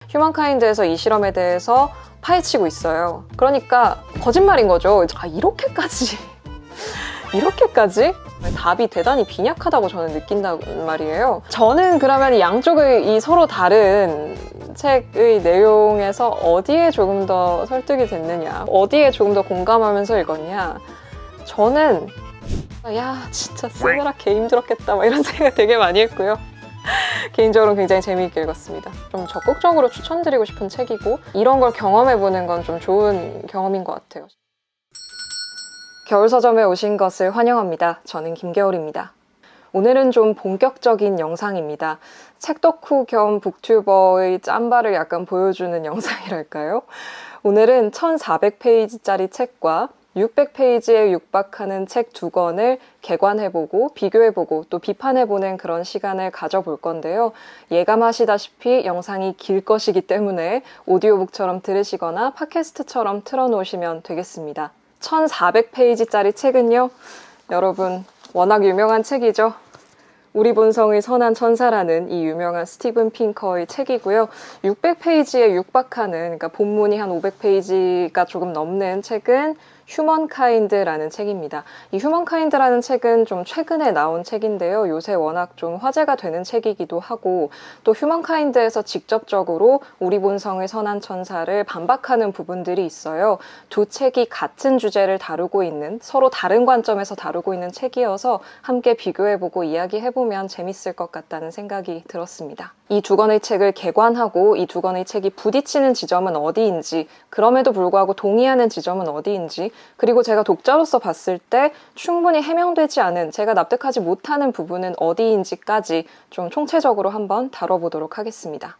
휴먼카인드에서 이 실험에 대해서 파헤치고 있어요. 그러니까 거짓말인 거죠. 이렇게까지 답이 대단히 빈약하다고 저는 느낀단 말이에요. 저는 그러면 양쪽의 이 서로 다른 책의 내용에서 어디에 조금 더 설득이 됐느냐, 어디에 조금 더 공감하면서 읽었냐, 저는 진짜 쓰느라 개 힘들었겠다 이런 생각 되게 많이 했고요. 개인적으로 굉장히 재미있게 읽었습니다. 좀 적극적으로 추천드리고 싶은 책이고, 이런 걸 경험해보는 건 좀 좋은 경험인 것 같아요. 겨울서점에 오신 것을 환영합니다. 저는 김겨울입니다. 오늘은 좀 본격적인 영상입니다. 책덕후 겸 북튜버의 짬바를 약간 보여주는 영상이랄까요? 오늘은 1400페이지짜리 책과 600페이지에 육박하는 책 2권을 개관해보고 비교해보고 또 비판해보는 그런 시간을 가져볼 건데요. 예감하시다시피 영상이 길 것이기 때문에 오디오북처럼 들으시거나 팟캐스트처럼 틀어놓으시면 되겠습니다. 1400페이지짜리 책은요, 여러분 워낙 유명한 책이죠. 우리 본성의 선한 천사라는 이 유명한 스티븐 핑커의 책이고요. 600페이지에 육박하는, 그러니까 본문이 한 500페이지가 조금 넘는 책은 휴먼카인드라는 책입니다. 이 휴먼카인드라는 책은 좀 최근에 나온 책인데요. 요새 워낙 좀 화제가 되는 책이기도 하고, 또 휴먼카인드에서 직접적으로 우리 본성의 선한 천사를 반박하는 부분들이 있어요. 두 책이 같은 주제를 다루고 있는, 서로 다른 관점에서 다루고 있는 책이어서 함께 비교해보고 이야기해보면 재밌을 것 같다는 생각이 들었습니다. 이 두 권의 책을 개관하고 이 두 권의 책이 부딪히는 지점은 어디인지, 그럼에도 불구하고 동의하는 지점은 어디인지, 그리고 제가 독자로서 봤을 때 충분히 해명되지 않은, 제가 납득하지 못하는 부분은 어디인지까지 좀 총체적으로 한번 다뤄보도록 하겠습니다.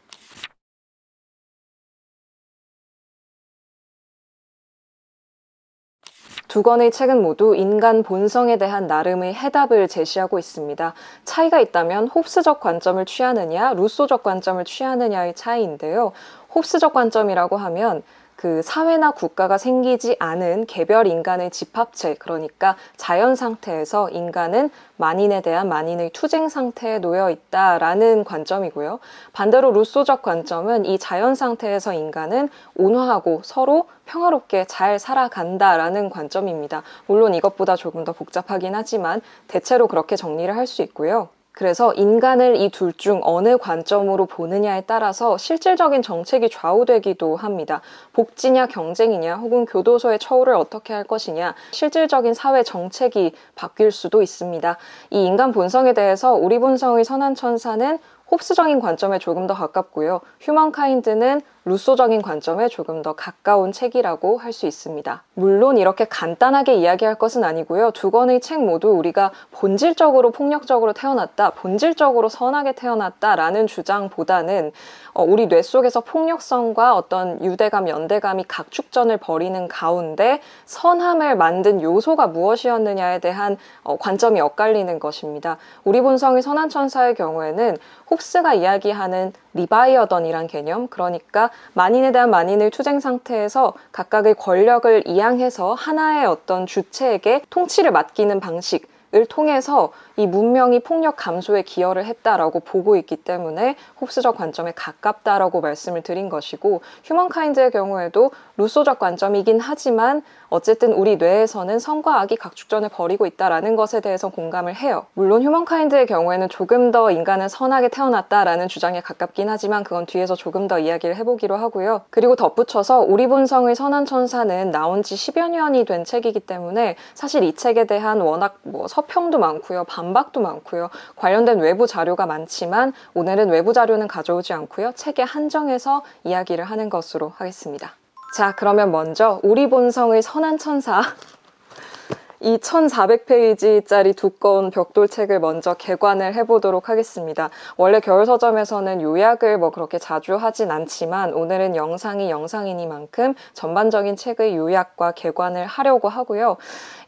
두 권의 책은 모두 인간 본성에 대한 나름의 해답을 제시하고 있습니다. 차이가 있다면 홉스적 관점을 취하느냐, 루소적 관점을 취하느냐의 차이인데요. 홉스적 관점이라고 하면 그 사회나 국가가 생기지 않은 개별 인간의 집합체, 그러니까 자연 상태에서 인간은 만인에 대한 만인의 투쟁 상태에 놓여 있다라는 관점이고요. 반대로 루소적 관점은 이 자연 상태에서 인간은 온화하고 서로 평화롭게 잘 살아간다라는 관점입니다. 물론 이것보다 조금 더 복잡하긴 하지만 대체로 그렇게 정리를 할 수 있고요. 그래서 인간을 이 둘 중 어느 관점으로 보느냐에 따라서 실질적인 정책이 좌우되기도 합니다. 복지냐 경쟁이냐 혹은 교도소의 처우를 어떻게 할 것이냐, 실질적인 사회 정책이 바뀔 수도 있습니다. 이 인간 본성에 대해서 우리 본성의 선한 천사는 홉스적인 관점에 조금 더 가깝고요. 휴먼카인드는 루소적인 관점에 조금 더 가까운 책이라고 할 수 있습니다. 물론 이렇게 간단하게 이야기할 것은 아니고요. 두 권의 책 모두 우리가 본질적으로 폭력적으로 태어났다, 본질적으로 선하게 태어났다라는 주장보다는 우리 뇌 속에서 폭력성과 어떤 유대감, 연대감이 각축전을 벌이는 가운데 선함을 만든 요소가 무엇이었느냐에 대한 관점이 엇갈리는 것입니다. 우리 본성의 선한 천사의 경우에는 홉스가 이야기하는 리바이어던이란 개념, 그러니까 만인에 대한 만인의 투쟁 상태에서 각각의 권력을 이양해서 하나의 어떤 주체에게 통치를 맡기는 방식을 통해서 이 문명이 폭력 감소에 기여를 했다라고 보고 있기 때문에 홉스적 관점에 가깝다라고 말씀을 드린 것이고, 휴먼카인드의 경우에도 루소적 관점이긴 하지만 어쨌든 우리 뇌에서는 선과 악이 각축전을 벌이고 있다라는 것에 대해서 공감을 해요. 물론 휴먼카인드의 경우에는 조금 더 인간은 선하게 태어났다라는 주장에 가깝긴 하지만 그건 뒤에서 조금 더 이야기를 해보기로 하고요. 그리고 덧붙여서 우리 본성의 선한 천사는 나온 지 10여 년이 된 책이기 때문에 사실 이 책에 대한 워낙 서평도 많고요, 반박도 많고요, 관련된 외부 자료가 많지만 오늘은 외부 자료는 가져오지 않고요, 책에 한정해서 이야기를 하는 것으로 하겠습니다. 자, 그러면 먼저 우리 본성의 선한 천사, 이 1400페이지짜리 두꺼운 벽돌책을 먼저 개관을 해보도록 하겠습니다. 원래 겨울서점에서는 요약을 그렇게 자주 하진 않지만 오늘은 영상이 영상이니만큼 전반적인 책의 요약과 개관을 하려고 하고요.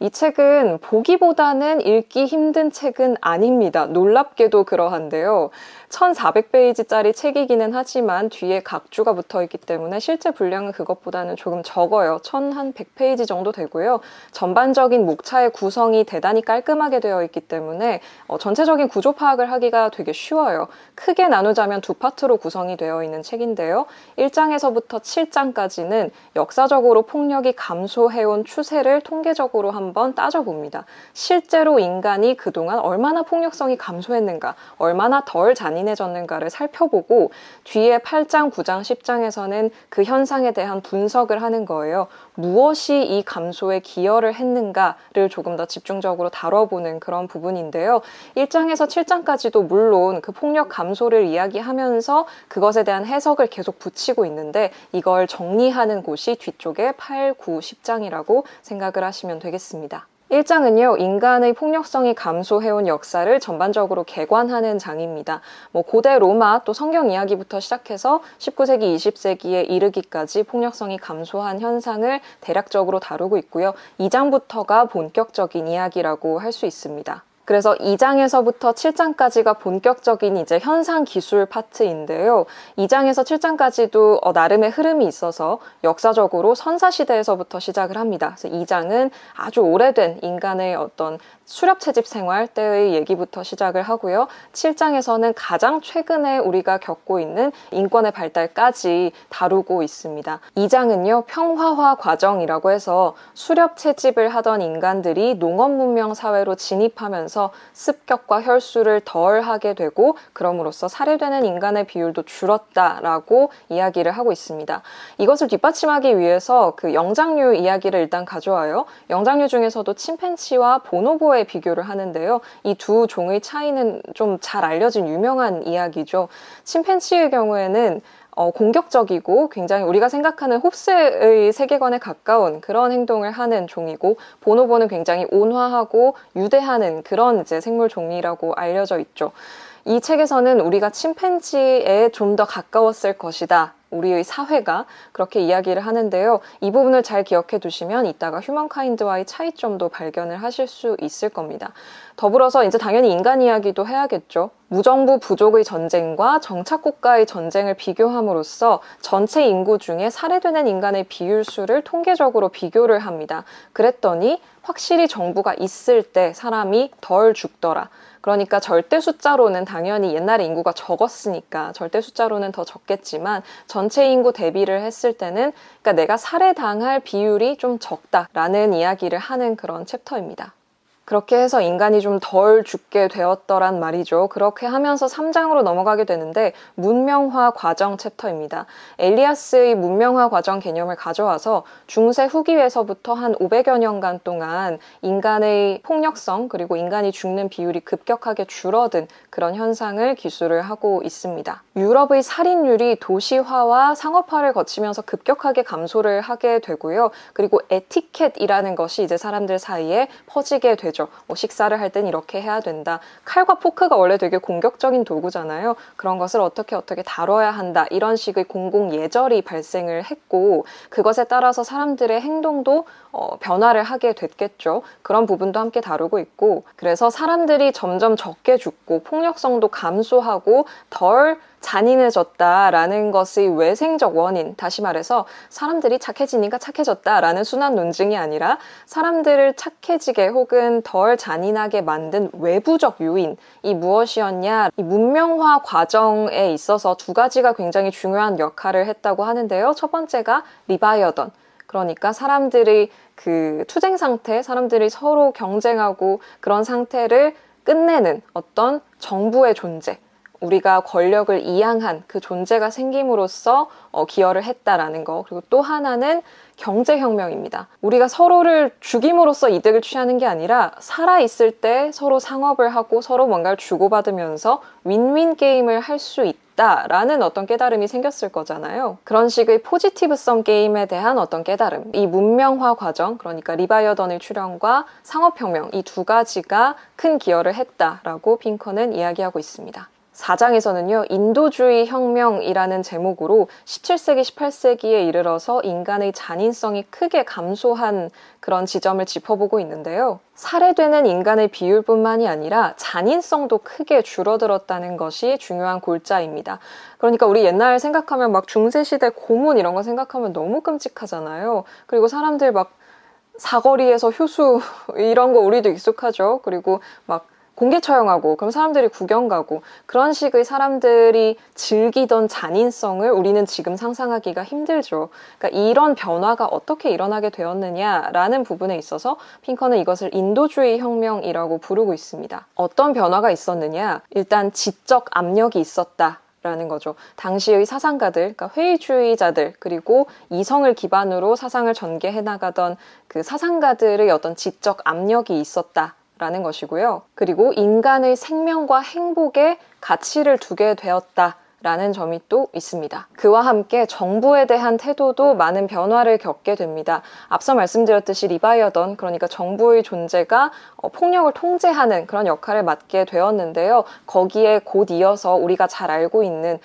이 책은 보기보다는 읽기 힘든 책은 아닙니다. 놀랍게도 그러한데요. 1400페이지짜리 책이기는 하지만 뒤에 각주가 붙어있기 때문에 실제 분량은 그것보다는 조금 적어요. 1100페이지 정도 되고요. 전반적인 목차의 구성이 대단히 깔끔하게 되어 있기 때문에 전체적인 구조 파악을 하기가 되게 쉬워요. 크게 나누자면 두 파트로 구성이 되어 있는 책인데요. 1장에서부터 7장까지는 역사적으로 폭력이 감소해온 추세를 통계적으로 한번 따져봅니다. 실제로 인간이 그동안 얼마나 폭력성이 감소했는가, 얼마나 덜 잔인해졌는가를 살펴보고 뒤에 8장, 9장, 10장에서는 그 현상에 대한 분석을 하는 거예요. 무엇이 이 감소에 기여를 했는가를 조금 더 집중적으로 다뤄보는 그런 부분인데요. 1장에서 7장까지도 물론 그 폭력 감소를 이야기하면서 그것에 대한 해석을 계속 붙이고 있는데 이걸 정리하는 곳이 뒤쪽에 8, 9, 10장이라고 생각을 하시면 되겠습니다. 1장은요, 인간의 폭력성이 감소해온 역사를 전반적으로 개관하는 장입니다. 고대 로마 또 성경 이야기부터 시작해서 19세기, 20세기에 이르기까지 폭력성이 감소한 현상을 대략적으로 다루고 있고요. 2장부터가 본격적인 이야기라고 할 수 있습니다. 그래서 2장에서부터 7장까지가 본격적인 이제 현상 기술 파트인데요. 2장에서 7장까지도 나름의 흐름이 있어서 역사적으로 선사시대에서부터 시작을 합니다. 그래서 2장은 아주 오래된 인간의 어떤 수렵 채집 생활 때의 얘기부터 시작을 하고요. 7장에서는 가장 최근에 우리가 겪고 있는 인권의 발달까지 다루고 있습니다. 2장은요, 평화화 과정이라고 해서 수렵 채집을 하던 인간들이 농업 문명 사회로 진입하면서 습격과 혈수를 덜 하게 되고 그럼으로써 살해되는 인간의 비율도 줄었다라고 이야기를 하고 있습니다. 이것을 뒷받침하기 위해서 그 영장류 이야기를 일단 가져와요. 영장류 중에서도 침팬지와 보노보의 비교를 하는데요. 이 두 종의 차이는 좀 잘 알려진 유명한 이야기죠. 침팬지의 경우에는 공격적이고 굉장히 우리가 생각하는 홉스의 세계관에 가까운 그런 행동을 하는 종이고, 보노보는 굉장히 온화하고 유대하는 그런 이제 생물 종이라고 알려져 있죠. 이 책에서는 우리가 침팬지에 좀 더 가까웠을 것이다, 우리의 사회가, 그렇게 이야기를 하는데요. 이 부분을 잘 기억해 두시면 이따가 휴먼카인드와의 차이점도 발견을 하실 수 있을 겁니다. 더불어서 이제 당연히 인간 이야기도 해야겠죠. 무정부 부족의 전쟁과 정착국가의 전쟁을 비교함으로써 전체 인구 중에 살해되는 인간의 비율수를 통계적으로 비교를 합니다. 그랬더니 확실히 정부가 있을 때 사람이 덜 죽더라. 그러니까 절대 숫자로는 당연히 옛날에 인구가 적었으니까 절대 숫자로는 더 적겠지만 전체 인구 대비를 했을 때는, 그러니까 내가 살해당할 비율이 좀 적다라는 이야기를 하는 그런 챕터입니다. 그렇게 해서 인간이 좀 덜 죽게 되었더란 말이죠. 그렇게 하면서 3장으로 넘어가게 되는데 문명화 과정 챕터입니다. 엘리아스의 문명화 과정 개념을 가져와서 중세 후기에서부터 한 500여 년간 동안 인간의 폭력성 그리고 인간이 죽는 비율이 급격하게 줄어든 그런 현상을 기술을 하고 있습니다. 유럽의 살인율이 도시화와 상업화를 거치면서 급격하게 감소를 하게 되고요. 그리고 에티켓이라는 것이 이제 사람들 사이에 퍼지게 되죠. 식사를 할 땐 이렇게 해야 된다. 칼과 포크가 원래 되게 공격적인 도구잖아요. 그런 것을 어떻게 다뤄야 한다. 이런 식의 공공 예절이 발생을 했고, 그것에 따라서 사람들의 행동도 변화를 하게 됐겠죠. 그런 부분도 함께 다루고 있고, 그래서 사람들이 점점 적게 죽고 폭력성도 감소하고 덜 잔인해졌다라는 것의 외생적 원인, 다시 말해서 사람들이 착해지니까 착해졌다라는 순환 논증이 아니라 사람들을 착해지게 혹은 덜 잔인하게 만든 외부적 요인이 무엇이었냐, 이 문명화 과정에 있어서 두 가지가 굉장히 중요한 역할을 했다고 하는데요. 첫 번째가 리바이어던, 그러니까 사람들의 그 투쟁 상태, 사람들이 서로 경쟁하고 그런 상태를 끝내는 어떤 정부의 존재, 우리가 권력을 이양한 그 존재가 생김으로써 기여를 했다라는 거. 그리고 또 하나는 경제혁명입니다. 우리가 서로를 죽임으로써 이득을 취하는 게 아니라 살아있을 때 서로 상업을 하고 서로 뭔가를 주고받으면서 윈윈 게임을 할 수 있다라는 어떤 깨달음이 생겼을 거잖아요. 그런 식의 포지티브성 게임에 대한 어떤 깨달음, 이 문명화 과정, 그러니까 리바이어던의 출현과 상업혁명, 이 두 가지가 큰 기여를 했다라고 핑커는 이야기하고 있습니다. 4장에서는요, 인도주의 혁명이라는 제목으로 17세기, 18세기에 이르러서 인간의 잔인성이 크게 감소한 그런 지점을 짚어보고 있는데요. 살해되는 인간의 비율뿐만이 아니라 잔인성도 크게 줄어들었다는 것이 중요한 골자입니다. 그러니까 우리 옛날 생각하면 막 중세시대 고문 이런 거 생각하면 너무 끔찍하잖아요. 그리고 사람들 막 사거리에서 효수 이런 거 우리도 익숙하죠. 그리고 막 공개 처형하고 그럼 사람들이 구경 가고 그런 식의 사람들이 즐기던 잔인성을 우리는 지금 상상하기가 힘들죠. 그러니까 이런 변화가 어떻게 일어나게 되었느냐라는 부분에 있어서 핑커는 이것을 인도주의 혁명이라고 부르고 있습니다. 어떤 변화가 있었느냐? 일단 지적 압력이 있었다. 라는 거죠. 당시의 사상가들, 그러니까 회의주의자들, 그리고 이성을 기반으로 사상을 전개해 나가던 그 사상가들의 어떤 지적 압력이 있었다. 라는 것이고요. 그리고 인간의 생명과 행복에 가치를 두게 되었다. 라는 점이 또 있습니다. 그와 함께 정부에 대한 태도도 많은 변화를 겪게 됩니다. 앞서 말씀드렸듯이 리바이어던, 그러니까 정부의 존재가 폭력을 통제하는 그런 역할을 맡게 되었는데요. 거기에 곧 이어서 우리가 잘 알고 있는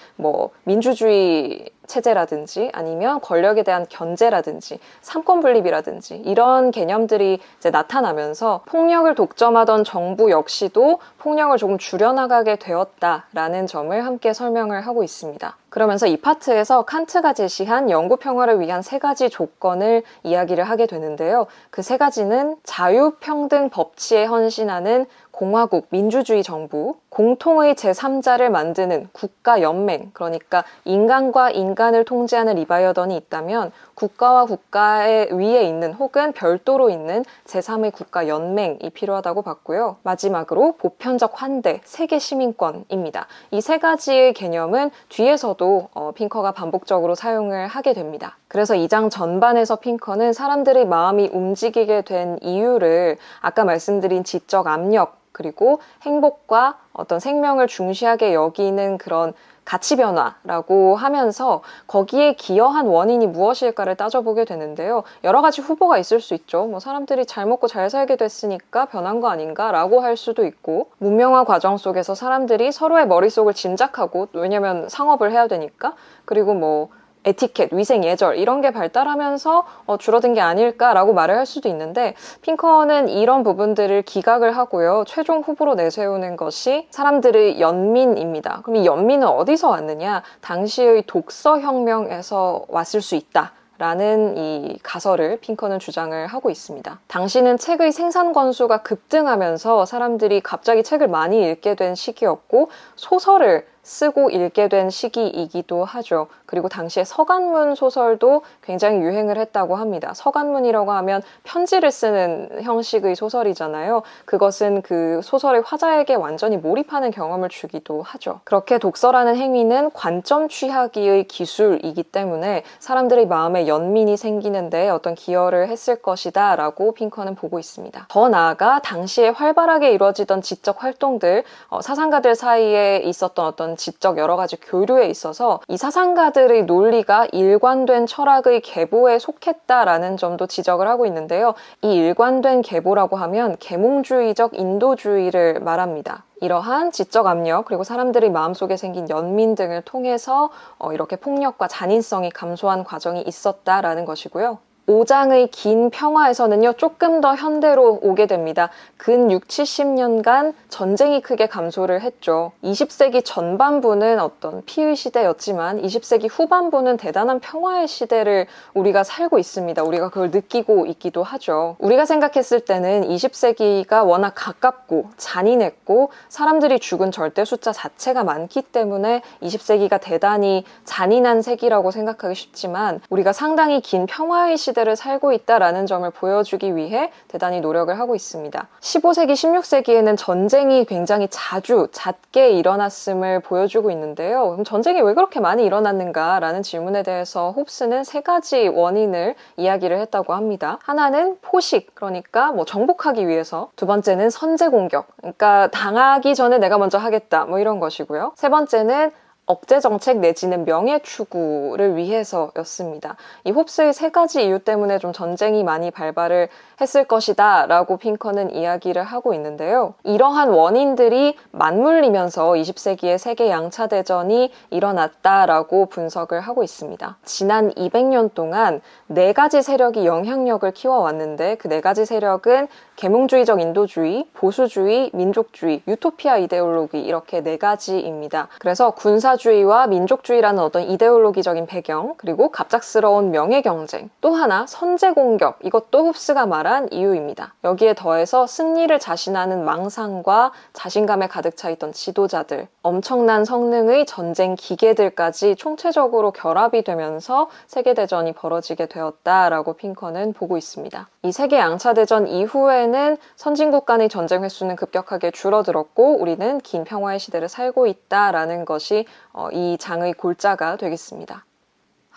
민주주의 체제라든지 아니면 권력에 대한 견제라든지 삼권 분립이라든지 이런 개념들이 이제 나타나면서 폭력을 독점하던 정부 역시도 폭력을 조금 줄여나가게 되었다라는 점을 함께 설명을 하고 있습니다. 그러면서 이 파트에서 칸트가 제시한 영구 평화를 위한 3가지 조건을 이야기를 하게 되는데요. 그 3가지는 자유, 평등, 법치에 헌신하는 공화국, 민주주의 정부, 공통의 제3자를 만드는 국가연맹, 그러니까 인간과 인간을 통제하는 리바이어던이 있다면 국가와 국가의 위에 있는 혹은 별도로 있는 제3의 국가연맹이 필요하다고 봤고요. 마지막으로 보편적 환대, 세계 시민권입니다. 이 3가지의 개념은 뒤에서도 핑커가 반복적으로 사용을 하게 됩니다. 그래서 2장 전반에서 핑커는 사람들의 마음이 움직이게 된 이유를 아까 말씀드린 지적 압력, 그리고 행복과 어떤 생명을 중시하게 여기는 그런 가치 변화라고 하면서 거기에 기여한 원인이 무엇일까를 따져보게 되는데요. 여러 가지 후보가 있을 수 있죠. 사람들이 잘 먹고 잘 살게 됐으니까 변한 거 아닌가라고 할 수도 있고, 문명화 과정 속에서 사람들이 서로의 머릿속을 짐작하고, 왜냐면 상업을 해야 되니까, 그리고 에티켓, 위생, 예절 이런 게 발달하면서 줄어든 게 아닐까라고 말을 할 수도 있는데, 핑커는 이런 부분들을 기각을 하고요. 최종 후보로 내세우는 것이 사람들의 연민입니다. 그럼 이 연민은 어디서 왔느냐? 당시의 독서혁명에서 왔을 수 있다. 라는 이 가설을 핑커는 주장을 하고 있습니다. 당시는 책의 생산 건수가 급등하면서 사람들이 갑자기 책을 많이 읽게 된 시기였고, 소설을 쓰고 읽게 된 시기이기도 하죠. 그리고 당시에 서간문 소설도 굉장히 유행을 했다고 합니다. 서간문이라고 하면 편지를 쓰는 형식의 소설이잖아요. 그것은 그 소설의 화자에게 완전히 몰입하는 경험을 주기도 하죠. 그렇게 독서라는 행위는 관점 취하기의 기술이기 때문에 사람들의 마음에 연민이 생기는데 어떤 기여를 했을 것이다 라고 핑커는 보고 있습니다. 더 나아가 당시에 활발하게 이루어지던 지적 활동들, 사상가들 사이에 있었던 어떤 지적 여러 가지 교류에 있어서 이 사상가들의 논리가 일관된 철학의 계보에 속했다라는 점도 지적을 하고 있는데요. 이 일관된 계보라고 하면 계몽주의적 인도주의를 말합니다. 이러한 지적 압력, 그리고 사람들의 마음속에 생긴 연민 등을 통해서 이렇게 폭력과 잔인성이 감소한 과정이 있었다라는 것이고요. 5장의 긴 평화에서는요, 조금 더 현대로 오게 됩니다. 근 6, 70년간 전쟁이 크게 감소를 했죠. 20세기 전반부는 어떤 피의 시대였지만 20세기 후반부는 대단한 평화의 시대를 우리가 살고 있습니다. 우리가 그걸 느끼고 있기도 하죠. 우리가 생각했을 때는 20세기가 워낙 가깝고 잔인했고 사람들이 죽은 절대 숫자 자체가 많기 때문에 20세기가 대단히 잔인한 세기라고 생각하기 쉽지만, 우리가 상당히 긴 평화의 시대를 살고 있다라는 점을 보여주기 위해 대단히 노력을 하고 있습니다. 15세기, 16세기에는 전쟁이 굉장히 잦게 일어났음을 보여주고 있는데요. 그럼 전쟁이 왜 그렇게 많이 일어났는가라는 질문에 대해서 홉스는 3가지 원인을 이야기를 했다고 합니다. 하나는 포식, 그러니까 정복하기 위해서. 두 번째는 선제 공격, 그러니까 당하기 전에 내가 먼저 하겠다, 이런 것이고요. 세 번째는 억제 정책 내지는 명예 추구를 위해서였습니다. 이 홉스의 세 가지 이유 때문에 좀 전쟁이 많이 발발을 했을 것이다 라고 핑커는 이야기를 하고 있는데요. 이러한 원인들이 맞물리면서 20세기의 세계 양차 대전이 일어났다라고 분석을 하고 있습니다. 지난 200년 동안 네 가지 세력이 영향력을 키워왔는데 그 네 가지 세력은 계몽주의적 인도주의, 보수주의, 민족주의, 유토피아 이데올로기 이렇게 네 가지입니다. 그래서 군사주의와 민족주의라는 어떤 이데올로기적인 배경, 그리고 갑작스러운 명예경쟁, 또 하나 선제공격, 이것도 홉스가 말한 이유입니다. 여기에 더해서 승리를 자신하는 망상과 자신감에 가득 차 있던 지도자들, 엄청난 성능의 전쟁 기계들까지 총체적으로 결합이 되면서 세계대전이 벌어지게 되었다라고 핑커는 보고 있습니다. 이 세계 양차대전 이후에는 선진국 간의 전쟁 횟수는 급격하게 줄어들었고 우리는 긴 평화의 시대를 살고 있다라는 것이 이 장의 골자가 되겠습니다.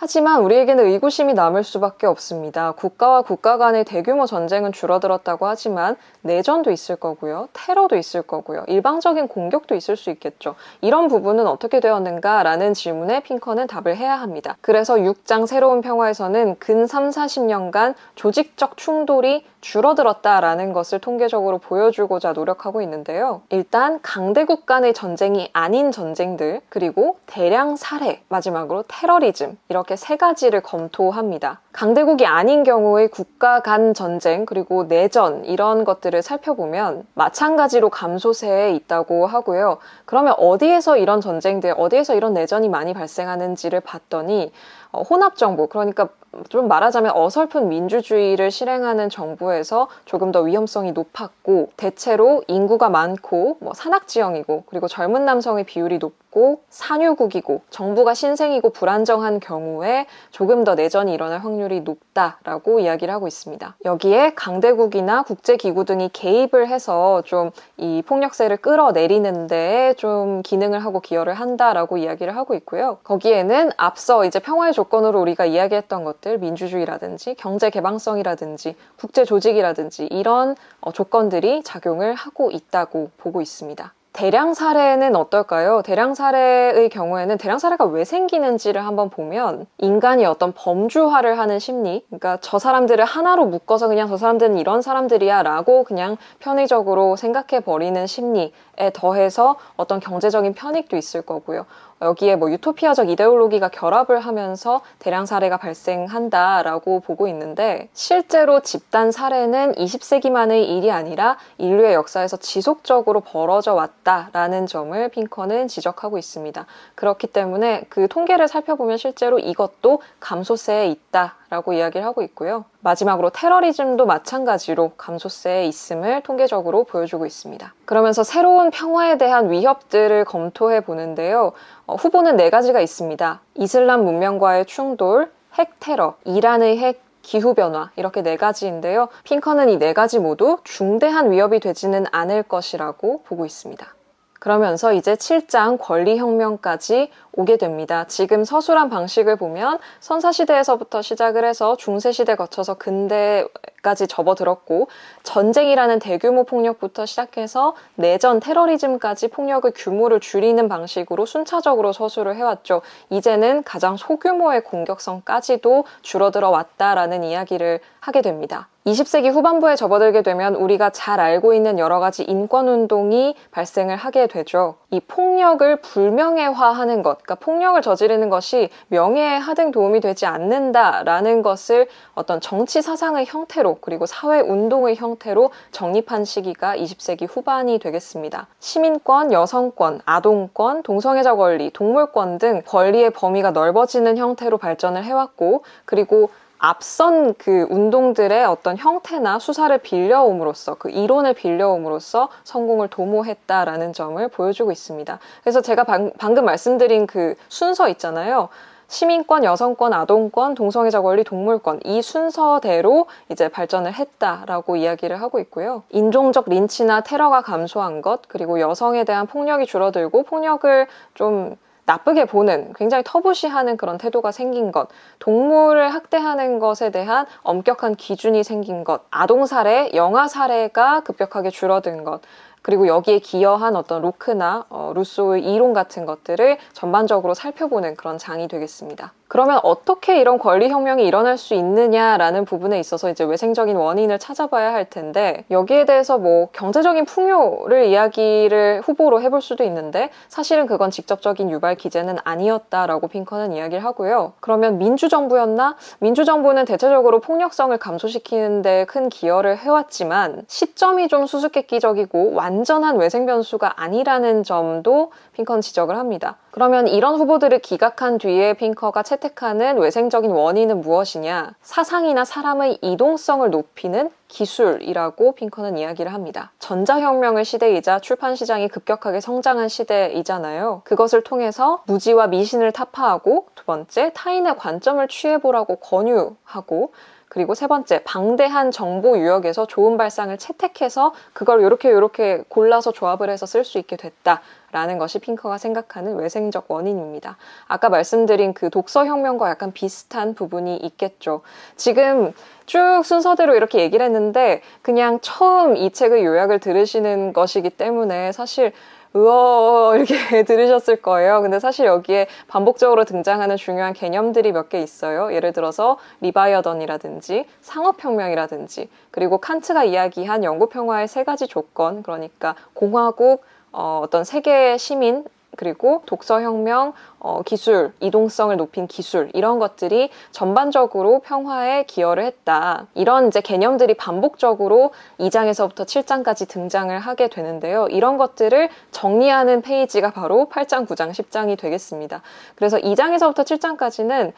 하지만 우리에게는 의구심이 남을 수밖에 없습니다. 국가와 국가 간의 대규모 전쟁은 줄어들었다고 하지만 내전도 있을 거고요. 테러도 있을 거고요. 일방적인 공격도 있을 수 있겠죠. 이런 부분은 어떻게 되었는가라는 질문에 핑커는 답을 해야 합니다. 그래서 6장 새로운 평화에서는 근 30-40년간 조직적 충돌이 줄어들었다라는 것을 통계적으로 보여주고자 노력하고 있는데요. 일단 강대국 간의 전쟁이 아닌 전쟁들, 그리고 대량 살해, 마지막으로 테러리즘, 이렇게 세 가지를 검토합니다. 강대국이 아닌 경우의 국가 간 전쟁, 그리고 내전 이런 것들을 살펴보면 마찬가지로 감소세에 있다고 하고요. 그러면 어디에서 이런 전쟁들, 어디에서 이런 내전이 많이 발생하는지를 봤더니 혼합정부, 그러니까 좀 말하자면 어설픈 민주주의를 실행하는 정부에서 조금 더 위험성이 높았고, 대체로 인구가 많고 산악지형이고, 그리고 젊은 남성의 비율이 높고 산유국이고 정부가 신생이고 불안정한 경우에 조금 더 내전이 일어날 확률이 높다라고 이야기를 하고 있습니다. 여기에 강대국이나 국제기구 등이 개입을 해서 좀 이 폭력세를 끌어내리는 데에 좀 기능을 하고 기여를 한다라고 이야기를 하고 있고요. 거기에는 앞서 이제 평화의 조건으로 우리가 이야기했던 것들, 민주주의라든지 경제 개방성이라든지 국제 조직이라든지 이런 조건들이 작용을 하고 있다고 보고 있습니다. 대량 살해는 어떨까요? 대량 살해의 경우에는 대량 살해가 왜 생기는지를 한번 보면 인간이 어떤 범주화를 하는 심리, 그러니까 저 사람들을 하나로 묶어서 그냥 저 사람들은 이런 사람들이야 라고 그냥 편의적으로 생각해 버리는 심리에 더해서 어떤 경제적인 편익도 있을 거고요. 여기에 유토피아적 이데올로기가 결합을 하면서 대량 살해가 발생한다라고 보고 있는데, 실제로 집단 살해는 20세기만의 일이 아니라 인류의 역사에서 지속적으로 벌어져 왔다라는 점을 핑커는 지적하고 있습니다. 그렇기 때문에 그 통계를 살펴보면 실제로 이것도 감소세에 있다라고 이야기를 하고 있고요. 마지막으로 테러리즘도 마찬가지로 감소세에 있음을 통계적으로 보여주고 있습니다. 그러면서 새로운 평화에 대한 위협들을 검토해 보는데요. 후보는 네 가지가 있습니다. 이슬람 문명과의 충돌, 핵 테러, 이란의 핵, 기후변화, 이렇게 네 가지인데요. 핑커는 이 네 가지 모두 중대한 위협이 되지는 않을 것이라고 보고 있습니다. 그러면서 이제 7장 권리혁명까지 오게 됩니다. 지금 서술한 방식을 보면 선사시대에서부터 시작을 해서 중세시대 거쳐서 근대까지 접어들었고, 전쟁이라는 대규모 폭력부터 시작해서 내전, 테러리즘까지 폭력의 규모를 줄이는 방식으로 순차적으로 서술을 해왔죠. 이제는 가장 소규모의 공격성까지도 줄어들어 왔다라는 이야기를 하게 됩니다. 20세기 후반부에 접어들게 되면 우리가 잘 알고 있는 여러 가지 인권운동이 발생을 하게 되죠. 이 폭력을 불명예화하는 것, 그러니까 폭력을 저지르는 것이 명예에 하등 도움이 되지 않는다라는 것을 어떤 정치 사상의 형태로, 그리고 사회운동의 형태로 정립한 시기가 20세기 후반이 되겠습니다. 시민권, 여성권, 아동권, 동성애자 권리, 동물권 등 권리의 범위가 넓어지는 형태로 발전을 해왔고, 그리고 앞선 그 운동들의 어떤 형태나 수사를 빌려옴으로써, 그 이론을 빌려옴으로써 성공을 도모했다라는 점을 보여주고 있습니다. 그래서 제가 방금 말씀드린 그 순서 있잖아요. 시민권, 여성권, 아동권, 동성애자 권리, 동물권, 이 순서대로 이제 발전을 했다라고 이야기를 하고 있고요. 인종적 린치나 테러가 감소한 것, 그리고 여성에 대한 폭력이 줄어들고 폭력을 좀 나쁘게 보는, 굉장히 터부시하는 그런 태도가 생긴 것, 동물을 학대하는 것에 대한 엄격한 기준이 생긴 것, 아동살해, 영아살해가 급격하게 줄어든 것, 그리고 여기에 기여한 어떤 로크나 루소의 이론 같은 것들을 전반적으로 살펴보는 그런 장이 되겠습니다. 그러면 어떻게 이런 권리혁명이 일어날 수 있느냐라는 부분에 있어서 이제 외생적인 원인을 찾아봐야 할 텐데, 여기에 대해서 뭐 경제적인 풍요를 이야기를 후보로 해볼 수도 있는데 사실은 그건 직접적인 유발 기제는 아니었다라고 핑커는 이야기를 하고요. 그러면 민주정부였나? 민주정부는 대체적으로 폭력성을 감소시키는 데 큰 기여를 해왔지만 시점이 좀 수수께끼적이고 완전한 외생 변수가 아니라는 점도 핑커는 지적을 합니다. 그러면 이런 후보들을 기각한 뒤에 핑커가 채택하는 외생적인 원인은 무엇이냐? 사상이나 사람의 이동성을 높이는 기술이라고 핑커는 이야기를 합니다. 전자혁명의 시대이자 출판 시장이 급격하게 성장한 시대이잖아요. 그것을 통해서 무지와 미신을 타파하고, 두 번째, 타인의 관점을 취해보라고 권유하고, 그리고 세 번째, 방대한 정보 유역에서 좋은 발상을 채택해서 그걸 요렇게 골라서 조합을 해서 쓸 수 있게 됐다라는 것이 핑커가 생각하는 외생적 원인입니다. 아까 말씀드린 그 독서혁명과 약간 비슷한 부분이 있겠죠. 지금 쭉 순서대로 이렇게 얘기를 했는데 그냥 처음 이 책의 요약을 들으시는 것이기 때문에 사실 이렇게 들으셨을 거예요. 근데 사실 여기에 반복적으로 등장하는 중요한 개념들이 몇 개 있어요. 예를 들어서 리바이어던이라든지 상업혁명이라든지, 그리고 칸트가 이야기한 영구평화의 세 가지 조건, 그러니까 공화국, 어떤 세계 시민, 그리고 독서혁명, 기술, 이동성을 높인 기술, 이런 것들이 전반적으로 평화에 기여를 했다. 이런 이제 개념들이 반복적으로 2장에서부터 7장까지 등장을 하게 되는데요. 이런 것들을 정리하는 페이지가 바로 8장, 9장, 10장이 되겠습니다. 그래서 2장에서부터 7장까지는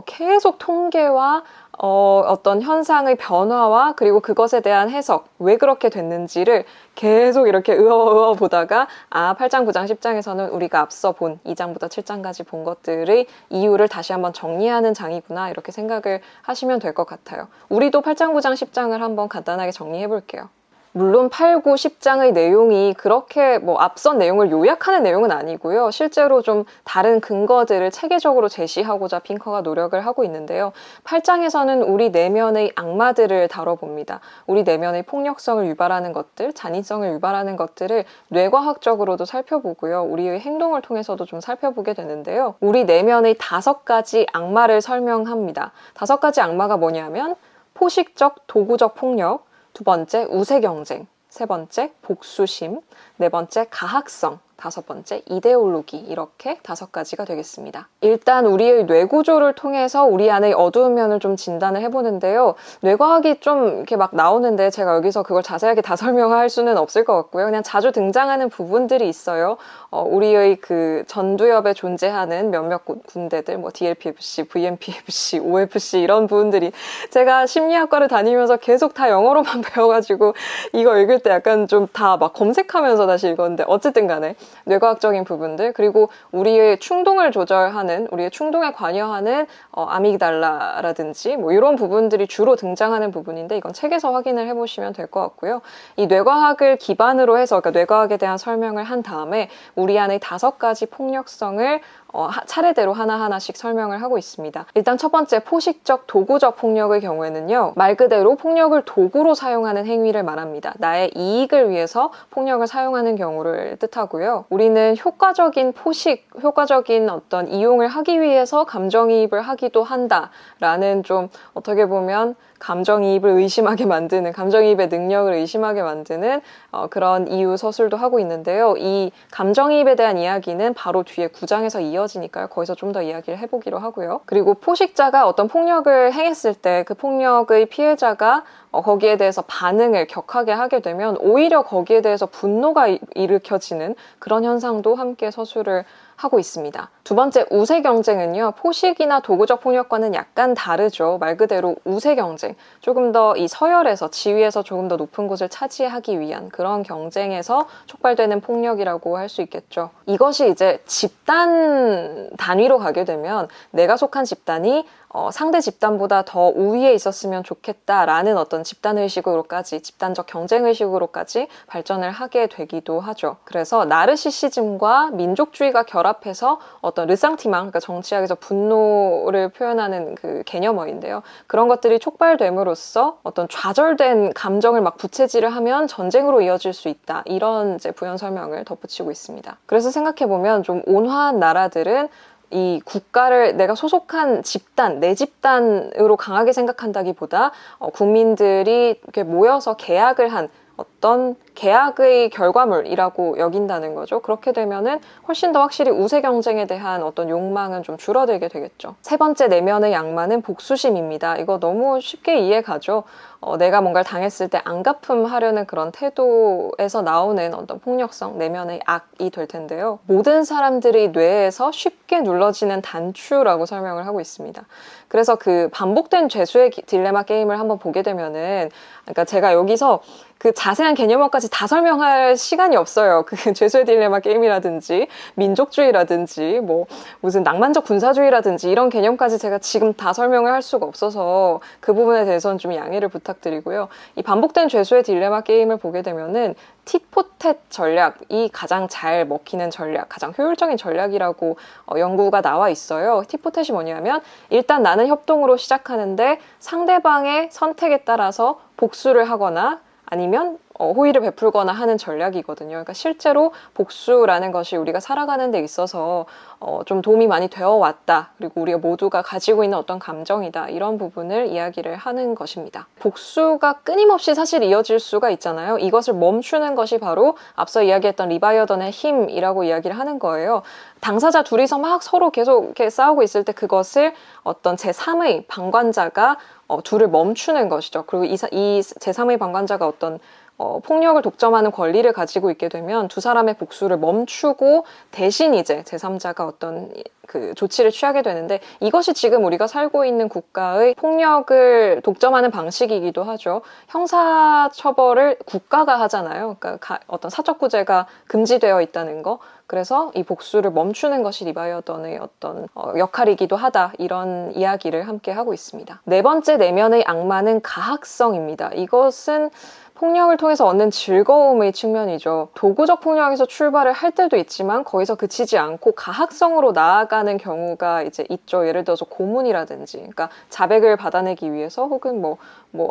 계속 통계와 어떤 현상의 변화와 그리고 그것에 대한 해석, 왜 그렇게 됐는지를 계속 이렇게 보다가 8장, 9장, 10장에서는 우리가 앞서 본 2장부터 7장까지 본 것들의 이유를 다시 한번 정리하는 장이구나, 이렇게 생각을 하시면 될 것 같아요. 우리도 8장, 9장, 10장을 한번 간단하게 정리해 볼게요. 물론 8, 9, 10장의 내용이 그렇게 뭐 앞선 내용을 요약하는 내용은 아니고요. 실제로 좀 다른 근거들을 체계적으로 제시하고자 핑커가 노력을 하고 있는데요. 8장에서는 우리 내면의 악마들을 다뤄봅니다. 우리 내면의 폭력성을 유발하는 것들, 잔인성을 유발하는 것들을 뇌과학적으로도 살펴보고요. 우리의 행동을 통해서도 좀 살펴보게 되는데요. 우리 내면의 5가지 악마를 설명합니다. 5가지 악마가 뭐냐면 포식적, 도구적 폭력, 두 번째, 우세 경쟁, 세 번째, 복수심, 네 번째, 가학성, 5번째, 이데올로기, 이렇게 5가지가 되겠습니다. 일단 우리의 뇌구조를 통해서 우리 안의 어두운 면을 좀 진단을 해보는데요. 뇌과학이 좀 이렇게 막 나오는데 제가 여기서 그걸 자세하게 다 설명할 수는 없을 것 같고요. 그냥 자주 등장하는 부분들이 있어요. 우리의 그 전두엽에 존재하는 몇몇 군대들, 뭐 DLP-FC, VMP-FC, OFC 이런 부분들이, 제가 심리학과를 다니면서 계속 다 영어로만 배워가지고 이거 읽을 때 약간 좀 다 막 검색하면서 다시 읽었는데, 어쨌든 간에 뇌과학적인 부분들, 그리고 우리의 충동을 조절하는, 우리의 충동에 관여하는 아미그달라라든지 뭐 이런 부분들이 주로 등장하는 부분인데, 이건 책에서 확인을 해보시면 될 것 같고요. 이 뇌과학을 기반으로 해서, 그러니까 뇌과학에 대한 설명을 한 다음에 우리 안의 5가지 폭력성을 차례대로 하나하나씩 설명을 하고 있습니다. 일단 첫 번째, 포식적, 도구적 폭력의 경우에는요, 말 그대로 폭력을 도구로 사용하는 행위를 말합니다. 나의 이익을 위해서 폭력을 사용하는 경우를 뜻하고요. 우리는 효과적인 포식, 효과적인 어떤 이용을 하기 위해서 감정이입을 하기도 한다라는, 좀 어떻게 보면 감정이입을 의심하게 만드는, 감정이입의 능력을 의심하게 만드는 그런 이유 서술도 하고 있는데요. 이 감정이입에 대한 이야기는 바로 뒤에 9장에서 이어지니까요. 거기서 좀 더 이야기를 해보기로 하고요. 그리고 포식자가 어떤 폭력을 행했을 때 그 폭력의 피해자가 거기에 대해서 반응을 격하게 하게 되면 오히려 거기에 대해서 분노가 일으켜지는 그런 현상도 함께 서술을 하고 있습니다. 두 번째, 우세 경쟁은요, 포식이나 도구적 폭력과는 약간 다르죠. 말 그대로 우세 경쟁, 조금 더 이 서열에서, 지위에서 조금 더 높은 곳을 차지하기 위한 그런 경쟁에서 촉발되는 폭력이라고 할 수 있겠죠. 이것이 이제 집단 단위로 가게 되면 내가 속한 집단이 상대 집단보다 더 우위에 있었으면 좋겠다라는 어떤 집단의식으로까지, 집단적 경쟁의식으로까지 발전을 하게 되기도 하죠. 그래서 나르시시즘과 민족주의가 결합 결합해서 어떤 르상티망, 그러니까 정치학에서 분노를 표현하는 그 개념어인데요. 그런 것들이 촉발됨으로써 어떤 좌절된 감정을 막 부채질을 하면 전쟁으로 이어질 수 있다. 이런 이제 부연 설명을 덧붙이고 있습니다. 그래서 생각해보면 좀 온화한 나라들은 이 국가를 내가 소속한 집단, 내 집단으로 강하게 생각한다기보다 국민들이 이렇게 모여서 계약을 한 어떤 계약의 결과물이라고 여긴다는 거죠. 그렇게 되면은 훨씬 더 확실히 우세 경쟁에 대한 어떤 욕망은 좀 줄어들게 되겠죠. 세 번째 내면의 악마는 복수심입니다. 이거 너무 쉽게 이해 가죠. 내가 뭔가를 당했을 때 안갚음하려는 그런 태도에서 나오는 어떤 폭력성, 내면의 악이 될 텐데요. 모든 사람들의 뇌에서 쉽게 눌러지는 단추라고 설명을 하고 있습니다. 그래서 그 반복된 죄수의 딜레마 게임을 한번 보게 되면은, 그러니까 제가 여기서 그 자세한 개념어까지 다 설명할 시간이 없어요. 그 죄수의 딜레마 게임이라든지 민족주의라든지 뭐 무슨 낭만적 군사주의라든지 이런 개념까지 제가 지금 다 설명을 할 수가 없어서 그 부분에 대해서는 좀 양해를 부탁드리고요. 이 반복된 죄수의 딜레마 게임을 보게 되면은 tit-for-tat 전략이 가장 잘 먹히는 전략, 가장 효율적인 전략이라고 연구가 나와 있어요. tit-for-tat이 뭐냐면 일단 나는 협동으로 시작하는데 상대방의 선택에 따라서 복수를 하거나 아니면 호의를 베풀거나 하는 전략이거든요. 그러니까 실제로 복수라는 것이 우리가 살아가는 데 있어서 좀 도움이 많이 되어 왔다. 그리고 우리가 모두가 가지고 있는 어떤 감정이다. 이런 부분을 이야기를 하는 것입니다. 복수가 끊임없이 사실 이어질 수가 있잖아요. 이것을 멈추는 것이 바로 앞서 이야기했던 리바이어던의 힘이라고 이야기를 하는 거예요. 당사자 둘이서 막 서로 계속 이렇게 싸우고 있을 때 그것을 어떤 제3의 방관자가 둘을 멈추는 것이죠. 그리고 이 제3의 방관자가 어떤 폭력을 독점하는 권리를 가지고 있게 되면 두 사람의 복수를 멈추고 대신 이제 제3자가 어떤 그 조치를 취하게 되는데, 이것이 지금 우리가 살고 있는 국가의 폭력을 독점하는 방식이기도 하죠. 형사처벌을 국가가 하잖아요. 그러니까 어떤 사적구제가 금지되어 있다는 거. 그래서 이 복수를 멈추는 것이 리바이어던의 어떤 역할이기도 하다. 이런 이야기를 함께 하고 있습니다. 네 번째 내면의 악마는 가학성입니다. 이것은 폭력을 통해서 얻는 즐거움의 측면이죠. 도구적 폭력에서 출발을 할 때도 있지만 거기서 그치지 않고 가학성으로 나아가는 경우가 이제 있죠. 예를 들어서 고문이라든지, 그러니까 자백을 받아내기 위해서 혹은 뭐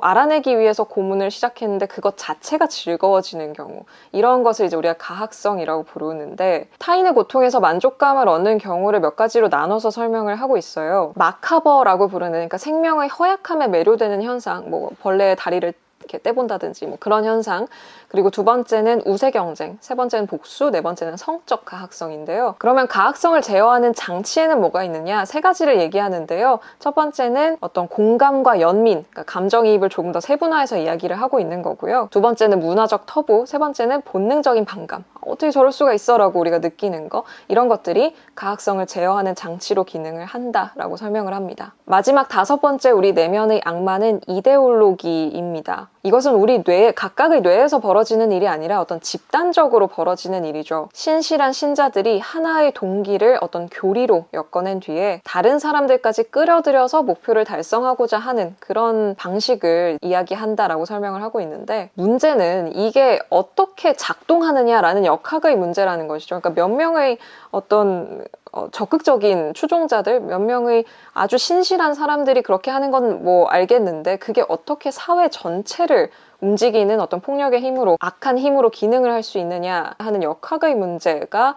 알아내기 위해서 고문을 시작했는데 그것 자체가 즐거워지는 경우, 이런 것을 이제 우리가 가학성이라고 부르는데, 타인의 고통에서 만족감을 얻는 경우를 몇 가지로 나눠서 설명을 하고 있어요. 마카버라고 부르는, 그러니까 생명의 허약함에 매료되는 현상, 뭐 벌레의 다리를 이렇게 떼본다든지 뭐 그런 현상. 그리고 두 번째는 우세 경쟁, 세 번째는 복수, 네 번째는 성적 가학성인데요. 그러면 가학성을 제어하는 장치에는 뭐가 있느냐? 세 가지를 얘기하는데요. 첫 번째는 어떤 공감과 연민, 그러니까 감정이입을 조금 더 세분화해서 이야기를 하고 있는 거고요. 두 번째는 문화적 터부, 세 번째는 본능적인 반감. 어떻게 저럴 수가 있어? 라고 우리가 느끼는 거. 이런 것들이 가학성을 제어하는 장치로 기능을 한다라고 설명을 합니다. 마지막 다섯 번째 우리 내면의 악마는 이데올로기입니다. 이것은 우리 각각의 뇌에서 벌어지는 일이 아니라 어떤 집단적으로 벌어지는 일이죠. 신실한 신자들이 하나의 동기를 어떤 교리로 엮어낸 뒤에 다른 사람들까지 끌어들여서 목표를 달성하고자 하는 그런 방식을 이야기한다라고 설명을 하고 있는데, 문제는 이게 어떻게 작동하느냐라는 역학의 문제라는 것이죠. 그러니까 몇 명의 어떤 적극적인 추종자들, 몇 명의 아주 신실한 사람들이 그렇게 하는 건 뭐 알겠는데, 그게 어떻게 사회 전체를 움직이는 어떤 폭력의 힘으로, 악한 힘으로 기능을 할 수 있느냐 하는 역학의 문제가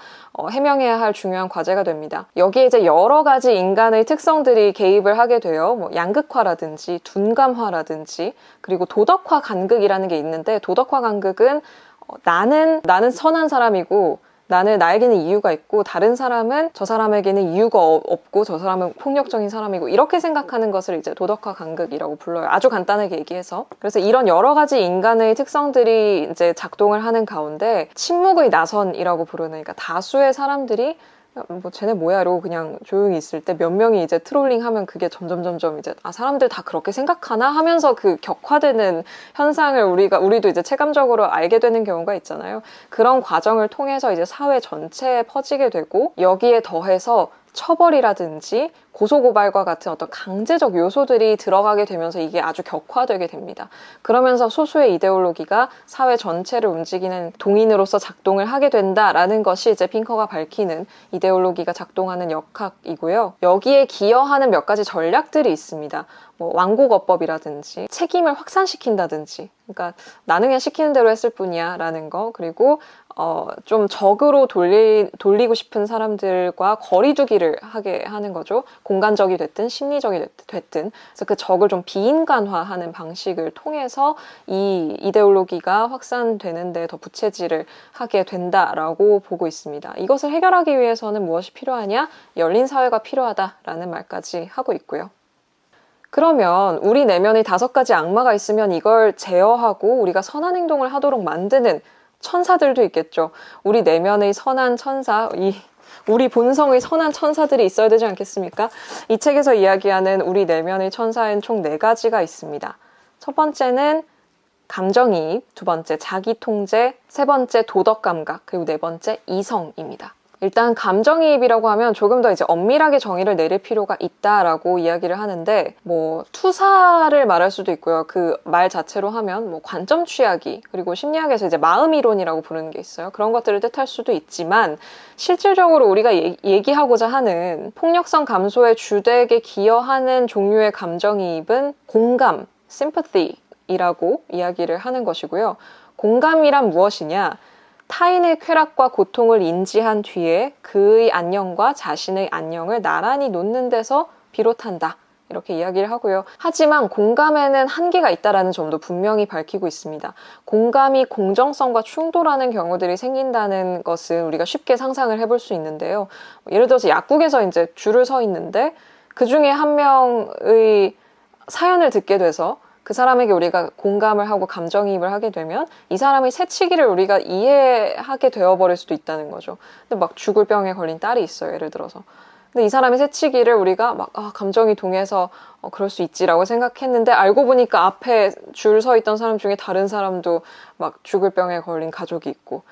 해명해야 할 중요한 과제가 됩니다. 여기에 이제 여러 가지 인간의 특성들이 개입을 하게 돼요. 뭐 양극화라든지 둔감화라든지, 그리고 도덕화 간극이라는 게 있는데, 도덕화 간극은 나는 선한 사람이고 나에게는 이유가 있고 다른 사람은 저 사람에게는 이유가 없고 저 사람은 폭력적인 사람이고, 이렇게 생각하는 것을 이제 도덕화 간극이라고 불러요. 아주 간단하게 얘기해서. 그래서 이런 여러 가지 인간의 특성들이 이제 작동을 하는 가운데 침묵의 나선이라고 부르는, 그러니까 다수의 사람들이 뭐 쟤네 뭐야 이러고 그냥 조용히 있을 때 몇 명이 이제 트롤링하면 그게 점점 이제 사람들 다 그렇게 생각하나 하면서 그 격화되는 현상을 우리도 이제 체감적으로 알게 되는 경우가 있잖아요. 그런 과정을 통해서 이제 사회 전체에 퍼지게 되고, 여기에 더해서 처벌이라든지 고소고발과 같은 어떤 강제적 요소들이 들어가게 되면서 이게 아주 격화되게 됩니다. 그러면서 소수의 이데올로기가 사회 전체를 움직이는 동인으로서 작동을 하게 된다라는 것이 이제 핑커가 밝히는 이데올로기가 작동하는 역학이고요. 여기에 기여하는 몇 가지 전략들이 있습니다. 뭐 완고거법이라든지 책임을 확산시킨다든지, 그러니까 나는 그냥 시키는 대로 했을 뿐이야 라는 거, 그리고 좀 적으로 돌리고 싶은 사람들과 거리두기를 하게 하는 거죠. 공간적이 됐든 심리적이 됐든. 그래서 그 적을 좀 비인간화하는 방식을 통해서 이 이데올로기가 확산되는데 더 부채질을 하게 된다라고 보고 있습니다. 이것을 해결하기 위해서는 무엇이 필요하냐? 열린 사회가 필요하다라는 말까지 하고 있고요. 그러면 우리 내면의 5가지 악마가 있으면 이걸 제어하고 우리가 선한 행동을 하도록 만드는 천사들도 있겠죠. 우리 내면의 선한 천사, 우리 본성의 선한 천사들이 있어야 되지 않겠습니까? 이 책에서 이야기하는 우리 내면의 천사엔 총 4가지가 있습니다. 첫 번째는 감정이입, 두 번째 자기통제, 세 번째 도덕감각, 그리고 네 번째 이성입니다. 일단 감정이입이라고 하면 조금 더 이제 엄밀하게 정의를 내릴 필요가 있다라고 이야기를 하는데, 뭐 투사를 말할 수도 있고요. 그 말 자체로 하면 뭐 관점 취하기, 그리고 심리학에서 이제 마음이론이라고 부르는 게 있어요. 그런 것들을 뜻할 수도 있지만, 실질적으로 우리가 얘기하고자 하는 폭력성 감소에 주되게 기여하는 종류의 감정이입은 공감, sympathy이라고 이야기를 하는 것이고요. 공감이란 무엇이냐? 타인의 쾌락과 고통을 인지한 뒤에 그의 안녕과 자신의 안녕을 나란히 놓는 데서 비롯한다. 이렇게 이야기를 하고요. 하지만 공감에는 한계가 있다는 점도 분명히 밝히고 있습니다. 공감이 공정성과 충돌하는 경우들이 생긴다는 것은 우리가 쉽게 상상을 해볼 수 있는데요. 예를 들어서 약국에서 이제 줄을 서 있는데 그 중에 한 명의 사연을 듣게 돼서 그 사람에게 우리가 공감을 하고 감정이입을 하게 되면 이 사람의 새치기를 우리가 이해하게 되어버릴 수도 있다는 거죠. 근데 막 죽을 병에 걸린 딸이 있어요, 예를 들어서. 근데 이 사람의 새치기를 우리가 막 감정이 동해서 그럴 수 있지라고 생각했는데, 알고 보니까 앞에 줄 서 있던 사람 중에 다른 사람도 막 죽을 병에 걸린 가족이 있고,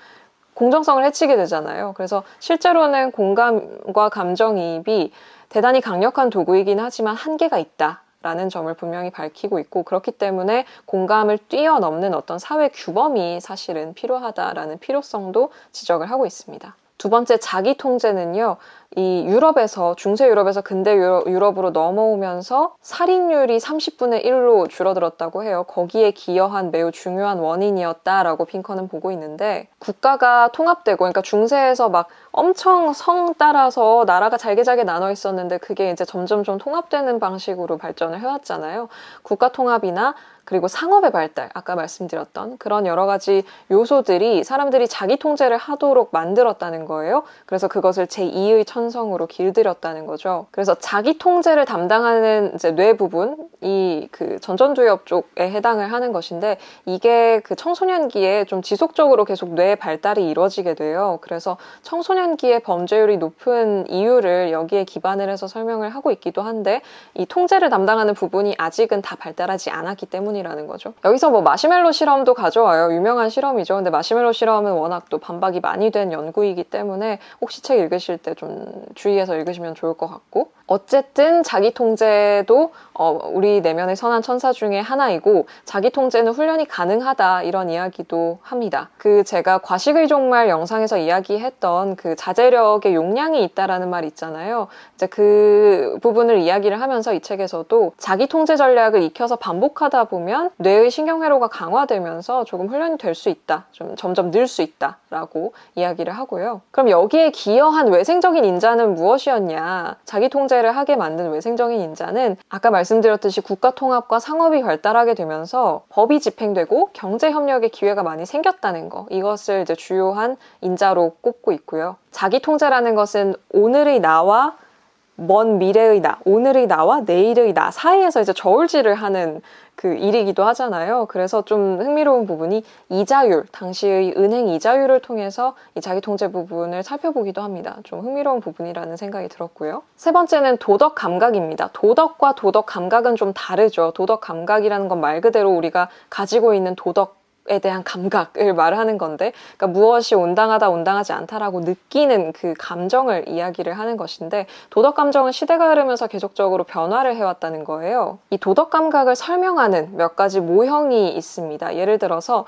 공정성을 해치게 되잖아요. 그래서 실제로는 공감과 감정이입이 대단히 강력한 도구이긴 하지만 한계가 있다 라는 점을 분명히 밝히고 있고, 그렇기 때문에 공감을 뛰어넘는 어떤 사회 규범이 사실은 필요하다라는 필요성도 지적을 하고 있습니다. 두 번째, 자기 통제는요, 이 유럽에서, 중세 유럽에서 근대 유럽으로 넘어오면서 살인율이 30분의 1로 줄어들었다고 해요. 거기에 기여한 매우 중요한 원인이었다라고 핑커는 보고 있는데, 국가가 통합되고, 그러니까 중세에서 막 엄청 성 따라서 나라가 잘게 나눠 있었는데 그게 이제 점점 좀 통합되는 방식으로 발전을 해왔잖아요. 국가 통합이나 그리고 상업의 발달, 아까 말씀드렸던 그런 여러 가지 요소들이 사람들이 자기 통제를 하도록 만들었다는 거예요. 그래서 그것을 제2의 천성으로 길들였다는 거죠. 그래서 자기 통제를 담당하는 이제 뇌 부분이 그 전전두엽 쪽에 해당을 하는 것인데, 이게 그 청소년기에 좀 지속적으로 계속 뇌 발달이 이루어지게 돼요. 그래서 청소년기에 범죄율이 높은 이유를 여기에 기반을 해서 설명을 하고 있기도 한데, 이 통제를 담당하는 부분이 아직은 다 발달하지 않았기 때문이라는 거죠. 여기서 뭐 마시멜로 실험도 가져와요. 유명한 실험이죠. 근데 마시멜로 실험은 워낙 또 반박이 많이 된 연구이기 때문에 혹시 책 읽으실 때 좀 주의해서 읽으시면 좋을 것 같고, 어쨌든 자기 통제도 우리 내면의 선한 천사 중에 하나이고, 자기 통제는 훈련이 가능하다, 이런 이야기도 합니다. 그 제가 과식의 종말 영상에서 이야기했던 그 자제력의 용량이 있다라는 말 있잖아요. 이제 그 부분을 이야기를 하면서 이 책에서도 자기 통제 전략을 익혀서 반복하다 보면 뇌의 신경회로가 강화되면서 조금 훈련이 될 수 있다, 좀 점점 늘 수 있다라고 이야기를 하고요. 그럼 여기에 기여한 외생적인 인자는 무엇이었냐? 자기 통제를 하게 만든 외생적인 인자는 아까 말씀드렸듯이 국가 통합과 상업이 발달하게 되면서 법이 집행되고 경제 협력의 기회가 많이 생겼다는 거, 이것을 이제 주요한 인자로 꼽고 있고요. 자기 통제라는 것은 오늘의 나와 먼 미래의 나, 오늘의 나와 내일의 나 사이에서 이제 저울질을 하는 그 일이기도 하잖아요. 그래서 좀 흥미로운 부분이 이자율, 당시의 은행 이자율을 통해서 이 자기 통제 부분을 살펴보기도 합니다. 좀 흥미로운 부분이라는 생각이 들었고요. 세 번째는 도덕 감각입니다. 도덕과 도덕 감각은 좀 다르죠. 도덕 감각이라는 건 말 그대로 우리가 가지고 있는 도덕 에 대한 감각을 말하는 건데, 그러니까 무엇이 온당하다, 온당하지 않다라고 느끼는 그 감정을 이야기를 하는 것인데, 도덕 감정은 시대가 흐르면서 계속적으로 변화를 해왔다는 거예요. 이 도덕 감각을 설명하는 몇 가지 모형이 있습니다. 예를 들어서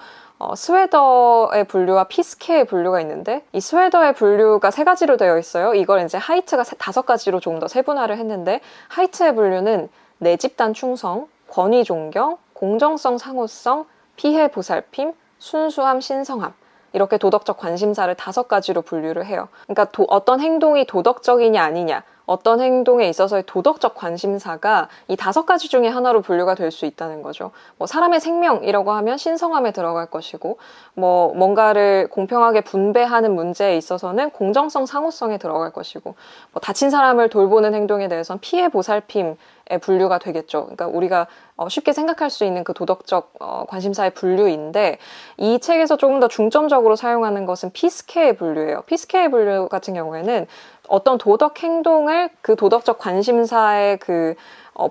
스웨더의 분류와 피스케의 분류가 있는데, 이 스웨더의 분류가 3가지로 되어 있어요. 이걸 이제 하이트가 5가지로 조금 더 세분화를 했는데, 하이트의 분류는 내 집단 충성, 권위 존경, 공정성 상호성, 피해 보살핌, 순수함 신성함, 이렇게 도덕적 관심사를 5가지로 분류를 해요. 그러니까 어떤 행동이 도덕적이냐 아니냐, 어떤 행동에 있어서의 도덕적 관심사가 이 5가지 중에 하나로 분류가 될 수 있다는 거죠. 뭐 사람의 생명이라고 하면 신성함에 들어갈 것이고, 뭐 뭔가를 공평하게 분배하는 문제에 있어서는 공정성 상호성에 들어갈 것이고, 뭐 다친 사람을 돌보는 행동에 대해서는 피해 보살핌 분류가 되겠죠. 그러니까 우리가 쉽게 생각할 수 있는 그 도덕적 관심사의 분류인데, 이 책에서 조금 더 중점적으로 사용하는 것은 피스케의 분류예요. 피스케의 분류 같은 경우에는 어떤 도덕 행동을 그 도덕적 관심사의 그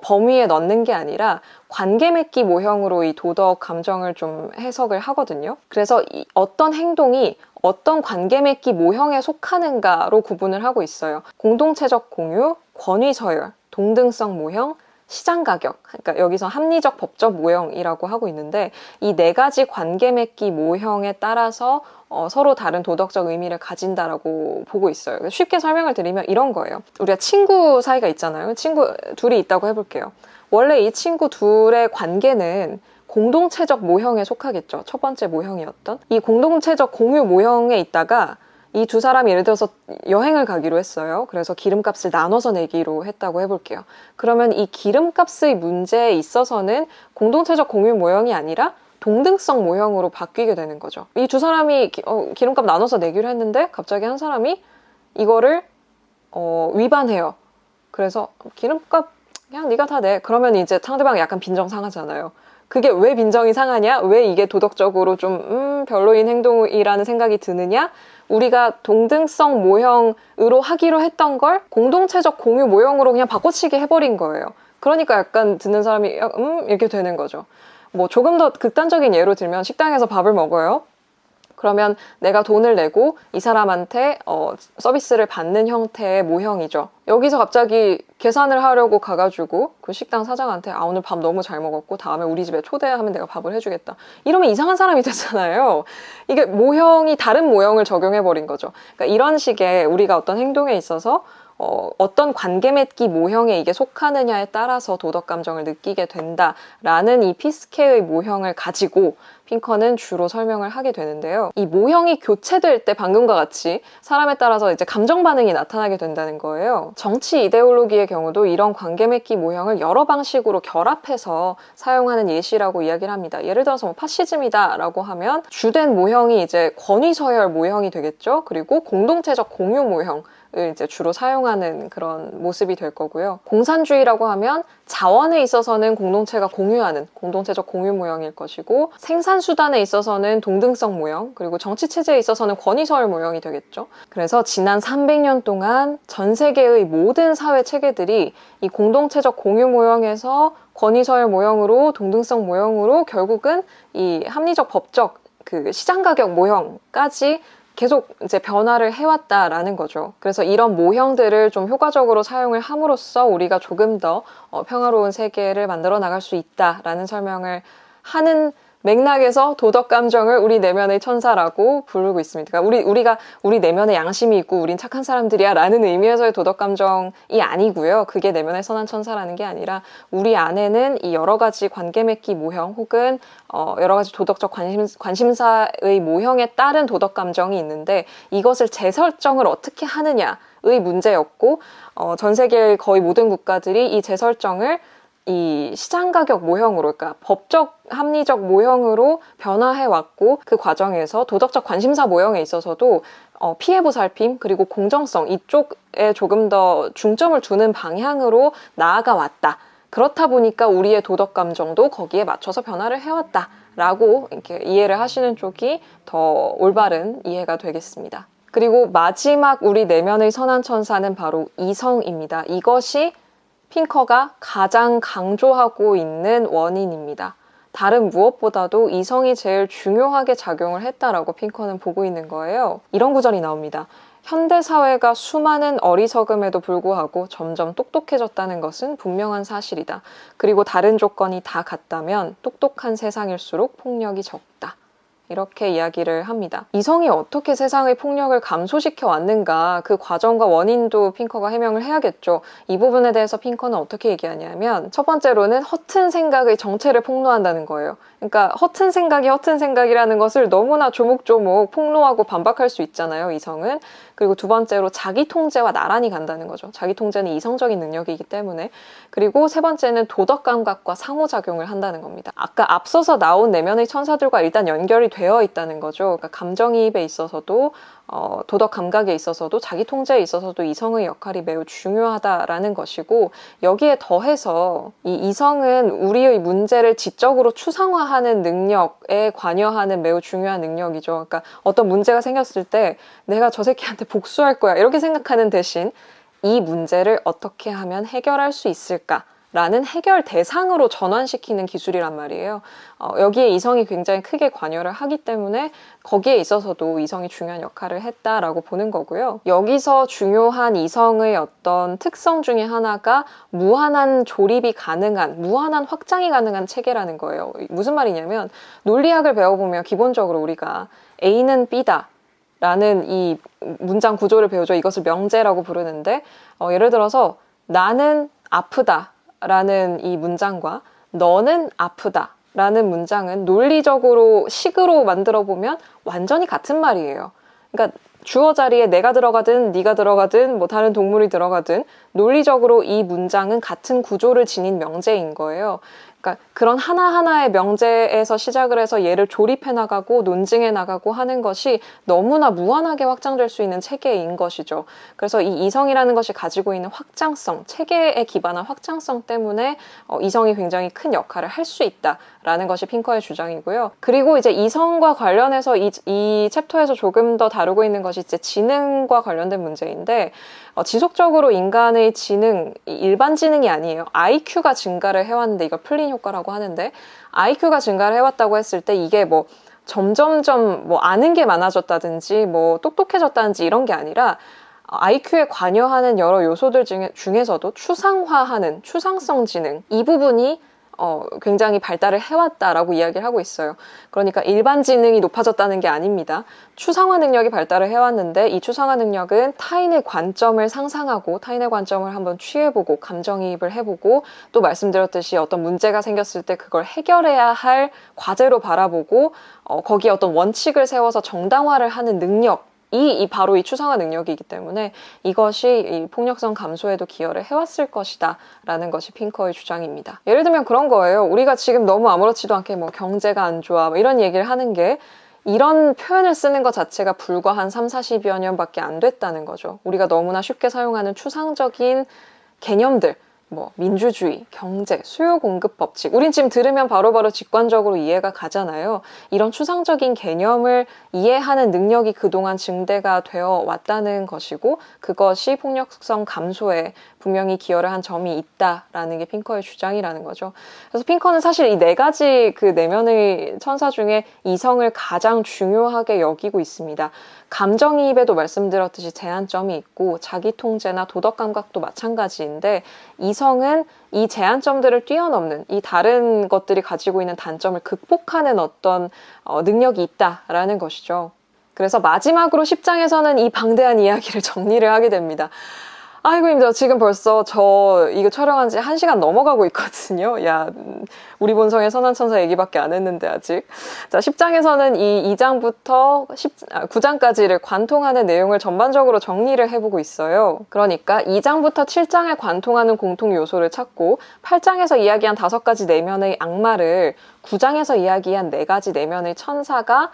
범위에 넣는 게 아니라 관계 맺기 모형으로 이 도덕 감정을 좀 해석을 하거든요. 그래서 어떤 행동이 어떤 관계 맺기 모형에 속하는가로 구분을 하고 있어요. 공동체적 공유, 권위 서열, 동등성 모형, 시장 가격, 그러니까 여기서 합리적 법적 모형이라고 하고 있는데, 이 4가지 관계 맺기 모형에 따라서 서로 다른 도덕적 의미를 가진다라고 보고 있어요. 쉽게 설명을 드리면 이런 거예요. 우리가 친구 사이가 있잖아요. 친구 둘이 있다고 해볼게요. 원래 이 친구 둘의 관계는 공동체적 모형에 속하겠죠. 첫 번째 모형이었던 이 공동체적 공유 모형에 있다가 이 2사람이 예를 들어서 여행을 가기로 했어요. 그래서 기름값을 나눠서 내기로 했다고 해볼게요. 그러면 이 기름값의 문제에 있어서는 공동체적 공유 모형이 아니라 동등성 모형으로 바뀌게 되는 거죠. 이 2사람이 기름값 나눠서 내기로 했는데 갑자기 한 사람이 이거를 위반해요. 그래서 기름값 그냥 네가 다 내. 그러면 이제 상대방이 약간 빈정상하잖아요. 그게 왜 빈정이 상하냐? 왜 이게 도덕적으로 좀 별로인 행동이라는 생각이 드느냐? 우리가 동등성 모형으로 하기로 했던 걸 공동체적 공유 모형으로 그냥 바꿔치기 해버린 거예요. 그러니까 약간 듣는 사람이 이렇게 되는 거죠. 뭐 조금 더 극단적인 예로 들면 식당에서 밥을 먹어요. 그러면 내가 돈을 내고 이 사람한테 서비스를 받는 형태의 모형이죠. 여기서 갑자기 계산을 하려고 가가지고 그 식당 사장한테 오늘 밥 너무 잘 먹었고 다음에 우리 집에 초대하면 내가 밥을 해주겠다. 이러면 이상한 사람이 되잖아요. 이게 모형이 다른 모형을 적용해버린 거죠. 그러니까 이런 식의 우리가 어떤 행동에 있어서 어떤 관계 맺기 모형에 이게 속하느냐에 따라서 도덕 감정을 느끼게 된다라는 이 피스케의 모형을 가지고 핑커는 주로 설명을 하게 되는데요. 이 모형이 교체될 때 방금과 같이 사람에 따라서 이제 감정 반응이 나타나게 된다는 거예요. 정치 이데올로기의 경우도 이런 관계 맺기 모형을 여러 방식으로 결합해서 사용하는 예시라고 이야기를 합니다. 예를 들어서 뭐 파시즘이다라고 하면 주된 모형이 이제 권위 서열 모형이 되겠죠. 그리고 공동체적 공유 모형 을 이제 주로 사용하는 그런 모습이 될 거고요. 공산주의라고 하면 자원에 있어서는 공동체가 공유하는 공동체적 공유 모형일 것이고, 생산수단에 있어서는 동등성 모형, 그리고 정치체제에 있어서는 권위서열 모형이 되겠죠. 그래서 지난 300년 동안 전 세계의 모든 사회 체계들이 이 공동체적 공유 모형에서 권위서열 모형으로 동등성 모형으로 결국은 이 합리적 법적 그 시장 가격 모형까지 계속 이제 변화를 해왔다라는 거죠. 그래서 이런 모형들을 좀 효과적으로 사용을 함으로써 우리가 조금 더 평화로운 세계를 만들어 나갈 수 있다라는 설명을 하는 맥락에서 도덕 감정을 우리 내면의 천사라고 부르고 있습니다. 그러니까 우리 내면에 양심이 있고 우린 착한 사람들이야 라는 의미에서의 도덕 감정이 아니고요. 그게 내면의 선한 천사라는 게 아니라 우리 안에는 이 여러 가지 관계 맺기 모형 혹은 여러 가지 도덕적 관심사의 모형에 따른 도덕 감정이 있는데, 이것을 재설정을 어떻게 하느냐의 문제였고, 전 세계의 거의 모든 국가들이 이 재설정을 이 시장 가격 모형으로, 그러니까 법적 합리적 모형으로 변화해 왔고, 그 과정에서 도덕적 관심사 모형에 있어서도 피해 보살핌 그리고 공정성 이쪽에 조금 더 중점을 두는 방향으로 나아가 왔다. 그렇다 보니까 우리의 도덕 감정도 거기에 맞춰서 변화를 해왔다라고 이렇게 이해를 하시는 쪽이 더 올바른 이해가 되겠습니다. 그리고 마지막 우리 내면의 선한 천사는 바로 이성입니다. 이것이 핑커가 가장 강조하고 있는 원인입니다. 다른 무엇보다도 이성이 제일 중요하게 작용을 했다라고 핑커는 보고 있는 거예요. 이런 구절이 나옵니다. 현대 사회가 수많은 어리석음에도 불구하고 점점 똑똑해졌다는 것은 분명한 사실이다. 그리고 다른 조건이 다 같다면 똑똑한 세상일수록 폭력이 적다. 이렇게 이야기를 합니다. 이성이 어떻게 세상의 폭력을 감소시켜 왔는가, 그 과정과 원인도 핑커가 해명을 해야겠죠. 이 부분에 대해서 핑커는 어떻게 얘기하냐면, 첫 번째로는 허튼 생각의 정체를 폭로한다는 거예요. 그러니까 허튼 생각이 허튼 생각이라는 것을 너무나 조목조목 폭로하고 반박할 수 있잖아요, 이성은. 그리고 두 번째로 자기 통제와 나란히 간다는 거죠. 자기 통제는 이성적인 능력이기 때문에. 그리고 세 번째는 도덕 감각과 상호작용을 한다는 겁니다. 아까 앞서서 나온 내면의 천사들과 일단 연결이 되어 있다는 거죠. 그러니까 감정이입에 있어서도 도덕 감각에 있어서도 자기 통제에 있어서도 이성의 역할이 매우 중요하다라는 것이고, 여기에 더해서 이 이성은 우리의 문제를 지적으로 추상화하는 능력에 관여하는 매우 중요한 능력이죠. 그러니까 어떤 문제가 생겼을 때 내가 저 새끼한테 복수할 거야 이렇게 생각하는 대신 이 문제를 어떻게 하면 해결할 수 있을까? 라는 해결 대상으로 전환시키는 기술이란 말이에요. 여기에 이성이 굉장히 크게 관여를 하기 때문에 거기에 있어서도 이성이 중요한 역할을 했다라고 보는 거고요. 여기서 중요한 이성의 어떤 특성 중에 하나가 무한한 조립이 가능한, 무한한 확장이 가능한 체계라는 거예요. 무슨 말이냐면, 논리학을 배워보면 기본적으로 우리가 A는 B다 라는 이 문장 구조를 배우죠. 이것을 명제라고 부르는데, 예를 들어서 나는 아프다 라는 이 문장과 너는 아프다 라는 문장은 논리적으로 식으로 만들어 보면 완전히 같은 말이에요. 그러니까 주어 자리에 내가 들어가든 네가 들어가든 뭐 다른 동물이 들어가든 논리적으로 이 문장은 같은 구조를 지닌 명제인 거예요. 그러니까 그런 하나하나의 명제에서 시작을 해서 얘를 조립해 나가고 논증해 나가고 하는 것이 너무나 무한하게 확장될 수 있는 체계인 것이죠. 그래서 이 이성이라는 것이 가지고 있는 확장성, 체계에 기반한 확장성 때문에 이성이 굉장히 큰 역할을 할 수 있다라는 것이 핑커의 주장이고요. 그리고 이제 이성과 관련해서 이 챕터에서 조금 더 다루고 있는 것이 이제 지능과 관련된 문제인데, 지속적으로 인간의 지능, 일반 지능이 아니에요. IQ가 증가를 해왔는데, 이걸 플린 효과라고 하는데, IQ가 증가를 해왔다고 했을 때 이게 뭐 점점점 뭐 아는 게 많아졌다든지 뭐 똑똑해졌다든지 이런 게 아니라 IQ에 관여하는 여러 요소들 중에서도 추상화하는 추상성 지능, 이 부분이 굉장히 발달을 해왔다라고 이야기를 하고 있어요. 그러니까 일반 지능이 높아졌다는 게 아닙니다. 추상화 능력이 발달을 해왔는데, 이 추상화 능력은 타인의 관점을 상상하고 타인의 관점을 한번 취해보고 감정이입을 해보고, 또 말씀드렸듯이 어떤 문제가 생겼을 때 그걸 해결해야 할 과제로 바라보고 거기에 어떤 원칙을 세워서 정당화를 하는 능력, 바로 이 추상화 능력이기 때문에 이것이 이 폭력성 감소에도 기여를 해왔을 것이다 라는 것이 핑커의 주장입니다. 예를 들면 그런 거예요. 우리가 지금 너무 아무렇지도 않게 뭐 경제가 안 좋아 뭐 이런 얘기를 하는 게, 이런 표현을 쓰는 것 자체가 불과 한 30-40여 년밖에 안 됐다는 거죠. 우리가 너무나 쉽게 사용하는 추상적인 개념들, 뭐 민주주의, 경제, 수요 공급 법칙, 우린 지금 들으면 바로바로 직관적으로 이해가 가잖아요. 이런 추상적인 개념을 이해하는 능력이 그동안 증대가 되어 왔다는 것이고, 그것이 폭력성 감소에 분명히 기여를 한 점이 있다라는 게 핑커의 주장이라는 거죠. 그래서 핑커는 사실 이 네 가지 그 내면의 천사 중에 이성을 가장 중요하게 여기고 있습니다. 감정이입에도 말씀드렸듯이 제한점이 있고, 자기 통제나 도덕 감각도 마찬가지인데, 이성은 이 제한점들을 뛰어넘는, 이 다른 것들이 가지고 있는 단점을 극복하는 어떤 능력이 있다라는 것이죠. 그래서 마지막으로 10장에서는 이 방대한 이야기를 정리를 하게 됩니다. 아이고 힘들어. 지금 벌써 저 이거 촬영한 지 1시간 넘어가고 있거든요. 야, 우리 본성의 선한천사 얘기밖에 안 했는데 아직. 자, 10장에서는 이 2장부터 9장까지를 관통하는 내용을 전반적으로 정리를 해보고 있어요. 그러니까 2장부터 7장에 관통하는 공통 요소를 찾고, 8장에서 이야기한 5가지 내면의 악마를 9장에서 이야기한 4가지 내면의 천사가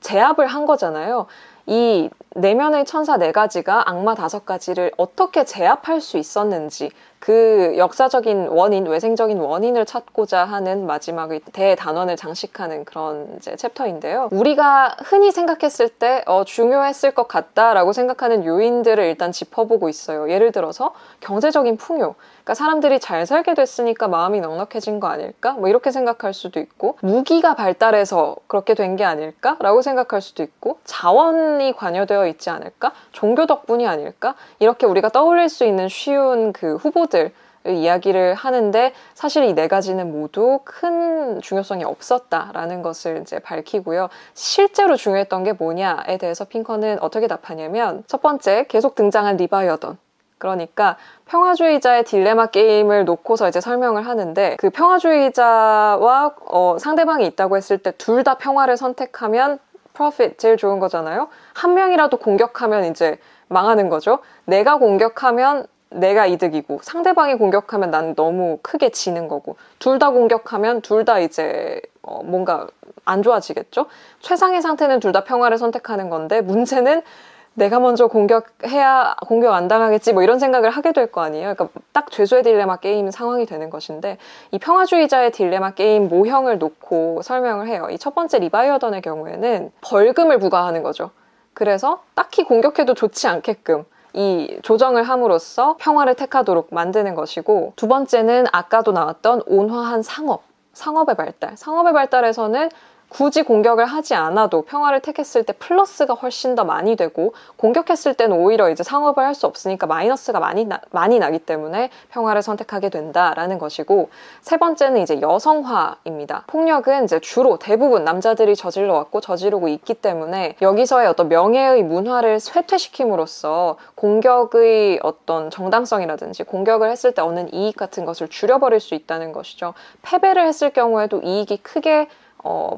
제압을 한 거잖아요. 이 내면의 천사 4가지가 악마 5가지를 어떻게 제압할 수 있었는지 그 역사적인 원인, 외생적인 원인을 찾고자 하는 마지막의 대단원을 장식하는 그런 이제 챕터인데요. 우리가 흔히 생각했을 때 중요했을 것 같다라고 생각하는 요인들을 일단 짚어보고 있어요. 예를 들어서 경제적인 풍요. 그러니까 사람들이 잘 살게 됐으니까 마음이 넉넉해진 거 아닐까? 뭐 이렇게 생각할 수도 있고, 무기가 발달해서 그렇게 된 게 아닐까라고 생각할 수도 있고, 자원이 관여되어 있지 않을까? 종교 덕분이 아닐까? 이렇게 우리가 떠올릴 수 있는 쉬운 그 후보들 이야기를 하는데, 사실 이 4가지는 모두 큰 중요성이 없었다라는 것을 이제 밝히고요. 실제로 중요했던 게 뭐냐에 대해서 핑커는 어떻게 답하냐면, 첫 번째, 계속 등장한 리바이어던. 그러니까 평화주의자의 딜레마 게임을 놓고서 이제 설명을 하는데, 그 평화주의자와 상대방이 있다고 했을 때 둘 다 평화를 선택하면 profit, 제일 좋은 거잖아요. 한 명이라도 공격하면 이제 망하는 거죠. 내가 공격하면 내가 이득이고, 상대방이 공격하면 난 너무 크게 지는 거고, 둘 다 공격하면 둘 다 이제 뭔가 안 좋아지겠죠. 최상의 상태는 둘 다 평화를 선택하는 건데, 문제는 내가 먼저 공격해야 공격 안 당하겠지 뭐 이런 생각을 하게 될 거 아니에요. 그러니까 딱 죄수의 딜레마 게임 상황이 되는 것인데, 이 평화주의자의 딜레마 게임 모형을 놓고 설명을 해요. 이 첫 번째 리바이어던의 경우에는 벌금을 부과하는 거죠. 그래서 딱히 공격해도 좋지 않게끔 이 조정을 함으로써 평화를 택하도록 만드는 것이고, 두 번째는 아까도 나왔던 온화한 상업의 발달. 상업의 발달에서는 굳이 공격을 하지 않아도 평화를 택했을 때 플러스가 훨씬 더 많이 되고, 공격했을 때는 오히려 이제 상업을 할 수 없으니까 마이너스가 많이 나기 때문에 평화를 선택하게 된다라는 것이고, 세 번째는 이제 여성화입니다. 폭력은 이제 주로 대부분 남자들이 저질러 왔고 저지르고 있기 때문에, 여기서의 어떤 명예의 문화를 쇠퇴시킴으로써 공격의 어떤 정당성이라든지 공격을 했을 때 얻는 이익 같은 것을 줄여버릴 수 있다는 것이죠. 패배를 했을 경우에도 이익이 크게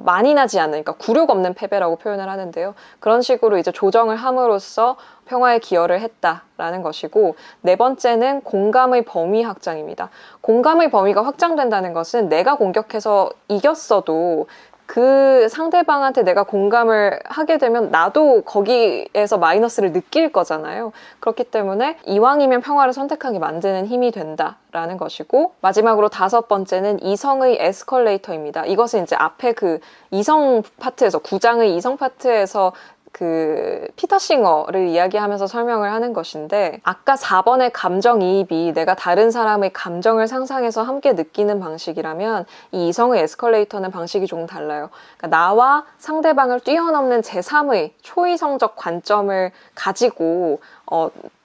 많이 나지 않는, 그러니까 굴욕 없는 패배라고 표현을 하는데요. 그런 식으로 이제 조정을 함으로써 평화에 기여를 했다라는 것이고, 네 번째는 공감의 범위 확장입니다. 공감의 범위가 확장된다는 것은 내가 공격해서 이겼어도 그 상대방한테 내가 공감을 하게 되면 나도 거기에서 마이너스를 느낄 거잖아요. 그렇기 때문에 이왕이면 평화를 선택하게 만드는 힘이 된다라는 것이고, 마지막으로 5번째는 이성의 에스컬레이터입니다. 이것은 이제 앞에 그 이성 파트에서, 9장의 이성 파트에서 그 피터 싱어를 이야기하면서 설명을 하는 것인데, 아까 4번의 감정이입이 내가 다른 사람의 감정을 상상해서 함께 느끼는 방식이라면, 이 이성의 에스컬레이터는 방식이 조금 달라요. 그러니까 나와 상대방을 뛰어넘는 제3의 초이성적 관점을 가지고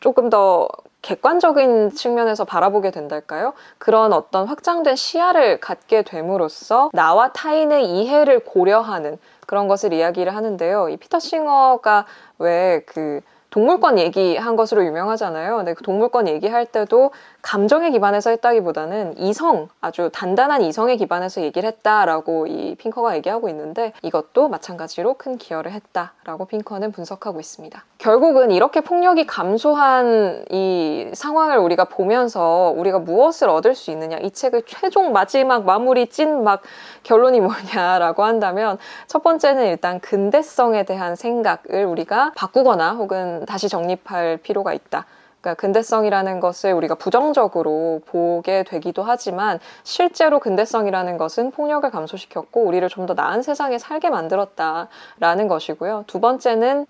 조금 더 객관적인 측면에서 바라보게 된달까요? 그런 어떤 확장된 시야를 갖게 됨으로써 나와 타인의 이해를 고려하는 그런 것을 이야기를 하는데요. 이 피터 싱어가 왜 그 동물권 얘기한 것으로 유명하잖아요. 근데 그 동물권 얘기할 때도 감정에 기반해서 했다기보다는 이성, 아주 단단한 이성에 기반해서 얘기를 했다라고 이 핑커가 얘기하고 있는데, 이것도 마찬가지로 큰 기여를 했다라고 핑커는 분석하고 있습니다. 결국은 이렇게 폭력이 감소한 이 상황을 우리가 보면서 우리가 무엇을 얻을 수 있느냐, 이 책의 최종 마지막 마무리 찐 막 결론이 뭐냐라고 한다면, 첫 번째는 일단 근대성에 대한 생각을 우리가 바꾸거나 혹은 다시 정립할 필요가 있다. 그러니까 근대성이라는 것을 우리가 부정적으로 보게 되기도 하지만, 실제로 근대성이라는 것은 폭력을 감소시켰고 우리를 좀 더 나은 세상에 살게 만들었다라는 것이고요. 두 번째는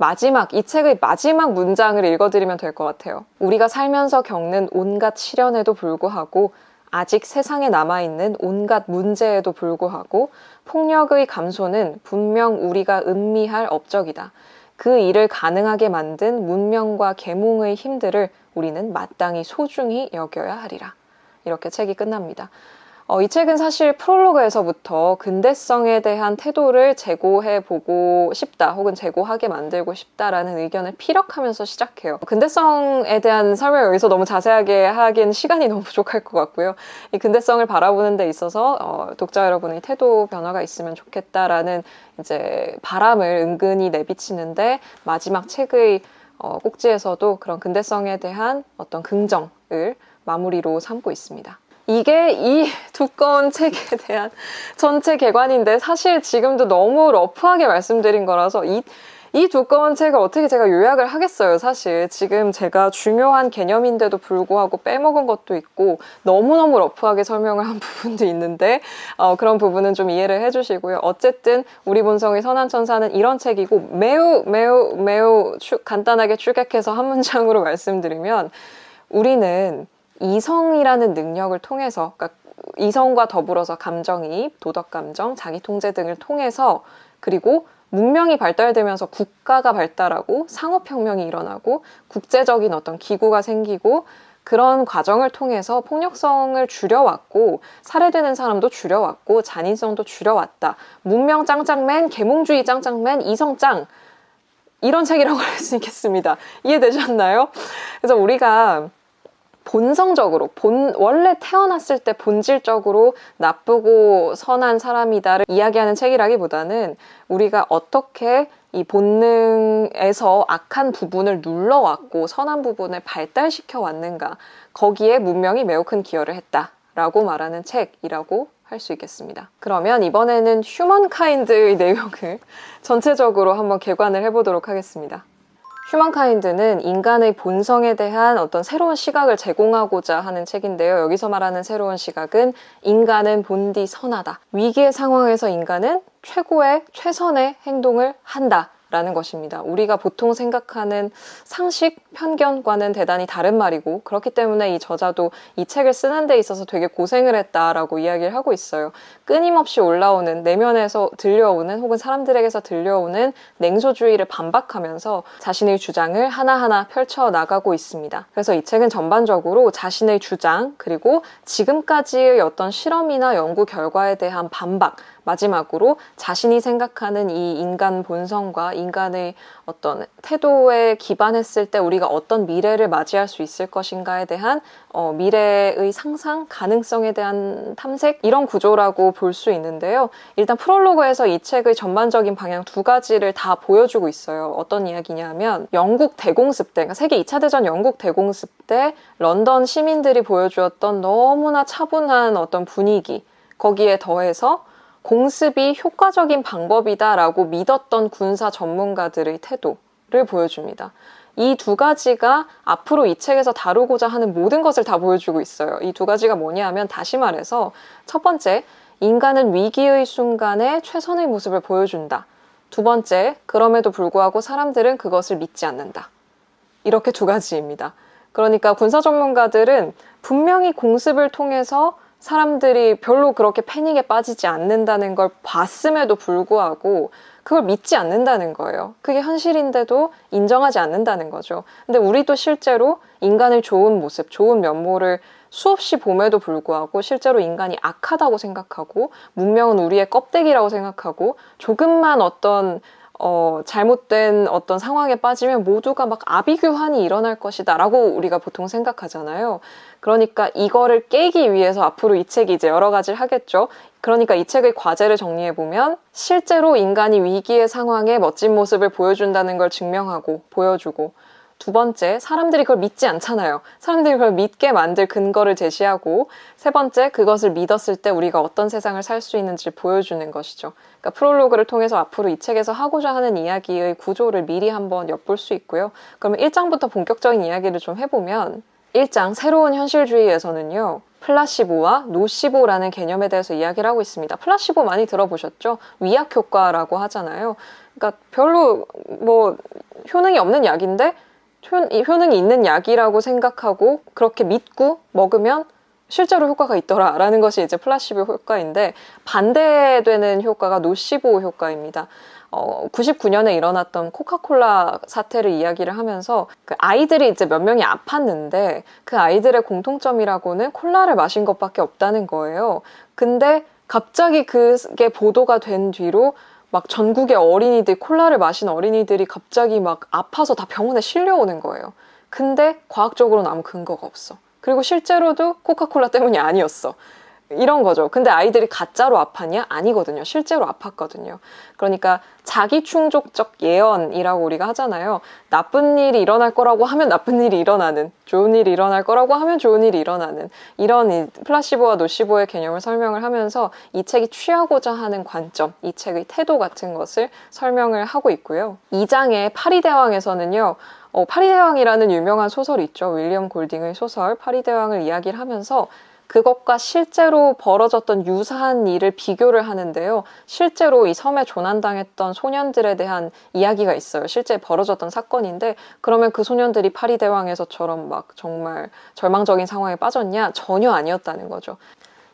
이 책의 마지막 문장을 읽어드리면 될 것 같아요. 우리가 살면서 겪는 온갖 시련에도 불구하고, 아직 세상에 남아있는 온갖 문제에도 불구하고, 폭력의 감소는 분명 우리가 음미할 업적이다. 그 일을 가능하게 만든 문명과 계몽의 힘들을 우리는 마땅히 소중히 여겨야 하리라. 이렇게 책이 끝납니다. 이 책은 사실 프롤로그에서부터 근대성에 대한 태도를 제고해보고 싶다, 혹은 제고하게 만들고 싶다라는 의견을 피력하면서 시작해요. 근대성에 대한 설명을 여기서 너무 자세하게 하기에는 시간이 너무 부족할 것 같고요. 이 근대성을 바라보는 데 있어서 독자 여러분의 태도 변화가 있으면 좋겠다라는 이제 바람을 은근히 내비치는데, 마지막 책의 꼭지에서도 그런 근대성에 대한 어떤 긍정을 마무리로 삼고 있습니다. 이게 이 두꺼운 책에 대한 전체 개관인데, 사실 지금도 너무 러프하게 말씀드린 거라서 이 두꺼운 책을 어떻게 제가 요약을 하겠어요, 사실. 지금 제가 중요한 개념인데도 불구하고 빼먹은 것도 있고 너무너무 러프하게 설명을 한 부분도 있는데 그런 부분은 좀 이해를 해주시고요. 어쨌든 우리 본성의 선한 천사는 이런 책이고 매우 간단하게 축약해서 한 문장으로 말씀드리면 우리는 이성이라는 능력을 통해서 그러니까 이성과 더불어서 감정이입, 도덕감정, 자기통제 등을 통해서 그리고 문명이 발달되면서 국가가 발달하고 상업혁명이 일어나고 국제적인 어떤 기구가 생기고 그런 과정을 통해서 폭력성을 줄여왔고 살해되는 사람도 줄여왔고 잔인성도 줄여왔다. 문명 짱짱맨, 계몽주의 짱짱맨, 이성짱 이런 책이라고 할 수 있겠습니다. 이해되셨나요? 그래서 우리가 본성적으로 원래 태어났을 때 본질적으로 나쁘고 선한 사람이다를 이야기하는 책이라기보다는 우리가 어떻게 이 본능에서 악한 부분을 눌러왔고 선한 부분을 발달시켜 왔는가 거기에 문명이 매우 큰 기여를 했다라고 말하는 책이라고 할 수 있겠습니다. 그러면 이번에는 휴먼카인드의 내용을 전체적으로 한번 개관을 해보도록 하겠습니다. 휴먼카인드는 인간의 본성에 대한 어떤 새로운 시각을 제공하고자 하는 책인데요. 여기서 말하는 새로운 시각은 인간은 본디 선하다. 위기의 상황에서 인간은 최선의 행동을 한다. 라는 것입니다. 우리가 보통 생각하는 상식, 편견과는 대단히 다른 말이고 그렇기 때문에 이 저자도 이 책을 쓰는 데 있어서 되게 고생을 했다라고 이야기를 하고 있어요. 끊임없이 올라오는 내면에서 들려오는 혹은 사람들에게서 들려오는 냉소주의를 반박하면서 자신의 주장을 하나하나 펼쳐나가고 있습니다. 그래서 이 책은 전반적으로 자신의 주장 그리고 지금까지의 어떤 실험이나 연구 결과에 대한 반박 마지막으로 자신이 생각하는 이 인간 본성과 인간의 어떤 태도에 기반했을 때 우리가 어떤 미래를 맞이할 수 있을 것인가에 대한 미래의 상상, 가능성에 대한 탐색 이런 구조라고 볼 수 있는데요. 일단 프롤로그에서 이 책의 전반적인 방향 두 가지를 다 보여주고 있어요. 어떤 이야기냐면 영국 대공습 때, 그러니까 세계 2차 대전 영국 대공습 때 런던 시민들이 보여주었던 너무나 차분한 어떤 분위기 거기에 더해서 공습이 효과적인 방법이다라고 믿었던 군사 전문가들의 태도를 보여줍니다. 이 두 가지가 앞으로 이 책에서 다루고자 하는 모든 것을 다 보여주고 있어요. 이 두 가지가 뭐냐 하면 다시 말해서 첫 번째, 인간은 위기의 순간에 최선의 모습을 보여준다. 두 번째, 그럼에도 불구하고 사람들은 그것을 믿지 않는다. 이렇게 두 가지입니다. 그러니까 군사 전문가들은 분명히 공습을 통해서 사람들이 별로 그렇게 패닉에 빠지지 않는다는 걸 봤음에도 불구하고 그걸 믿지 않는다는 거예요. 그게 현실인데도 인정하지 않는다는 거죠. 근데 우리도 실제로 인간의 좋은 모습, 좋은 면모를 수없이 봄에도 불구하고 실제로 인간이 악하다고 생각하고 문명은 우리의 껍데기라고 생각하고 조금만 어떤 잘못된 어떤 상황에 빠지면 모두가 막 아비규환이 일어날 것이다 라고 우리가 보통 생각하잖아요. 그러니까 이거를 깨기 위해서 앞으로 이 책이 이제 여러 가지를 하겠죠. 그러니까 이 책의 과제를 정리해보면 실제로 인간이 위기의 상황에 멋진 모습을 보여준다는 걸 증명하고 보여주고 두 번째, 사람들이 그걸 믿지 않잖아요. 사람들이 그걸 믿게 만들 근거를 제시하고 세 번째, 그것을 믿었을 때 우리가 어떤 세상을 살 수 있는지 보여주는 것이죠. 그러니까 프롤로그를 통해서 앞으로 이 책에서 하고자 하는 이야기의 구조를 미리 한번 엿볼 수 있고요. 그러면 1장부터 본격적인 이야기를 좀 해보면 1장, 새로운 현실주의에서는요. 플라시보와 노시보라는 개념에 대해서 이야기를 하고 있습니다. 플라시보 많이 들어보셨죠? 위약 효과라고 하잖아요. 그러니까 별로 효능이 없는 약인데 효능이 있는 약이라고 생각하고 그렇게 믿고 먹으면 실제로 효과가 있더라라는 것이 이제 플라시보 효과인데 반대되는 효과가 노시보 효과입니다. 99년에 일어났던 코카콜라 사태를 이야기를 하면서 그 아이들이 이제 몇 명이 아팠는데 그 아이들의 공통점이라고는 콜라를 마신 것밖에 없다는 거예요. 근데 갑자기 그게 보도가 된 뒤로 막 전국의 어린이들, 콜라를 마신 어린이들이 갑자기 막 아파서 다 병원에 실려오는 거예요. 근데 과학적으로는 아무 근거가 없어. 그리고 실제로도 코카콜라 때문이 아니었어. 이런 거죠. 근데 아이들이 가짜로 아팠냐? 아니거든요. 실제로 아팠거든요. 그러니까 자기 충족적 예언이라고 우리가 하잖아요. 나쁜 일이 일어날 거라고 하면 나쁜 일이 일어나는, 좋은 일이 일어날 거라고 하면 좋은 일이 일어나는, 이런 이 플라시보와 노시보의 개념을 설명을 하면서 이 책이 취하고자 하는 관점, 이 책의 태도 같은 것을 설명을 하고 있고요. 2장의 파리대왕에서는요, 파리대왕이라는 유명한 소설이 있죠. 윌리엄 골딩의 소설 파리대왕을 이야기를 하면서 그것과 실제로 벌어졌던 유사한 일을 비교를 하는데요. 실제로 이 섬에 조난당했던 소년들에 대한 이야기가 있어요. 실제 벌어졌던 사건인데, 그러면 그 소년들이 파리대왕에서처럼 막 정말 절망적인 상황에 빠졌냐? 전혀 아니었다는 거죠.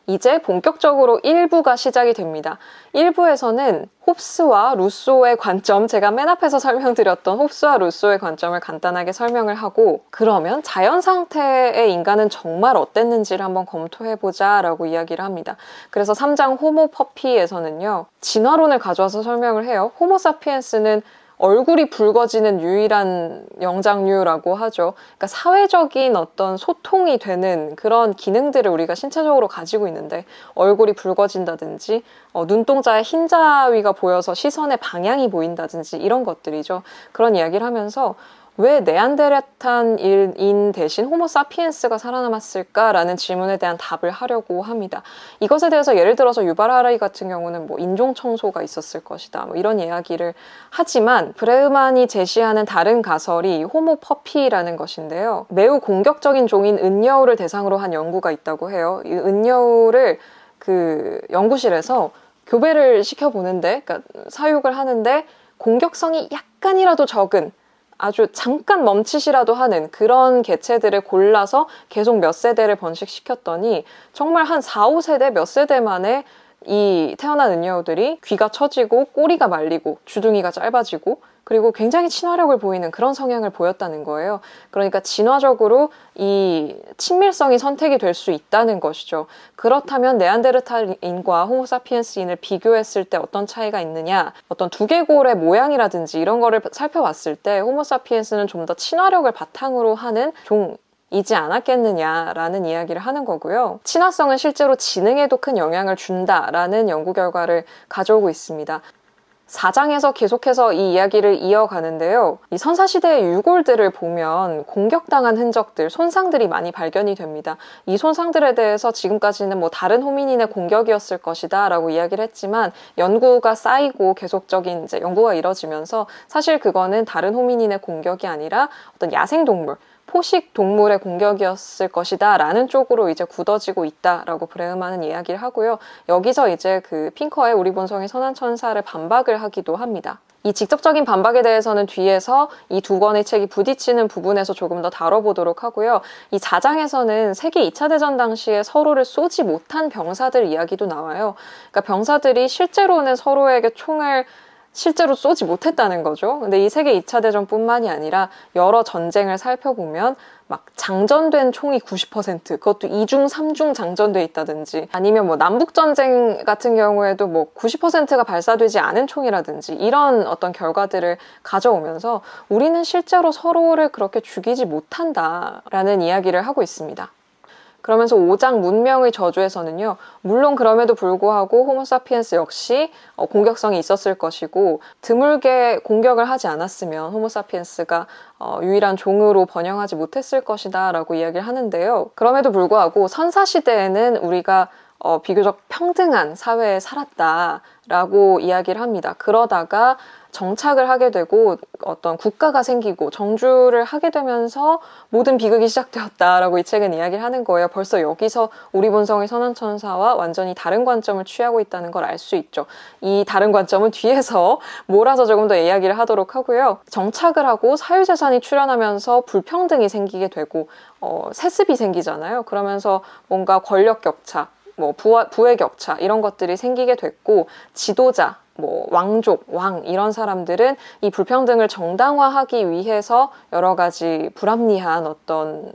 이제 본격적으로 1부가 시작이 됩니다. 1부에서는 홉스와 루소의 관점, 제가 맨 앞에서 설명드렸던 홉스와 루소의 관점을 간단하게 설명을 하고, 그러면 자연 상태의 인간은 정말 어땠는지를 한번 검토해보자 라고 이야기를 합니다. 그래서 3장 호모 퍼피에서는요, 진화론을 가져와서 설명을 해요. 호모 사피엔스는 얼굴이 붉어지는 유일한 영장류라고 하죠. 그러니까 사회적인 어떤 소통이 되는 그런 기능들을 우리가 신체적으로 가지고 있는데, 얼굴이 붉어진다든지 눈동자에 흰자위가 보여서 시선의 방향이 보인다든지 이런 것들이죠. 그런 이야기를 하면서 왜 네안데르탈인 대신 호모 사피엔스가 살아남았을까라는 질문에 대한 답을 하려고 합니다. 이것에 대해서 예를 들어서 유발 하라리 같은 경우는 뭐 인종 청소가 있었을 것이다, 뭐 이런 이야기를 하지만, 브레흐만이 제시하는 다른 가설이 호모 퍼피라는 것인데요. 매우 공격적인 종인 은여우를 대상으로 한 연구가 있다고 해요. 이 은여우를 그 연구실에서 교배를 시켜보는데, 그러니까 사육을 하는데 공격성이 약간이라도 적은, 아주 잠깐 멈칫이라도 하는 그런 개체들을 골라서 계속 몇 세대를 번식시켰더니 정말 한 4, 5세대 몇 세대 만에 이 태어난 은여우들이 귀가 처지고 꼬리가 말리고 주둥이가 짧아지고 그리고 굉장히 친화력을 보이는 그런 성향을 보였다는 거예요. 그러니까 진화적으로 이 친밀성이 선택이 될 수 있다는 것이죠. 그렇다면 네안데르탈인과 호모사피엔스인을 비교했을 때 어떤 차이가 있느냐, 어떤 두개골의 모양이라든지 이런 거를 살펴봤을 때 호모사피엔스는 좀 더 친화력을 바탕으로 하는 이지 않았겠느냐라는 이야기를 하는 거고요. 친화성은 실제로 지능에도 큰 영향을 준다라는 연구 결과를 가져오고 있습니다. 4장에서 계속해서 이 이야기를 이어가는데요. 이 선사시대의 유골들을 보면 공격당한 흔적들, 손상들이 많이 발견이 됩니다. 이 손상들에 대해서 지금까지는 뭐 다른 호미닌의 공격이었을 것이다 라고 이야기를 했지만, 연구가 쌓이고 계속적인 이제 연구가 이뤄지면서 사실 그거는 다른 호미닌의 공격이 아니라 어떤 야생동물, 포식 동물의 공격이었을 것이다 라는 쪽으로 이제 굳어지고 있다라고 브레흐만은 이야기를 하고요. 여기서 이제 그 핑커의 우리 본성의 선한 천사를 반박을 하기도 합니다. 이 직접적인 반박에 대해서는 뒤에서 이 두 권의 책이 부딪히는 부분에서 조금 더 다뤄보도록 하고요. 이 4장에서는 세계 2차 대전 당시에 서로를 쏘지 못한 병사들 이야기도 나와요. 그러니까 병사들이 실제로는 서로에게 총을 실제로 쏘지 못했다는 거죠. 근데 이 세계 2차 대전뿐만이 아니라 여러 전쟁을 살펴보면 막 장전된 총이 90%, 그것도 2중, 3중 장전돼 있다든지, 아니면 뭐 남북전쟁 같은 경우에도 뭐 90%가 발사되지 않은 총이라든지 이런 어떤 결과들을 가져오면서 우리는 실제로 서로를 그렇게 죽이지 못한다라는 이야기를 하고 있습니다. 그러면서 5장 문명의 저주에서는요, 물론 그럼에도 불구하고 호모사피엔스 역시 공격성이 있었을 것이고, 드물게 공격을 하지 않았으면 호모사피엔스가 유일한 종으로 번영하지 못했을 것이다 라고 이야기를 하는데요. 그럼에도 불구하고 선사시대에는 우리가 비교적 평등한 사회에 살았다라고 이야기를 합니다. 그러다가 정착을 하게 되고 어떤 국가가 생기고 정주를 하게 되면서 모든 비극이 시작되었다라고 이 책은 이야기를 하는 거예요. 벌써 여기서 우리 본성의 선한 천사와 완전히 다른 관점을 취하고 있다는 걸 알 수 있죠. 이 다른 관점은 뒤에서 몰아서 조금 더 이야기를 하도록 하고요. 정착을 하고 사유재산이 출현하면서 불평등이 생기게 되고 세습이 생기잖아요. 그러면서 뭔가 권력 격차, 뭐 부의 격차 이런 것들이 생기게 됐고, 지도자, 뭐 왕족, 왕 이런 사람들은 이 불평등을 정당화하기 위해서 여러 가지 불합리한 어떤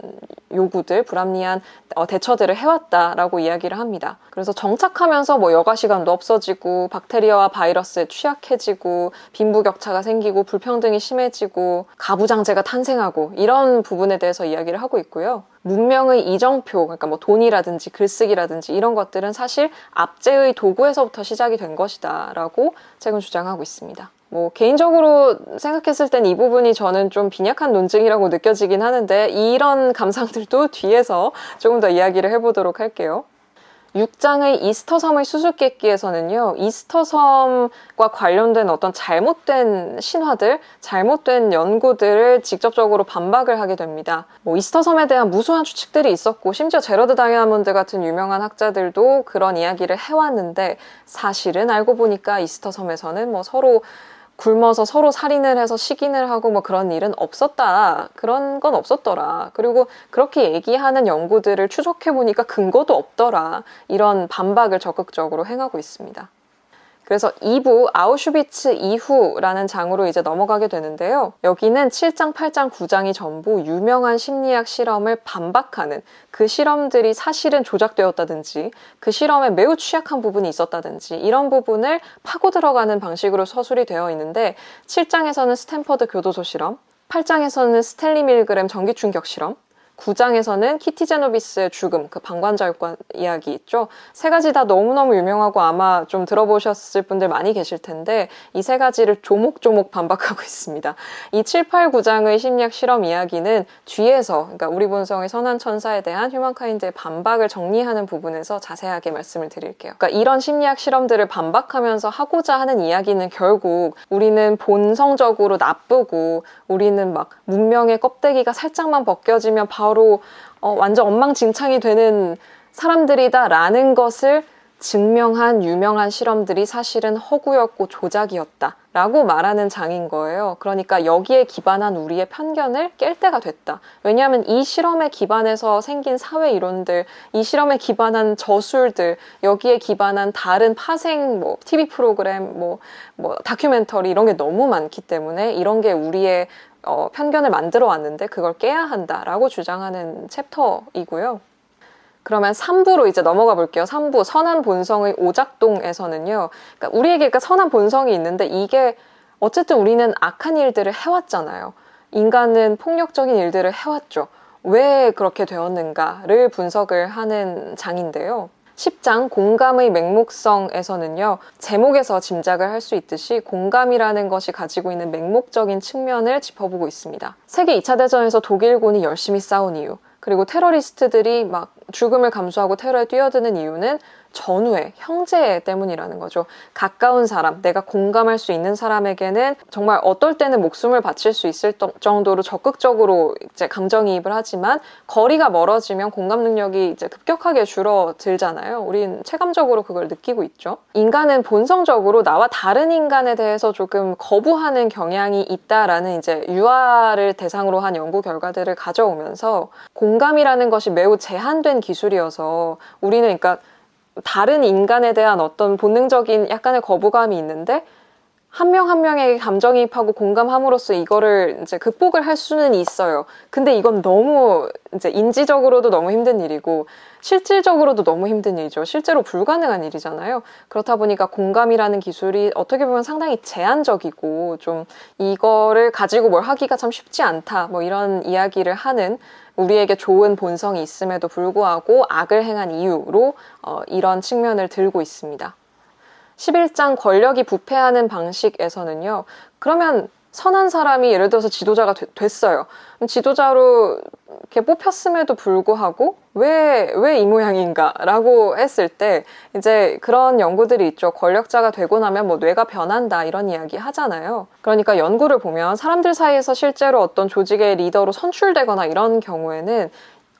요구들, 불합리한 대처들을 해왔다라고 이야기를 합니다. 그래서 정착하면서 뭐 여가 시간도 없어지고 박테리아와 바이러스에 취약해지고 빈부격차가 생기고 불평등이 심해지고 가부장제가 탄생하고 이런 부분에 대해서 이야기를 하고 있고요. 문명의 이정표, 그러니까 뭐 돈이라든지 글쓰기라든지 이런 것들은 사실 압제의 도구에서부터 시작이 된 것이다 라고 책은 주장하고 있습니다. 뭐 개인적으로 생각했을 땐 이 부분이 저는 좀 빈약한 논증이라고 느껴지긴 하는데 이런 감상들도 뒤에서 조금 더 이야기를 해보도록 할게요. 6장의 이스터섬의 수수께끼에서는요, 이스터섬과 관련된 어떤 잘못된 신화들, 잘못된 연구들을 직접적으로 반박을 하게 됩니다. 뭐 이스터섬에 대한 무수한 추측들이 있었고, 심지어 제러드 다이아몬드 같은 유명한 학자들도 그런 이야기를 해왔는데, 사실은 알고 보니까 이스터섬에서는 뭐 서로 굶어서 서로 살인을 해서 식인을 하고 뭐 그런 일은 없었다. 그런 건 없었더라. 그리고 그렇게 얘기하는 연구들을 추적해보니까 근거도 없더라. 이런 반박을 적극적으로 행하고 있습니다. 그래서 2부 아우슈비츠 이후라는 장으로 이제 넘어가게 되는데요. 여기는 7장, 8장, 9장이 전부 유명한 심리학 실험을 반박하는, 그 실험들이 사실은 조작되었다든지 그 실험에 매우 취약한 부분이 있었다든지 이런 부분을 파고 들어가는 방식으로 서술이 되어 있는데, 7장에서는 스탠퍼드 교도소 실험, 8장에서는 스탠리 밀그램 전기 충격 실험, 9장에서는 키티 제노비스의 죽음, 그 방관자육관 이야기 있죠. 세 가지 다 너무너무 유명하고 아마 좀 들어보셨을 분들 많이 계실 텐데 이 세 가지를 조목조목 반박하고 있습니다. 이 7, 8, 9장의 심리학 실험 이야기는 뒤에서, 그러니까 우리 본성의 선한 천사에 대한 휴먼카인드의 반박을 정리하는 부분에서 자세하게 말씀을 드릴게요. 그러니까 이런 심리학 실험들을 반박하면서 하고자 하는 이야기는 결국 우리는 본성적으로 나쁘고 우리는 막 문명의 껍데기가 살짝만 벗겨지면 바로 완전 엉망진창이 되는 사람들이다라는 것을 증명한 유명한 실험들이 사실은 허구였고 조작이었다 라고 말하는 장인 거예요. 그러니까 여기에 기반한 우리의 편견을 깰 때가 됐다. 왜냐하면 이 실험에 기반해서 생긴 사회 이론들, 이 실험에 기반한 저술들, 여기에 기반한 다른 파생 뭐 TV 프로그램, 뭐 다큐멘터리 이런 게 너무 많기 때문에 이런 게 우리의 편견을 만들어 왔는데 그걸 깨야 한다라고 주장하는 챕터이고요. 그러면 3부로 이제 넘어가 볼게요. 3부 선한 본성의 오작동에서는요. 그러니까 우리에게 선한 본성이 있는데 이게 어쨌든 우리는 악한 일들을 해왔잖아요. 인간은 폭력적인 일들을 해왔죠. 왜 그렇게 되었는가를 분석을 하는 장인데요. 10장 공감의 맹목성에서는요. 제목에서 짐작을 할 수 있듯이 공감이라는 것이 가지고 있는 맹목적인 측면을 짚어보고 있습니다. 세계 2차 대전에서 독일군이 열심히 싸운 이유, 그리고 테러리스트들이 막 죽음을 감수하고 테러에 뛰어드는 이유는 전우애, 형제 때문이라는 거죠. 가까운 사람, 내가 공감할 수 있는 사람에게는 정말 어떨 때는 목숨을 바칠 수 있을 정도로 적극적으로 이제 감정이입을 하지만 거리가 멀어지면 공감 능력이 이제 급격하게 줄어들잖아요. 우린 체감적으로 그걸 느끼고 있죠. 인간은 본성적으로 나와 다른 인간에 대해서 조금 거부하는 경향이 있다라는 이제 유아를 대상으로 한 연구 결과들을 가져오면서 공감이라는 것이 매우 제한된 기술이어서 우리는 그러니까 다른 인간에 대한 어떤 본능적인 약간의 거부감이 있는데 한 명 한 명에게 감정이입하고 공감함으로써 이거를 이제 극복을 할 수는 있어요. 근데 이건 너무 이제 인지적으로도 너무 힘든 일이고 실질적으로도 너무 힘든 일이죠. 실제로 불가능한 일이잖아요. 그렇다 보니까 공감이라는 기술이 어떻게 보면 상당히 제한적이고 좀 이거를 가지고 뭘 하기가 참 쉽지 않다. 뭐 이런 이야기를 하는 우리에게 좋은 본성이 있음에도 불구하고 악을 행한 이유로 이런 측면을 들고 있습니다. 11장 권력이 부패하는 방식에서는요. 그러면 선한 사람이 예를 들어서 지도자가 됐어요. 지도자로 이렇게 뽑혔음에도 불구하고 왜 이 모양인가? 라고 했을 때 이제 그런 연구들이 있죠. 권력자가 되고 나면 뭐 뇌가 변한다 이런 이야기 하잖아요. 그러니까 연구를 보면 사람들 사이에서 실제로 어떤 조직의 리더로 선출되거나 이런 경우에는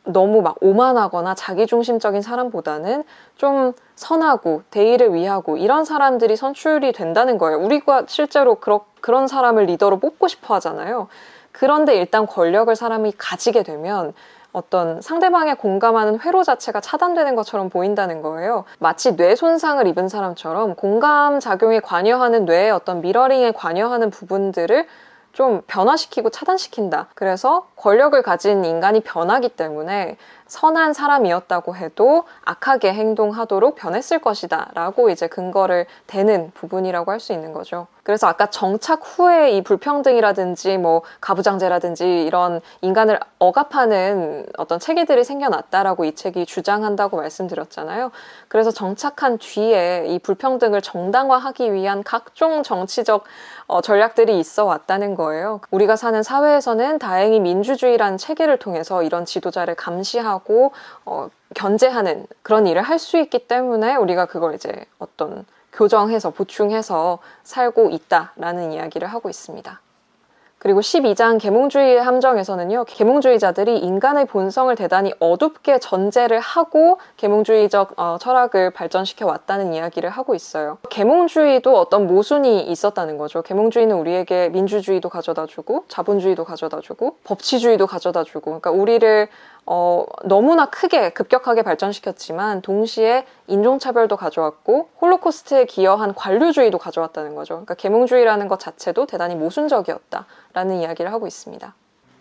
너무 막 오만하거나 자기중심적인 사람보다는 좀 선하고 대의를 위하고 이런 사람들이 선출이 된다는 거예요. 우리가 실제로 그런 사람을 리더로 뽑고 싶어 하잖아요. 그런데 일단 권력을 사람이 가지게 되면 어떤 상대방에 공감하는 회로 자체가 차단되는 것처럼 보인다는 거예요. 마치 뇌 손상을 입은 사람처럼 공감 작용에 관여하는 뇌의 어떤 미러링에 관여하는 부분들을 좀 변화시키고 차단시킨다. 그래서 권력을 가진 인간이 변하기 때문에 선한 사람이었다고 해도 악하게 행동하도록 변했을 것이다 라고 이제 근거를 대는 부분이라고 할 수 있는 거죠. 그래서 아까 정착 후에 이 불평등이라든지 뭐 가부장제라든지 이런 인간을 억압하는 어떤 체계들이 생겨났다라고 이 책이 주장한다고 말씀드렸잖아요. 그래서 정착한 뒤에 이 불평등을 정당화하기 위한 각종 정치적 전략들이 있어 왔다는 거예요. 우리가 사는 사회에서는 다행히 민주주의라는 체계를 통해서 이런 지도자를 감시하고 견제하는 그런 일을 할 수 있기 때문에 우리가 그걸 이제 어떤 교정해서 보충해서 살고 있다라는 이야기를 하고 있습니다. 그리고 12장 계몽주의의 함정에서는요, 계몽주의자들이 인간의 본성을 대단히 어둡게 전제를 하고 계몽주의적 철학을 발전시켜 왔다는 이야기를 하고 있어요. 계몽주의도 어떤 모순이 있었다는 거죠. 계몽주의는 우리에게 민주주의도 가져다주고 자본주의도 가져다주고 법치주의도 가져다주고, 그러니까 우리를 너무나 크게 급격하게 발전시켰지만 동시에 인종차별도 가져왔고 홀로코스트에 기여한 관료주의도 가져왔다는 거죠. 그러니까 계몽주의라는 것 자체도 대단히 모순적이었다라는 이야기를 하고 있습니다.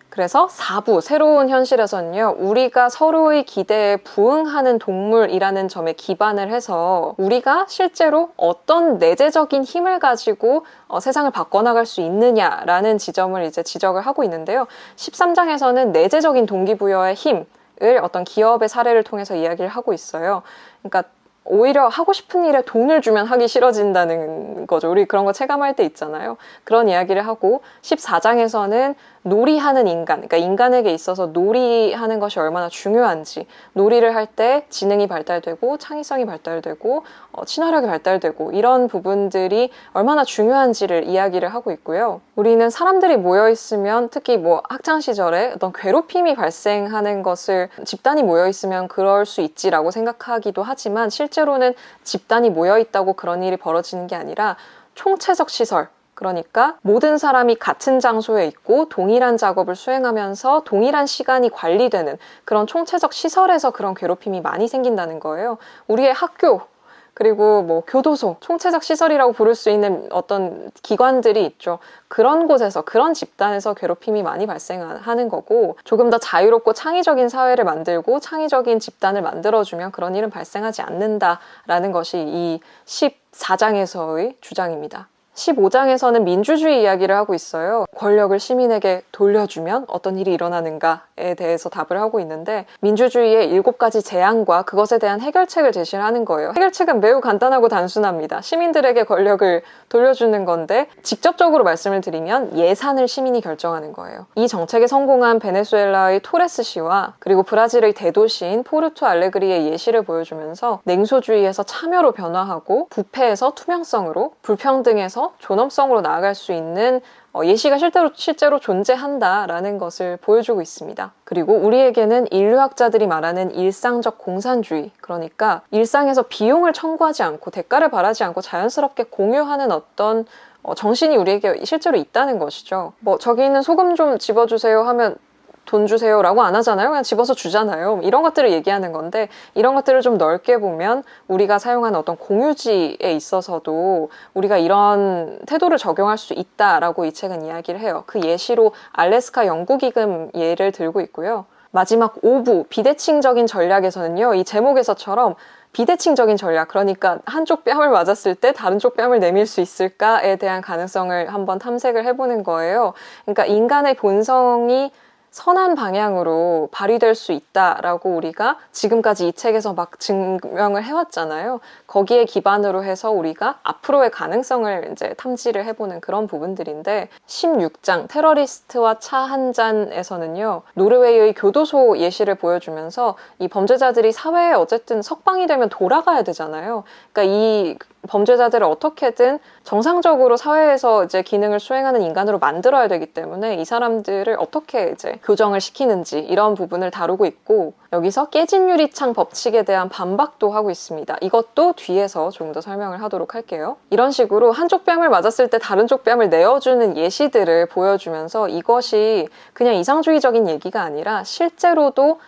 그래서 4부 새로운 현실에서는요, 우리가 서로의 기대에 부응하는 동물이라는 점에 기반을 해서 우리가 실제로 어떤 내재적인 힘을 가지고 세상을 바꿔나갈 수 있느냐라는 지점을 이제 지적을 하고 있는데요. 13장에서는 내재적인 동기부여의 힘을 어떤 기업의 사례를 통해서 이야기를 하고 있어요. 그러니까 오히려 하고 싶은 일에 돈을 주면 하기 싫어진다는 거죠. 우리 그런 거 체감할 때 있잖아요. 그런 이야기를 하고 14장에서는 놀이하는 인간, 그러니까 인간에게 있어서 놀이하는 것이 얼마나 중요한지, 놀이를 할 때 지능이 발달되고 창의성이 발달되고 친화력이 발달되고 이런 부분들이 얼마나 중요한지를 이야기를 하고 있고요. 우리는 사람들이 모여 있으면 특히 뭐 학창 시절에 어떤 괴롭힘이 발생하는 것을 집단이 모여 있으면 그럴 수 있지라고 생각하기도 하지만 실제로는 집단이 모여 있다고 그런 일이 벌어지는 게 아니라 총체적 시설, 그러니까 모든 사람이 같은 장소에 있고 동일한 작업을 수행하면서 동일한 시간이 관리되는 그런 총체적 시설에서 그런 괴롭힘이 많이 생긴다는 거예요. 우리의 학교, 그리고 뭐 교도소, 총체적 시설이라고 부를 수 있는 어떤 기관들이 있죠. 그런 곳에서, 그런 집단에서 괴롭힘이 많이 발생하는 거고, 조금 더 자유롭고 창의적인 사회를 만들고 창의적인 집단을 만들어주면 그런 일은 발생하지 않는다라는 것이 이 14장에서의 주장입니다. 15장에서는 민주주의 이야기를 하고 있어요. 권력을 시민에게 돌려주면 어떤 일이 일어나는가에 대해서 답을 하고 있는데, 민주주의의 7가지 재앙과 그것에 대한 해결책을 제시를 하는 거예요. 해결책은 매우 간단하고 단순합니다. 시민들에게 권력을 돌려주는 건데, 직접적으로 말씀을 드리면 예산을 시민이 결정하는 거예요. 이 정책에 성공한 베네수엘라의 토레스 씨와 그리고 브라질의 대도시인 포르투 알레그리의 예시를 보여주면서 냉소주의에서 참여로 변화하고 부패에서 투명성으로, 불평등에서 존엄성으로 나아갈 수 있는 예시가 실제로 존재한다라는 것을 보여주고 있습니다. 그리고 우리에게는 인류학자들이 말하는 일상적 공산주의, 그러니까 일상에서 비용을 청구하지 않고 대가를 바라지 않고 자연스럽게 공유하는 어떤 정신이 우리에게 실제로 있다는 것이죠. 뭐 저기 있는 소금 좀 집어주세요 하면 돈 주세요 라고 안 하잖아요. 그냥 집어서 주잖아요. 이런 것들을 얘기하는 건데, 이런 것들을 좀 넓게 보면 우리가 사용하는 어떤 공유지에 있어서도 우리가 이런 태도를 적용할 수 있다라고 이 책은 이야기를 해요. 그 예시로 알래스카 연구기금 예를 들고 있고요. 마지막 5부 비대칭적인 전략에서는요, 이 제목에서처럼 비대칭적인 전략, 그러니까 한쪽 뺨을 맞았을 때 다른 쪽 뺨을 내밀 수 있을까에 대한 가능성을 한번 탐색을 해보는 거예요. 그러니까 인간의 본성이 선한 방향으로 발휘될 수 있다라고 우리가 지금까지 이 책에서 막 증명을 해왔잖아요. 거기에 기반으로 해서 우리가 앞으로의 가능성을 이제 탐지를 해보는 그런 부분들인데, 16장 테러리스트와 차 한 잔에서는요, 노르웨이의 교도소 예시를 보여주면서 이 범죄자들이 사회에 어쨌든 석방이 되면 돌아가야 되잖아요. 그러니까 이 범죄자들을 어떻게든 정상적으로 사회에서 이제 기능을 수행하는 인간으로 만들어야 되기 때문에 이 사람들을 어떻게 이제 교정을 시키는지 이런 부분을 다루고 있고, 여기서 깨진 유리창 법칙에 대한 반박도 하고 있습니다. 이것도 뒤에서 좀 더 설명을 하도록 할게요. 이런 식으로 한쪽 뺨을 맞았을 때 다른 쪽 뺨을 내어주는 예시들을 보여주면서 이것이 그냥 이상주의적인 얘기가 아니라 실제로도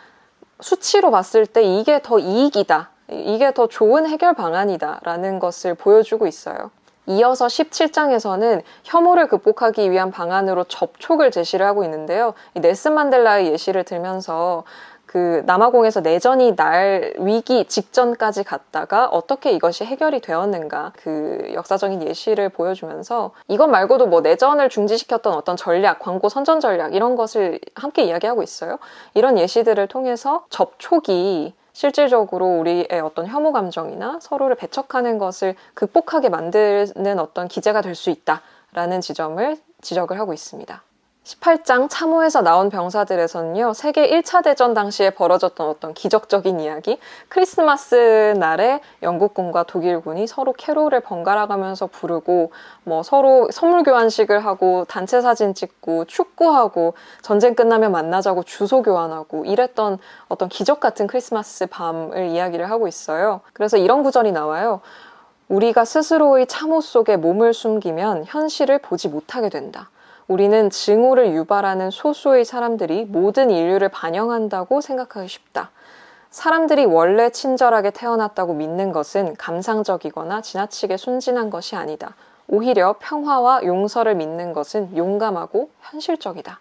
수치로 봤을 때 이게 더 이익이다, 이게 더 좋은 해결 방안이다 라는 것을 보여주고 있어요. 이어서 17장에서는 혐오를 극복하기 위한 방안으로 접촉을 제시를 하고 있는데요. 이 넬슨 만델라의 예시를 들면서 그 남아공에서 내전이 날 위기 직전까지 갔다가 어떻게 이것이 해결이 되었는가, 그 역사적인 예시를 보여주면서 이것 말고도 뭐 내전을 중지시켰던 어떤 전략, 광고 선전 전략 이런 것을 함께 이야기하고 있어요. 이런 예시들을 통해서 접촉이 실질적으로 우리의 어떤 혐오 감정이나 서로를 배척하는 것을 극복하게 만드는 어떤 기제가 될 수 있다라는 지점을 지적을 하고 있습니다. 18장 참호에서 나온 병사들에서는요, 세계 1차 대전 당시에 벌어졌던 어떤 기적적인 이야기, 크리스마스 날에 영국군과 독일군이 서로 캐롤을 번갈아 가면서 부르고 뭐 서로 선물 교환식을 하고 단체 사진 찍고 축구하고 전쟁 끝나면 만나자고 주소 교환하고 이랬던 어떤 기적 같은 크리스마스 밤을 이야기를 하고 있어요. 그래서 이런 구절이 나와요. 우리가 스스로의 참호 속에 몸을 숨기면 현실을 보지 못하게 된다. 우리는 증오를 유발하는 소수의 사람들이 모든 인류를 반영한다고 생각하기 쉽다. 사람들이 원래 친절하게 태어났다고 믿는 것은 감상적이거나 지나치게 순진한 것이 아니다. 오히려 평화와 용서를 믿는 것은 용감하고 현실적이다.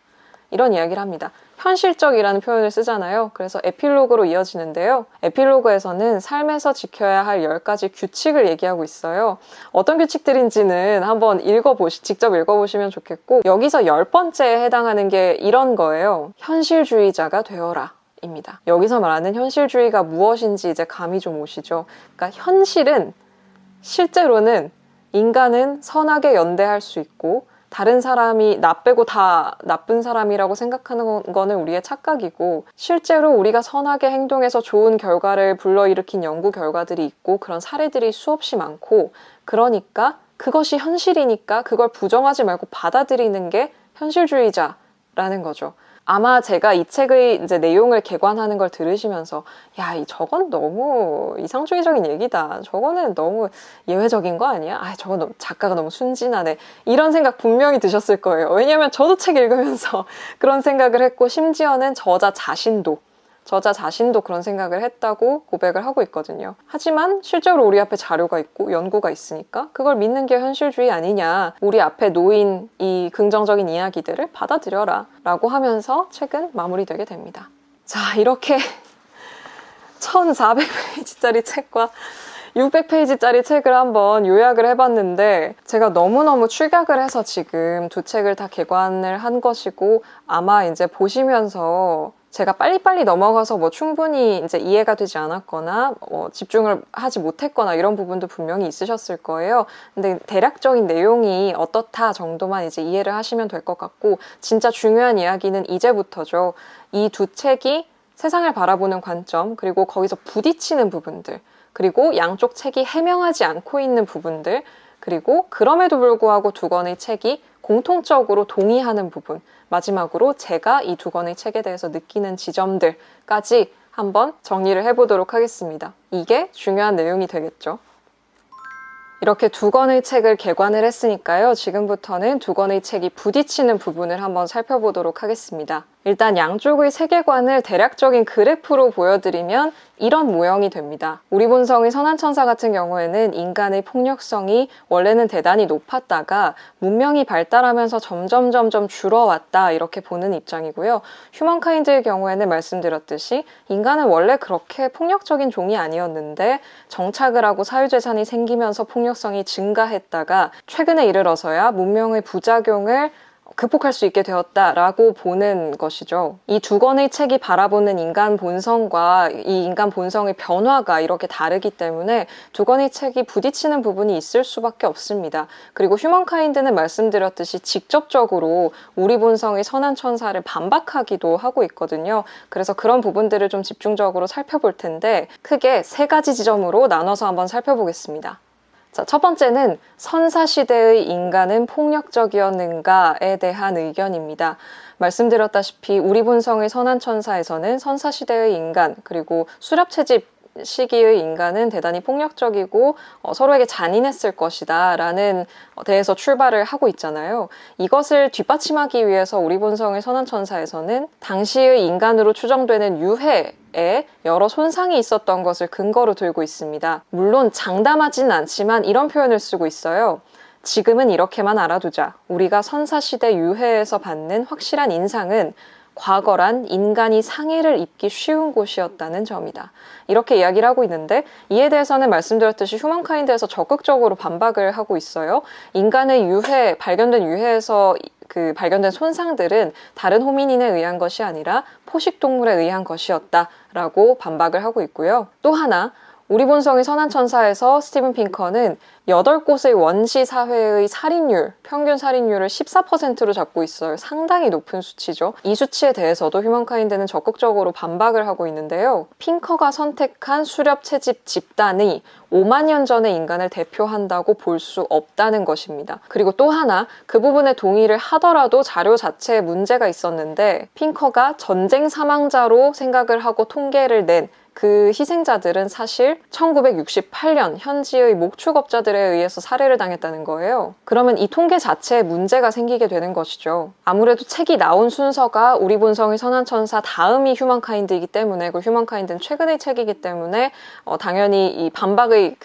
이런 이야기를 합니다. 현실적이라는 표현을 쓰잖아요. 그래서 에필로그로 이어지는데요. 에필로그에서는 삶에서 지켜야 할 10가지 규칙을 얘기하고 있어요. 어떤 규칙들인지는 한번 직접 읽어보시면 좋겠고, 여기서 10번째에 해당하는 게 이런 거예요. 현실주의자가 되어라 입니다. 여기서 말하는 현실주의가 무엇인지 이제 감이 좀 오시죠. 그러니까 현실은, 실제로는 인간은 선하게 연대할 수 있고 다른 사람이 나 빼고 다 나쁜 사람이라고 생각하는 거는 우리의 착각이고, 실제로 우리가 선하게 행동해서 좋은 결과를 불러일으킨 연구 결과들이 있고 그런 사례들이 수없이 많고, 그러니까 그것이 현실이니까 그걸 부정하지 말고 받아들이는 게 현실주의자라는 거죠. 아마 제가 이 책의 이제 내용을 개관하는 걸 들으시면서 저건 너무 이상주의적인 얘기다. 저거는 너무 예외적인 거 아니야? 저거 작가가 너무 순진하네. 이런 생각 분명히 드셨을 거예요. 왜냐면 저도 책 읽으면서 그런 생각을 했고, 심지어는 저자 자신도 그런 생각을 했다고 고백을 하고 있거든요. 하지만 실제로 우리 앞에 자료가 있고 연구가 있으니까 그걸 믿는 게 현실주의 아니냐, 우리 앞에 놓인 이 긍정적인 이야기들을 받아들여라 라고 하면서 책은 마무리되게 됩니다. 자, 이렇게 1400페이지짜리 책과 600페이지짜리 책을 한번 요약을 해봤는데, 제가 너무너무 축약을 해서 지금 두 책을 다 개관을 한 것이고, 아마 이제 보시면서 제가 빨리빨리 넘어가서 뭐 충분히 이제 이해가 되지 않았거나 집중을 하지 못했거나 이런 부분도 분명히 있으셨을 거예요. 근데 대략적인 내용이 어떻다 정도만 이제 이해를 하시면 될 것 같고, 진짜 중요한 이야기는 이제부터죠. 이 두 책이 세상을 바라보는 관점, 그리고 거기서 부딪히는 부분들, 그리고 양쪽 책이 해명하지 않고 있는 부분들, 그리고 그럼에도 불구하고 두 권의 책이 공통적으로 동의하는 부분, 마지막으로 제가 이 두 권의 책에 대해서 느끼는 지점들까지 한번 정리를 해보도록 하겠습니다. 이게 중요한 내용이 되겠죠. 이렇게 두 권의 책을 개관을 했으니까요. 지금부터는 두 권의 책이 부딪히는 부분을 한번 살펴보도록 하겠습니다. 일단 양쪽의 세계관을 대략적인 그래프로 보여드리면 이런 모형이 됩니다. 우리 본성의 선한천사 같은 경우에는 인간의 폭력성이 원래는 대단히 높았다가 문명이 발달하면서 점점 줄어왔다, 이렇게 보는 입장이고요. 휴먼카인드의 경우에는 말씀드렸듯이 인간은 원래 그렇게 폭력적인 종이 아니었는데 정착을 하고 사유재산이 생기면서 폭력성이 증가했다가 최근에 이르러서야 문명의 부작용을 극복할 수 있게 되었다라고 보는 것이죠. 이 두 권의 책이 바라보는 인간 본성과 이 인간 본성의 변화가 이렇게 다르기 때문에 두 권의 책이 부딪히는 부분이 있을 수밖에 없습니다. 그리고 휴먼카인드는 말씀드렸듯이 직접적으로 우리 본성의 선한 천사를 반박하기도 하고 있거든요. 그래서 그런 부분들을 좀 집중적으로 살펴볼 텐데, 크게 3가지 지점으로 나눠서 한번 살펴보겠습니다. 자, 첫 번째는 선사시대의 인간은 폭력적이었는가에 대한 의견입니다. 말씀드렸다시피 우리 본성의 선한천사에서는 선사시대의 인간, 그리고 수렵채집 시기의 인간은 대단히 폭력적이고 서로에게 잔인했을 것이다 라는 데에서 출발을 하고 있잖아요. 이것을 뒷받침하기 위해서 우리 본성의 선한천사에서는 당시의 인간으로 추정되는 유해에 여러 손상이 있었던 것을 근거로 들고 있습니다. 물론 장담하지는 않지만 이런 표현을 쓰고 있어요. 지금은 이렇게만 알아두자. 우리가 선사시대 유해에서 받는 확실한 인상은 과거란 인간이 상해를 입기 쉬운 곳이었다는 점이다. 이렇게 이야기를 하고 있는데, 이에 대해서는 말씀드렸듯이 휴먼카인드에서 적극적으로 반박을 하고 있어요. 인간의 발견된 유해에서 발견된 손상들은 다른 호미닌에 의한 것이 아니라 포식동물에 의한 것이었다라고 반박을 하고 있고요. 또 하나, 우리 본성의 선한 천사에서 스티븐 핑커는 8곳의 원시 사회의 살인율, 평균 살인율을 14%로 잡고 있어요. 상당히 높은 수치죠. 이 수치에 대해서도 휴먼카인드는 적극적으로 반박을 하고 있는데요. 핑커가 선택한 수렵 채집 집단이 5만 년 전의 인간을 대표한다고 볼 수 없다는 것입니다. 그리고 또 하나, 그 부분에 동의를 하더라도 자료 자체에 문제가 있었는데, 핑커가 전쟁 사망자로 생각을 하고 통계를 낸 그 희생자들은 사실 1968년 현지의 목축업자들에 의해서 살해를 당했다는 거예요. 그러면 이 통계 자체에 문제가 생기게 되는 것이죠. 아무래도 책이 나온 순서가 우리 본성의 선한 천사 다음이 휴먼카인드이기 때문에, 그 휴먼카인드는 최근의 책이기 때문에 당연히 이 반박의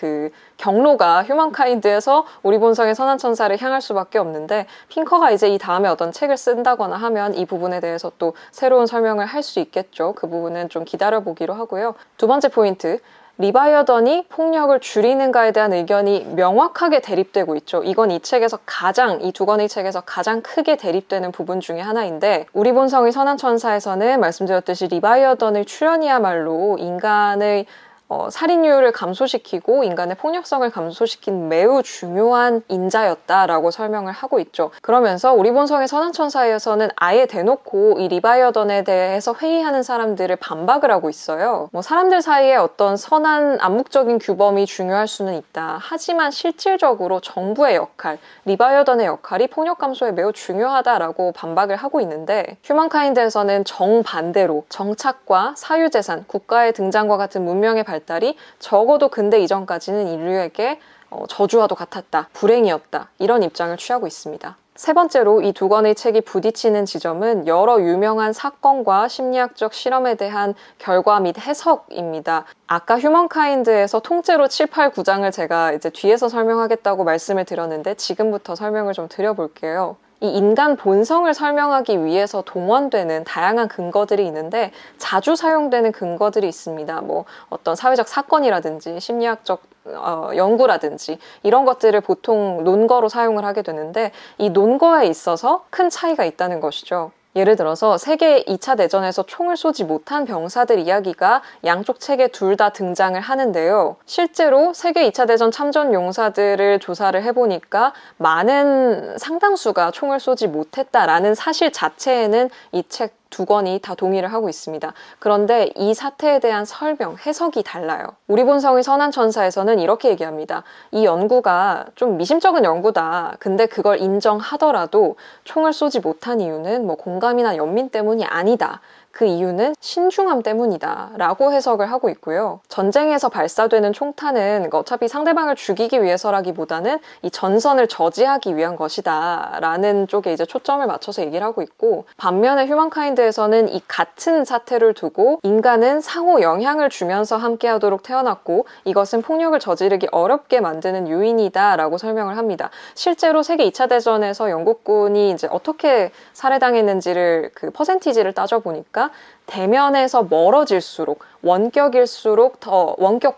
경로가 휴먼카인드에서 우리 본성의 선한 천사를 향할 수밖에 없는데, 핑커가 이제 이 다음에 어떤 책을 쓴다거나 하면 이 부분에 대해서 또 새로운 설명을 할 수 있겠죠. 그 부분은 좀 기다려보기로 하고요. 두 번째 포인트, 리바이어던이 폭력을 줄이는가에 대한 의견이 명확하게 대립되고 있죠. 이건 이 두 권의 책에서 가장 크게 대립되는 부분 중에 하나인데, 우리 본성의 선한 천사에서는 말씀드렸듯이 리바이어던의 출현이야말로 인간의 살인율을 감소시키고 인간의 폭력성을 감소시킨 매우 중요한 인자였다라고 설명을 하고 있죠. 그러면서 우리 본성의 선한 천사에서는 아예 대놓고 이 리바이어던에 대해서 회의하는 사람들을 반박을 하고 있어요. 사람들 사이에 어떤 선한 암묵적인 규범이 중요할 수는 있다. 하지만 실질적으로 정부의 역할, 리바이어던의 역할이 폭력 감소에 매우 중요하다라고 반박을 하고 있는데, 휴먼카인드에서는 정반대로 정착과 사유재산, 국가의 등장과 같은 문명의 발달이 적어도 근대 이전까지는 인류에게 저주와도 같았다, 불행이었다, 이런 입장을 취하고 있습니다. 세 번째로 이 두 권의 책이 부딪히는 지점은 여러 유명한 사건과 심리학적 실험에 대한 결과 및 해석입니다. 아까 휴먼카인드에서 통째로 7, 8, 9장을 제가 이제 뒤에서 설명하겠다고 말씀을 드렸는데, 지금부터 설명을 좀 드려볼게요. 이 인간 본성을 설명하기 위해서 동원되는 다양한 근거들이 있는데, 자주 사용되는 근거들이 있습니다. 어떤 사회적 사건이라든지 심리학적 연구라든지 이런 것들을 보통 논거로 사용을 하게 되는데, 이 논거에 있어서 큰 차이가 있다는 것이죠. 예를 들어서 세계 2차 대전에서 총을 쏘지 못한 병사들 이야기가 양쪽 책에 둘 다 등장을 하는데요. 실제로 세계 2차 대전 참전 용사들을 조사를 해보니까 많은 상당수가 총을 쏘지 못했다라는 사실 자체에는 이 책 두 권이 다 동의를 하고 있습니다. 그런데 이 사태에 대한 설명, 해석이 달라요. 우리 본성의 선한 천사에서는 이렇게 얘기합니다. 이 연구가 좀 미심쩍은 연구다. 근데 그걸 인정하더라도 총을 쏘지 못한 이유는 공감이나 연민 때문이 아니다. 그 이유는 신중함 때문이다 라고 해석을 하고 있고요. 전쟁에서 발사되는 총탄은 어차피 상대방을 죽이기 위해서라기보다는 이 전선을 저지하기 위한 것이다 라는 쪽에 이제 초점을 맞춰서 얘기를 하고 있고, 반면에 휴먼카인드에서는 이 같은 사태를 두고 인간은 상호 영향을 주면서 함께하도록 태어났고 이것은 폭력을 저지르기 어렵게 만드는 요인이다 라고 설명을 합니다. 실제로 세계 2차 대전에서 영국군이 이제 어떻게 살해당했는지를 퍼센티지를 따져보니까 대면에서 멀어질수록 원격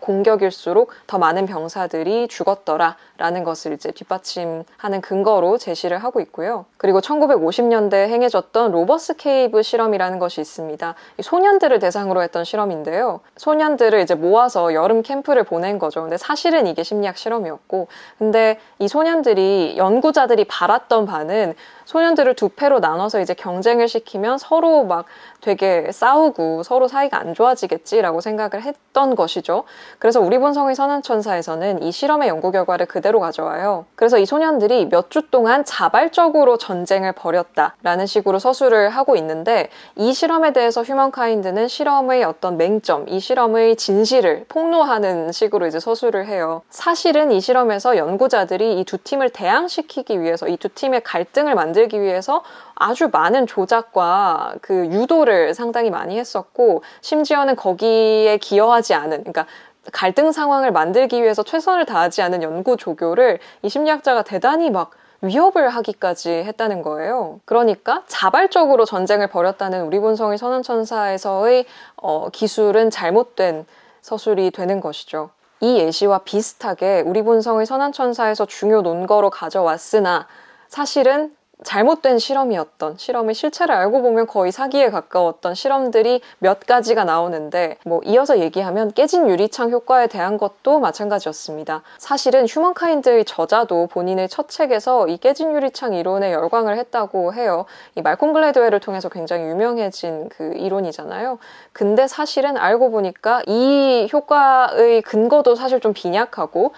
공격일수록 더 많은 병사들이 죽었더라 라는 것을 이제 뒷받침하는 근거로 제시를 하고 있고요. 그리고 1950년대에 행해졌던 로버스 케이브 실험이라는 것이 있습니다. 소년들을 대상으로 했던 실험인데요. 소년들을 이제 모아서 여름 캠프를 보낸 거죠. 근데 사실은 이게 심리학 실험이었고, 근데 이 소년들이, 연구자들이 바랐던 바는 소년들을 두 패로 나눠서 이제 경쟁을 시키면 서로 되게 싸우고 서로 사이가 안 좋아지겠지라고 생각을 했던 것이죠. 그래서 우리 본성의 선한 천사에서는 이 실험의 연구 결과를 그대로 가져와요. 그래서 이 소년들이 몇 주 동안 자발적으로 전쟁을 벌였다라는 식으로 서술을 하고 있는데, 이 실험에 대해서 휴먼카인드는 실험의 어떤 맹점, 이 실험의 진실을 폭로하는 식으로 이제 서술을 해요. 사실은 이 실험에서 연구자들이 이 두 팀을 대항시키기 위해서, 이 두 팀의 갈등을 만들기 위해서 아주 많은 조작과 유도를 상당히 많이 했었고, 심지어는 거기에 기여하지 않은, 그러니까 갈등 상황을 만들기 위해서 최선을 다하지 않은 연구 조교를 이 심리학자가 대단히 위협을 하기까지 했다는 거예요. 그러니까 자발적으로 전쟁을 벌였다는 우리 본성의 선한천사에서의 기술은 잘못된 서술이 되는 것이죠. 이 예시와 비슷하게 우리 본성의 선한천사에서 중요 논거로 가져왔으나 사실은 잘못된 실험이었던, 실험의 실체를 알고 보면 거의 사기에 가까웠던 실험들이 몇 가지가 나오는데, 이어서 얘기하면 깨진 유리창 효과에 대한 것도 마찬가지였습니다. 사실은 휴먼카인드의 저자도 본인의 첫 책에서 이 깨진 유리창 이론에 열광을 했다고 해요. 이 말콤 글래드웰을 통해서 굉장히 유명해진 그 이론이잖아요. 근데 사실은 알고 보니까 이 효과의 근거도 사실 좀 빈약하고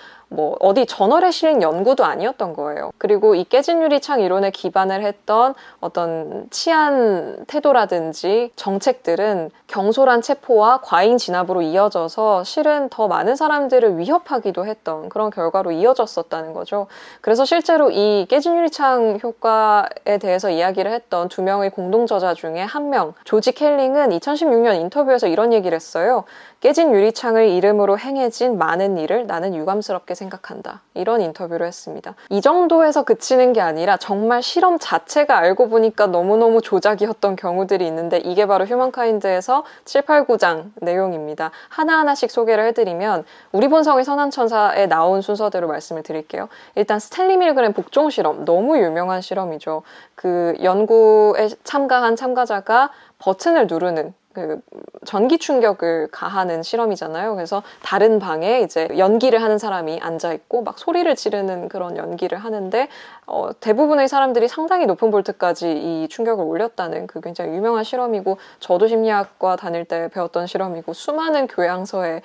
어디 저널에 실린 연구도 아니었던 거예요. 그리고 이 깨진 유리창 이론에 기반을 했던 어떤 치안 태도라든지 정책들은 경솔한 체포와 과잉 진압으로 이어져서 실은 더 많은 사람들을 위협하기도 했던 그런 결과로 이어졌었다는 거죠. 그래서 실제로 이 깨진 유리창 효과에 대해서 이야기를 했던 2명의 공동저자 중에 한 명, 조지 켈링은 2016년 인터뷰에서 이런 얘기를 했어요. 깨진 유리창을 이름으로 행해진 많은 일을 나는 유감스럽게 생각한다. 이런 인터뷰를 했습니다. 이 정도에서 그치는 게 아니라 정말 실험 자체가 알고 보니까 너무너무 조작이었던 경우들이 있는데, 이게 바로 휴먼카인드에서 7, 8, 9장 내용입니다. 하나하나씩 소개를 해드리면 우리 본성의 선한천사에 나온 순서대로 말씀을 드릴게요. 일단 스탠리 밀그램 복종 실험, 너무 유명한 실험이죠. 그 연구에 참가한 참가자가 버튼을 누르는 그 전기 충격을 가하는 실험이잖아요. 그래서 다른 방에 이제 연기를 하는 사람이 앉아있고 막 소리를 지르는 그런 연기를 하는데 대부분의 사람들이 상당히 높은 볼트까지 이 충격을 올렸다는 그 굉장히 유명한 실험이고, 저도 심리학과 다닐 때 배웠던 실험이고 수많은 교양서에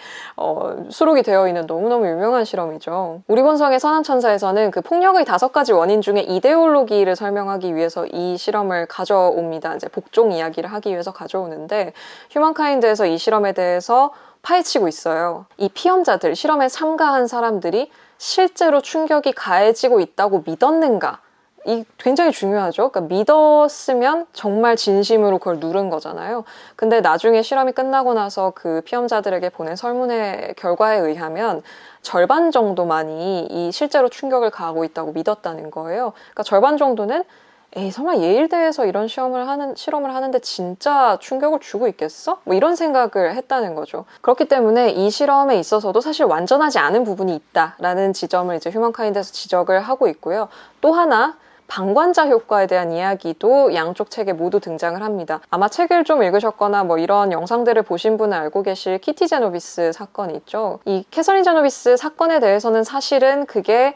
수록이 되어 있는 너무너무 유명한 실험이죠. 우리 본성의 선한천사에서는 그 폭력의 5가지 원인 중에 이데올로기를 설명하기 위해서 이 실험을 가져옵니다. 이제 복종 이야기를 하기 위해서 가져오는데, 휴먼카인드에서 이 실험에 대해서 파헤치고 있어요. 이 피험자들, 실험에 참가한 사람들이 실제로 충격이 가해지고 있다고 믿었는가? 이 굉장히 중요하죠. 그러니까 믿었으면 정말 진심으로 그걸 누른 거잖아요. 근데 나중에 실험이 끝나고 나서 그 피험자들에게 보낸 설문의 결과에 의하면 절반 정도만이 이 실제로 충격을 가하고 있다고 믿었다는 거예요. 그러니까 절반 정도는 설마 예일대에서 이런 실험을 하는데 진짜 충격을 주고 있겠어? 이런 생각을 했다는 거죠. 그렇기 때문에 이 실험에 있어서도 사실 완전하지 않은 부분이 있다라는 지점을 이제 휴먼카인드에서 지적을 하고 있고요. 또 하나, 방관자 효과에 대한 이야기도 양쪽 책에 모두 등장을 합니다. 아마 책을 좀 읽으셨거나 이런 영상들을 보신 분은 알고 계실 키티 제노비스 사건이 있죠. 이 캐서린 제노비스 사건에 대해서는 사실은 그게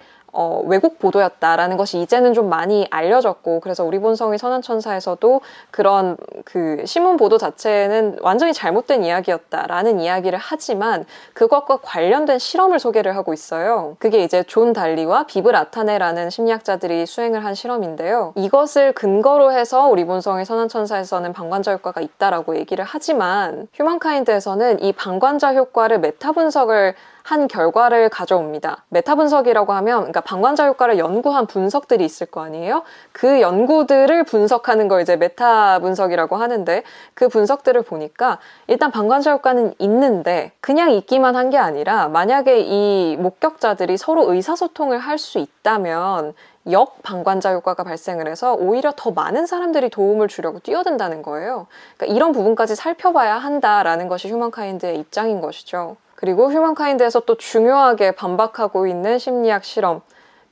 왜곡 보도였다라는 것이 이제는 좀 많이 알려졌고, 그래서 우리 본성의 선한천사에서도 그런 그 신문 보도 자체는 완전히 잘못된 이야기였다라는 이야기를 하지만 그것과 관련된 실험을 소개를 하고 있어요. 그게 이제 존 달리와 비브 라타네라는 심리학자들이 수행을 한 실험인데요. 이것을 근거로 해서 우리 본성의 선한천사에서는 방관자 효과가 있다라고 얘기를 하지만 휴먼카인드에서는 이 방관자 효과를 메타 분석을 한 결과를 가져옵니다. 메타 분석이라고 하면 그러니까 방관자 효과를 연구한 분석들이 있을 거 아니에요? 그 연구들을 분석하는 걸 이제 메타 분석이라고 하는데, 그 분석들을 보니까 일단 방관자 효과는 있는데 그냥 있기만 한 게 아니라 만약에 이 목격자들이 서로 의사소통을 할 수 있다면 역방관자 효과가 발생을 해서 오히려 더 많은 사람들이 도움을 주려고 뛰어든다는 거예요. 그러니까 이런 부분까지 살펴봐야 한다라는 것이 휴먼카인드의 입장인 것이죠. 그리고 휴먼카인드에서 또 중요하게 반박하고 있는 심리학 실험,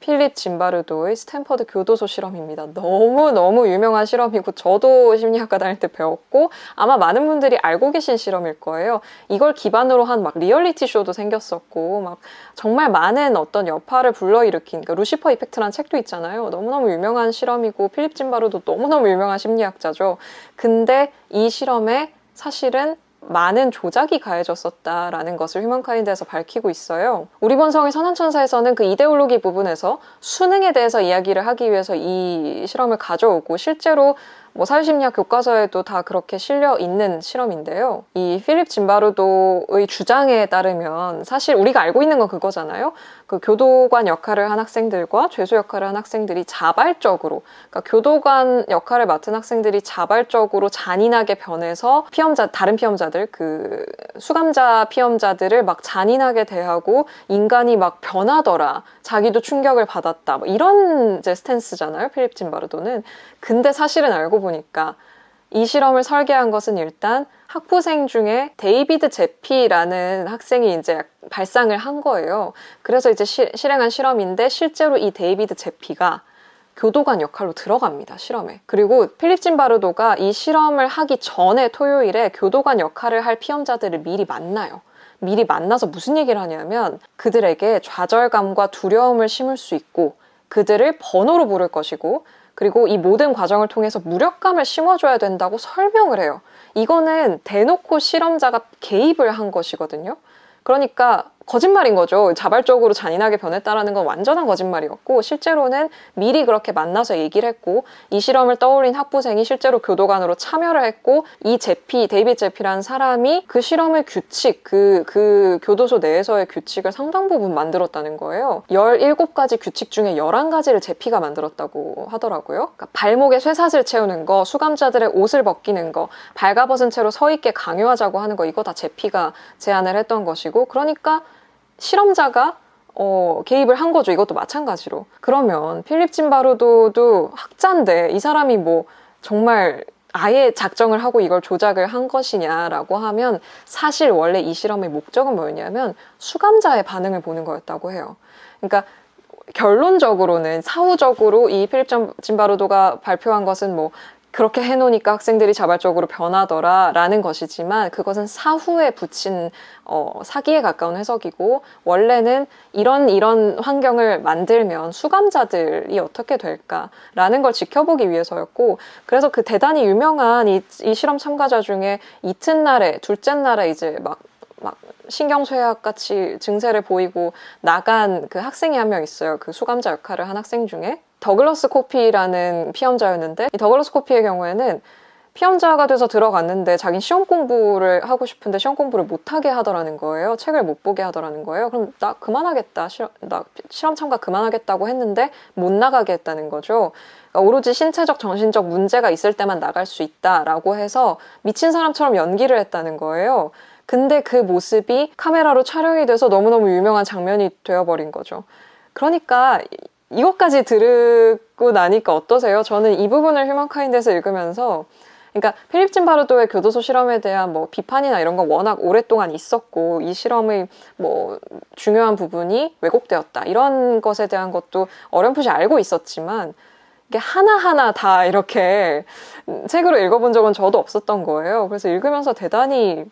필립 짐바르도의 스탠퍼드 교도소 실험입니다. 너무너무 유명한 실험이고 저도 심리학과 다닐 때 배웠고 아마 많은 분들이 알고 계신 실험일 거예요. 이걸 기반으로 한 리얼리티 쇼도 생겼었고 정말 많은 어떤 여파를 불러일으킨, 그러니까 루시퍼 이펙트라는 책도 있잖아요. 너무너무 유명한 실험이고 필립 짐바르도 너무너무 유명한 심리학자죠. 근데 이 실험에 사실은 많은 조작이 가해졌었다라는 것을 휴먼카인드에서 밝히고 있어요. 우리 본성의 선한천사에서는 그 이데올로기 부분에서 수능에 대해서 이야기를 하기 위해서 이 실험을 가져오고, 실제로 뭐 사회심리학 교과서에도 다 그렇게 실려 있는 실험인데요. 이 필립 짐바르도의 주장에 따르면 사실 우리가 알고 있는 건 그거잖아요. 그 교도관 역할을 한 학생들과 죄수 역할을 한 학생들이 자발적으로, 그러니까 교도관 역할을 맡은 학생들이 자발적으로 잔인하게 변해서 다른 피험자들, 그 수감자 피험자들을 막 잔인하게 대하고 인간이 막 변하더라, 자기도 충격을 받았다, 뭐 이런 이제 스탠스잖아요, 필립 짐바르도는. 근데 사실은 알고 보니까 이 실험을 설계한 것은 일단 학부생 중에 데이비드 제피라는 학생이 이제 발상을 한 거예요. 그래서 이제 실행한 실험인데, 실제로 이 데이비드 제피가 교도관 역할로 들어갑니다, 실험에. 그리고 필립 짐바르도가 이 실험을 하기 전에 토요일에 교도관 역할을 할 피험자들을 미리 만나요. 미리 만나서 무슨 얘기를 하냐면, 그들에게 좌절감과 두려움을 심을 수 있고 그들을 번호로 부를 것이고, 그리고 이 모든 과정을 통해서 무력감을 심어줘야 된다고 설명을 해요. 이거는 대놓고 실험자가 개입을 한 것이거든요. 그러니까 거짓말인 거죠. 자발적으로 잔인하게 변했다라는 건 완전한 거짓말이었고, 실제로는 미리 그렇게 만나서 얘기를 했고, 이 실험을 떠올린 학부생이 실제로 교도관으로 참여를 했고, 이 데이비드 제피라는 사람이 그 실험의 규칙, 그 교도소 내에서의 규칙을 상당 부분 만들었다는 거예요. 17가지 규칙 중에 11가지를 제피가 만들었다고 하더라고요. 그러니까 발목에 쇠사슬 채우는 거, 수감자들의 옷을 벗기는 거, 발가벗은 채로 서 있게 강요하자고 하는 거, 이거 다 제피가 제안을 했던 것이고, 그러니까 실험자가 개입을 한 거죠. 이것도 마찬가지로. 그러면 필립 짐바르도도 학자인데 이 사람이 뭐 정말 아예 작정을 하고 이걸 조작을 한 것이냐라고 하면, 사실 원래 이 실험의 목적은 뭐였냐면 수감자의 반응을 보는 거였다고 해요. 그러니까 결론적으로는, 사후적으로 이 필립 짐바르도가 발표한 것은 뭐 그렇게 해놓으니까 학생들이 자발적으로 변하더라 라는 것이지만, 그것은 사후에 붙인 사기에 가까운 해석이고, 원래는 이런 환경을 만들면 수감자들이 어떻게 될까라는 걸 지켜보기 위해서였고, 그래서 그 대단히 유명한 이 실험 참가자 중에 이튿날에, 둘째 날에 이제 막 신경쇠약 같이 증세를 보이고 나간 그 학생이 한 명 있어요. 그 수감자 역할을 한 학생 중에. 더글러스 코피라는 피험자였는데, 이 더글러스 코피의 경우에는 피험자가 돼서 들어갔는데 자긴 시험 공부를 하고 싶은데 시험 공부를 못하게 하더라는 거예요. 책을 못 보게 하더라는 거예요. 그럼 나 그만하겠다, 나 실험 참가 그만하겠다고 했는데 못 나가게 했다는 거죠. 그러니까 오로지 신체적 정신적 문제가 있을 때만 나갈 수 있다라고 해서 미친 사람처럼 연기를 했다는 거예요. 근데 그 모습이 카메라로 촬영이 돼서 너무너무 유명한 장면이 되어버린 거죠. 그러니까 이것까지 들고 나니까 어떠세요? 저는 이 부분을 휴먼카인드에서 읽으면서, 그러니까 필립 짐바르도의 교도소 실험에 대한 뭐 비판이나 이런 건 워낙 오랫동안 있었고, 이 실험의 뭐 중요한 부분이 왜곡되었다, 이런 것에 대한 것도 어렴풋이 알고 있었지만, 이게 하나하나 다 이렇게 책으로 읽어본 적은 저도 없었던 거예요. 그래서 읽으면서 대단히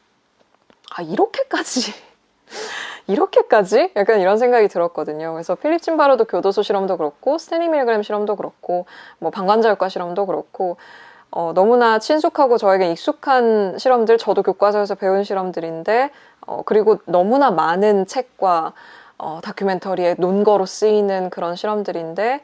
이렇게까지? 약간 이런 생각이 들었거든요. 그래서 필립 짐바르도 교도소 실험도 그렇고, 스탠리 밀그램 실험도 그렇고, 뭐 방관자율과 실험도 그렇고, 너무나 친숙하고 저에게 익숙한 실험들, 저도 교과서에서 배운 실험들인데, 그리고 너무나 많은 책과 다큐멘터리에 논거로 쓰이는 그런 실험들인데,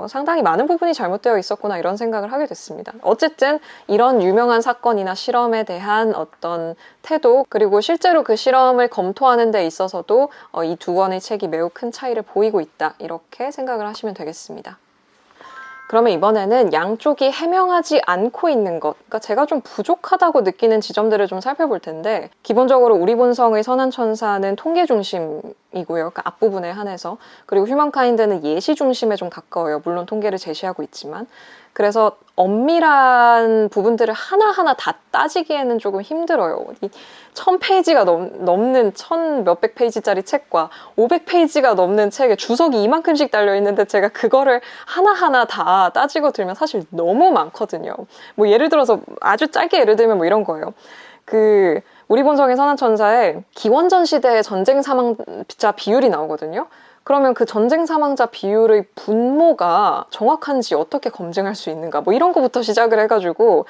상당히 많은 부분이 잘못되어 있었구나, 이런 생각을 하게 됐습니다. 어쨌든 이런 유명한 사건이나 실험에 대한 어떤 태도, 그리고 실제로 그 실험을 검토하는 데 있어서도 이 두 권의 책이 매우 큰 차이를 보이고 있다, 이렇게 생각을 하시면 되겠습니다. 그러면 이번에는 양쪽이 해명하지 않고 있는 것, 그러니까 제가 좀 부족하다고 느끼는 지점들을 좀 살펴볼 텐데, 기본적으로 우리 본성의 선한 천사는 통계 중심이고요. 그러니까 앞부분에 한해서. 그리고 휴먼카인드는 예시 중심에 좀 가까워요. 물론 통계를 제시하고 있지만. 그래서 엄밀한 부분들을 하나하나 다 따지기에는 조금 힘들어요. 1000페이지가 넘는 1000몇백 페이지짜리 책과 500페이지가 넘는 책에 주석이 이만큼씩 달려있는데, 제가 그거를 하나하나 다 따지고 들면 사실 너무 많거든요. 뭐 예를 들어서 아주 짧게 예를 들면 뭐 이런 거예요. 우리 본성의 선한 천사에 기원전 시대의 전쟁 사망자 비율이 나오거든요. 그러면 그 전쟁 사망자 비율의 분모가 정확한지 어떻게 검증할 수 있는가, 뭐 이런 거부터 시작을 해가지고,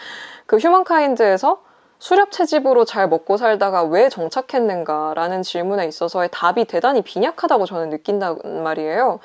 그 휴먼카인드에서 수렵 채집으로 잘 먹고 살다가 왜 정착했는가라는 질문에 있어서의 답이 대단히 빈약하다고 저는 느낀단 말이에요.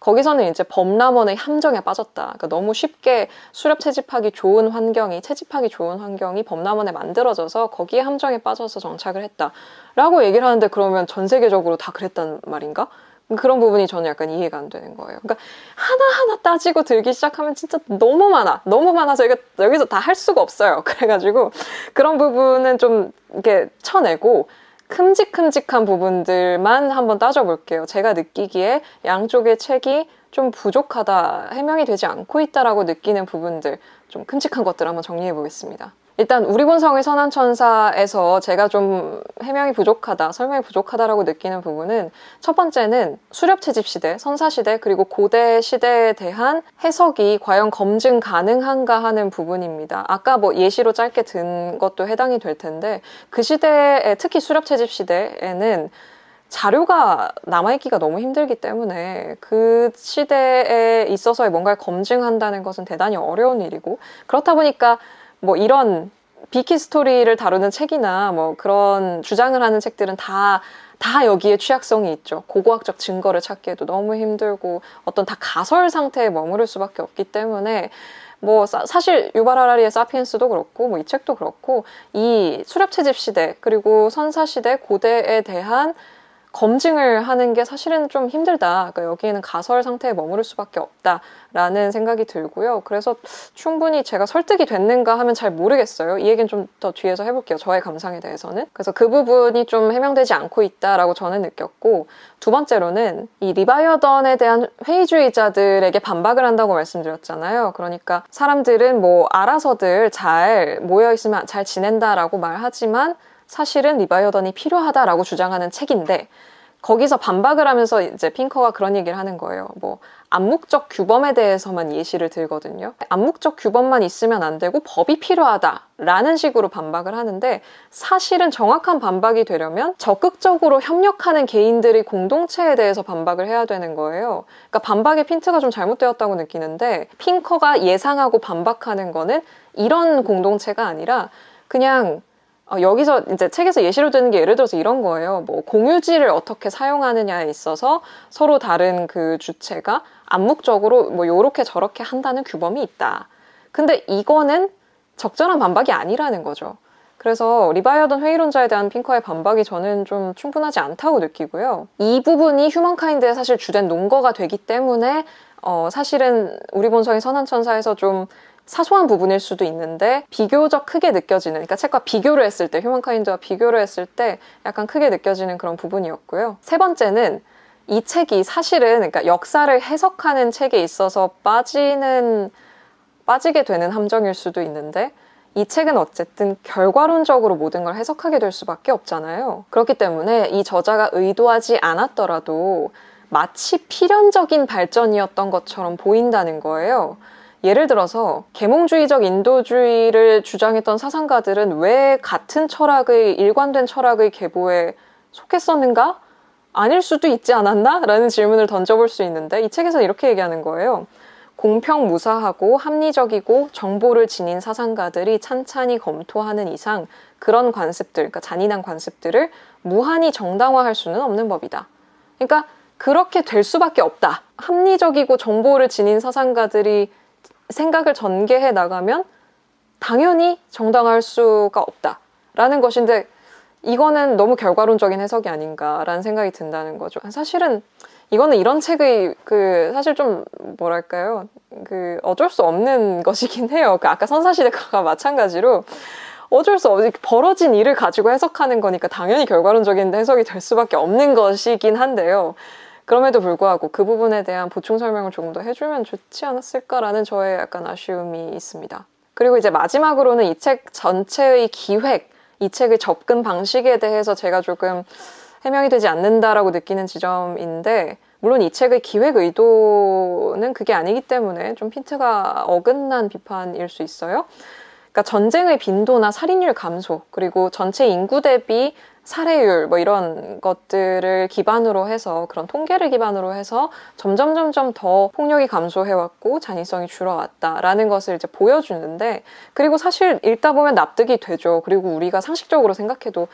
거기서는 이제 범람원의 함정에 빠졌다. 그러니까 너무 쉽게 수렵 채집하기 좋은 환경이 범람원에 만들어져서 거기에 함정에 빠져서 정착을 했다라고 얘기를 하는데, 그러면 전 세계적으로 다 그랬단 말인가? 그런 부분이 저는 약간 이해가 안 되는 거예요. 그러니까 하나하나 따지고 들기 시작하면 진짜 너무 많아서 저희가 여기서 다 할 수가 없어요. 그래가지고 그런 부분은 좀 이렇게 쳐내고 큼직큼직한 부분들만 한번 따져볼게요. 제가 느끼기에 양쪽의 책이 좀 부족하다, 해명이 되지 않고 있다라고 느끼는 부분들, 좀 큼직한 것들 한번 정리해 보겠습니다. 일단 우리 본성의 선한천사에서 제가 좀 해명이 부족하다, 설명이 부족하다라고 느끼는 부분은, 첫 번째는 수렵 채집 시대, 선사 시대, 그리고 고대 시대에 대한 해석이 과연 검증 가능한가 하는 부분입니다. 아까 뭐 예시로 짧게 든 것도 해당이 될 텐데, 그 시대에, 특히 수렵 채집 시대에는 자료가 남아있기가 너무 힘들기 때문에 그 시대에 있어서의 뭔가를 검증한다는 것은 대단히 어려운 일이고, 그렇다 보니까 뭐 이런 비키 스토리를 다루는 책이나 뭐 그런 주장을 하는 책들은 다 여기에 취약성이 있죠. 고고학적 증거를 찾기에도 너무 힘들고 어떤 다 가설 상태에 머무를 수밖에 없기 때문에, 뭐 사실 유발 하라리의 사피엔스도 그렇고 뭐 이 책도 그렇고, 이 수렵 채집 시대 그리고 선사 시대 고대에 대한 검증을 하는 게 사실은 좀 힘들다. 그러니까 여기에는 가설 상태에 머무를 수밖에 없다라는 생각이 들고요. 그래서 충분히 제가 설득이 됐는가 하면 잘 모르겠어요. 이 얘기는 좀 더 뒤에서 해볼게요. 저의 감상에 대해서는. 그래서 그 부분이 좀 해명되지 않고 있다라고 저는 느꼈고, 두 번째로는 이 리바이어던에 대한 회의주의자들에게 반박을 한다고 말씀드렸잖아요. 그러니까 사람들은 뭐 알아서들 잘 모여있으면 잘 지낸다라고 말하지만 사실은 리바이어던이 필요하다라고 주장하는 책인데, 거기서 반박을 하면서 이제 핑커가 그런 얘기를 하는 거예요. 뭐 암묵적 규범에 대해서만 예시를 들거든요. 암묵적 규범만 있으면 안 되고 법이 필요하다라는 식으로 반박을 하는데, 사실은 정확한 반박이 되려면 적극적으로 협력하는 개인들의 공동체에 대해서 반박을 해야 되는 거예요. 그러니까 반박의 핀트가 좀 잘못되었다고 느끼는데, 핑커가 예상하고 반박하는 거는 이런 공동체가 아니라 그냥 여기서 이제 책에서 예시로 드는 게 예를 들어서 이런 거예요. 뭐 공유지를 어떻게 사용하느냐에 있어서 서로 다른 그 주체가 암묵적으로 뭐 요렇게 저렇게 한다는 규범이 있다. 근데 이거는 적절한 반박이 아니라는 거죠. 그래서 리바이어던 회의론자에 대한 핑커의 반박이 저는 좀 충분하지 않다고 느끼고요. 이 부분이 휴먼카인드의 사실 주된 논거가 되기 때문에 사실은 우리 본성의 선한천사에서 좀 사소한 부분일 수도 있는데 비교적 크게 느껴지는, 그러니까 책과 비교를 했을 때, 휴먼카인드와 비교를 했을 때 약간 크게 느껴지는 그런 부분이었고요. 세 번째는 이 책이 사실은, 그러니까 역사를 해석하는 책에 있어서 빠지게 되는 함정일 수도 있는데, 이 책은 어쨌든 결과론적으로 모든 걸 해석하게 될 수밖에 없잖아요. 그렇기 때문에 이 저자가 의도하지 않았더라도 마치 필연적인 발전이었던 것처럼 보인다는 거예요. 예를 들어서 계몽주의적 인도주의를 주장했던 사상가들은 왜 같은 일관된 철학의 계보에 속했었는가? 아닐 수도 있지 않았나? 라는 질문을 던져볼 수 있는데, 이 책에서 이렇게 얘기하는 거예요. 공평무사하고 합리적이고 정보를 지닌 사상가들이 찬찬히 검토하는 이상 그런 관습들, 그러니까 잔인한 관습들을 무한히 정당화할 수는 없는 법이다. 그러니까 그렇게 될 수밖에 없다. 합리적이고 정보를 지닌 사상가들이 생각을 전개해 나가면 당연히 정당할 수가 없다라는 것인데, 이거는 너무 결과론적인 해석이 아닌가라는 생각이 든다는 거죠. 사실은 이거는 이런 책의 사실 좀 뭐랄까요, 어쩔 수 없는 것이긴 해요. 아까 선사시대가 마찬가지로 어쩔 수 없이 벌어진 일을 가지고 해석하는 거니까 당연히 결과론적인 해석이 될 수밖에 없는 것이긴 한데요. 그럼에도 불구하고 그 부분에 대한 보충 설명을 조금 더 해주면 좋지 않았을까라는 저의 약간 아쉬움이 있습니다. 그리고 이제 마지막으로는 이 책 전체의 기획, 이 책의 접근 방식에 대해서 제가 조금 해명이 되지 않는다라고 느끼는 지점인데, 물론 이 책의 기획 의도는 그게 아니기 때문에 좀 핀트가 어긋난 비판일 수 있어요. 그러니까 전쟁의 빈도나 살인율 감소, 그리고 전체 인구 대비 살해율 뭐 이런 것들을 기반으로 해서, 그런 통계를 기반으로 해서 점점 더 폭력이 감소해왔고 잔인성이 줄어왔다라는 것을 이제 보여주는데, 그리고 사실 읽다 보면 납득이 되죠. 그리고 우리가 상식적으로 생각해도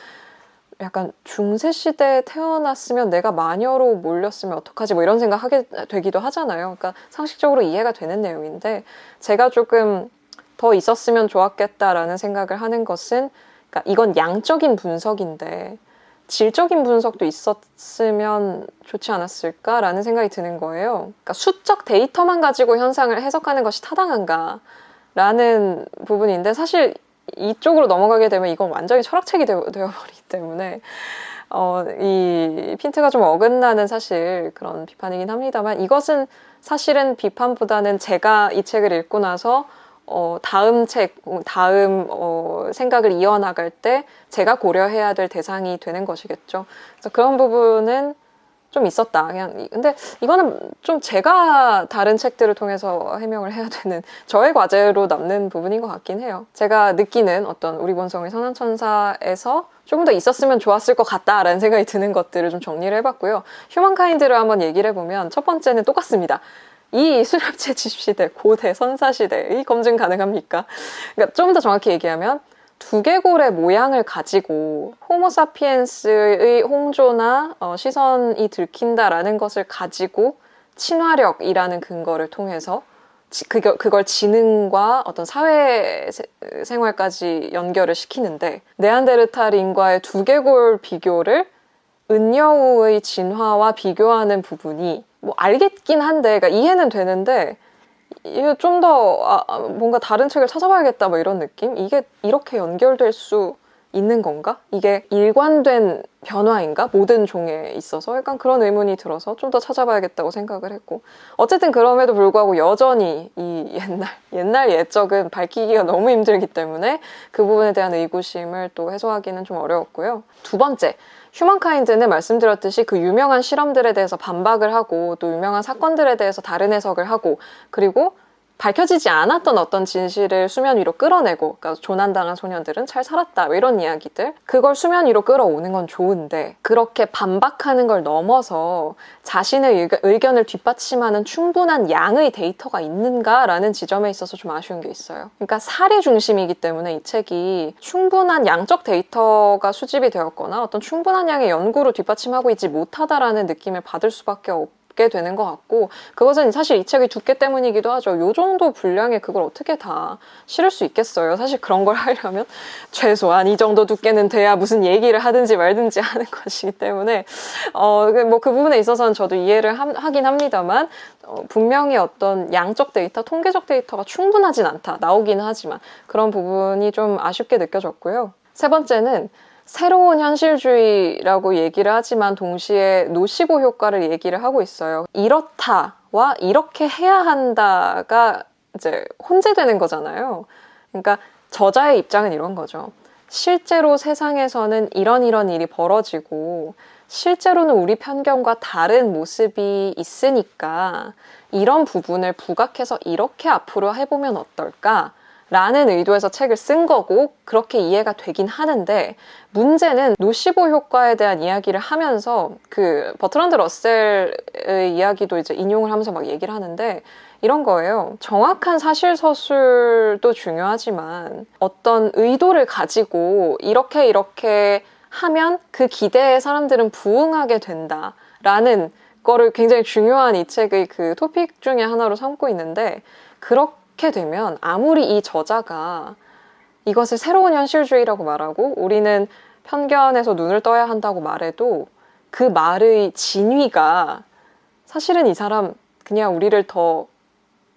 약간 중세 시대에 태어났으면 내가 마녀로 몰렸으면 어떡하지 뭐 이런 생각하게 되기도 하잖아요. 그러니까 상식적으로 이해가 되는 내용인데 제가 조금 더 있었으면 좋았겠다라는 생각을 하는 것은 그러니까 이건 양적인 분석인데 질적인 분석도 있었으면 좋지 않았을까라는 생각이 드는 거예요. 그러니까 수적 데이터만 가지고 현상을 해석하는 것이 타당한가라는 부분인데 사실 이쪽으로 넘어가게 되면 이건 완전히 철학책이 되어버리기 때문에 이 핀트가 좀 어긋나는 사실 그런 비판이긴 합니다만 이것은 사실은 비판보다는 제가 이 책을 읽고 나서 다음 생각을 이어나갈 때 제가 고려해야 될 대상이 되는 것이겠죠. 그래서 그런 부분은 좀 있었다. 근데 이거는 좀 제가 다른 책들을 통해서 해명을 해야 되는 저의 과제로 남는 부분인 것 같긴 해요. 제가 느끼는 어떤 우리 본성의 선한천사에서 조금 더 있었으면 좋았을 것 같다라는 생각이 드는 것들을 좀 정리를 해봤고요. 휴먼카인드를 한번 얘기를 해보면 첫 번째는 똑같습니다. 이 수렵제 집시대, 고대 선사시대의 검증 가능합니까? 그러니까 좀 더 정확히 얘기하면 두개골의 모양을 가지고 호모사피엔스의 홍조나 시선이 들킨다라는 것을 가지고 친화력이라는 근거를 통해서 그걸 지능과 어떤 사회생활까지 연결을 시키는데 네안데르탈인과의 두개골 비교를 은여우의 진화와 비교하는 부분이 뭐 알겠긴 한데 그러니까 이해는 되는데 이거 좀 더 뭔가 다른 책을 찾아봐야겠다 뭐 이런 느낌? 이게 이렇게 연결될 수 있는 건가? 이게 일관된 변화인가? 모든 종에 있어서 약간 그런 의문이 들어서 좀 더 찾아봐야겠다고 생각을 했고 어쨌든 그럼에도 불구하고 여전히 이 옛날 옛적은 밝히기가 너무 힘들기 때문에 그 부분에 대한 의구심을 또 해소하기는 좀 어려웠고요. 두 번째, 휴먼카인드는 말씀드렸듯이 그 유명한 실험들에 대해서 반박을 하고 또 유명한 사건들에 대해서 다른 해석을 하고 그리고 밝혀지지 않았던 어떤 진실을 수면 위로 끌어내고 그러니까 조난당한 소년들은 잘 살았다 뭐 이런 이야기들 그걸 수면 위로 끌어오는 건 좋은데 그렇게 반박하는 걸 넘어서 자신의 의견을 뒷받침하는 충분한 양의 데이터가 있는가라는 지점에 있어서 좀 아쉬운 게 있어요. 그러니까 사례 중심이기 때문에 이 책이 충분한 양적 데이터가 수집이 되었거나 어떤 충분한 양의 연구로 뒷받침하고 있지 못하다라는 느낌을 받을 수밖에 없게 되는 것 같고 그것은 사실 이 책의 두께 때문이기도 하죠. 요 정도 분량에 그걸 어떻게 다 실을 수 있겠어요. 사실 그런 걸 하려면 최소한 이 정도 두께는 돼야 무슨 얘기를 하든지 말든지 하는 것이기 때문에 뭐 그 부분에 있어서는 저도 이해를 하긴 합니다만 분명히 어떤 양적 데이터, 통계적 데이터가 충분하진 않다. 나오긴 하지만 그런 부분이 좀 아쉽게 느껴졌고요. 세 번째는 새로운 현실주의라고 얘기를 하지만 동시에 노시보 효과를 얘기를 하고 있어요. 이렇다와 이렇게 해야 한다가 이제 혼재되는 거잖아요. 그러니까 저자의 입장은 이런 거죠. 실제로 세상에서는 이런 일이 벌어지고 실제로는 우리 편견과 다른 모습이 있으니까 이런 부분을 부각해서 이렇게 앞으로 해보면 어떨까? 라는 의도에서 책을 쓴 거고 그렇게 이해가 되긴 하는데 문제는 노시보 효과에 대한 이야기를 하면서 그 버트란드 러셀의 이야기도 이제 인용을 하면서 막 얘기를 하는데 이런 거예요. 정확한 사실서술도 중요하지만 어떤 의도를 가지고 이렇게 하면 그 기대에 사람들은 부응하게 된다라는 거를 굉장히 중요한 이 책의 그 토픽 중에 하나로 삼고 있는데 그렇게 되면 아무리 이 저자가 이것을 새로운 현실주의라고 말하고 우리는 편견에서 눈을 떠야 한다고 말해도 그 말의 진위가 사실은 이 사람 그냥 우리를 더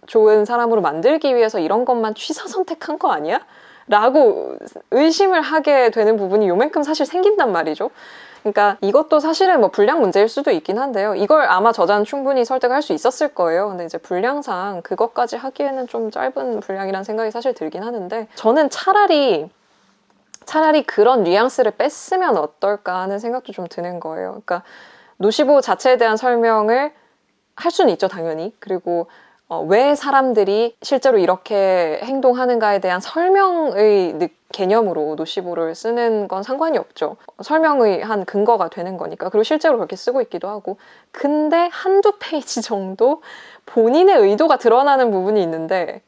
좋은 사람으로 만들기 위해서 이런 것만 취사 선택한 거 아니야? 라고 의심을 하게 되는 부분이 요만큼 사실 생긴단 말이죠. 그러니까 이것도 사실은 뭐 분량 문제일 수도 있긴 한데요. 이걸 아마 저자는 충분히 설득할 수 있었을 거예요. 근데 이제 분량상 그것까지 하기에는 좀 짧은 분량이라는 생각이 사실 들긴 하는데 저는 차라리 그런 뉘앙스를 뺐으면 어떨까 하는 생각도 좀 드는 거예요. 그러니까 노시보 자체에 대한 설명을 할 수는 있죠, 당연히. 그리고 왜 사람들이 실제로 이렇게 행동하는가에 대한 설명의 개념으로 노시보를 쓰는 건 상관이 없죠. 설명의 한 근거가 되는 거니까. 그리고 실제로 그렇게 쓰고 있기도 하고. 근데 한두 페이지 정도 본인의 의도가 드러나는 부분이 있는데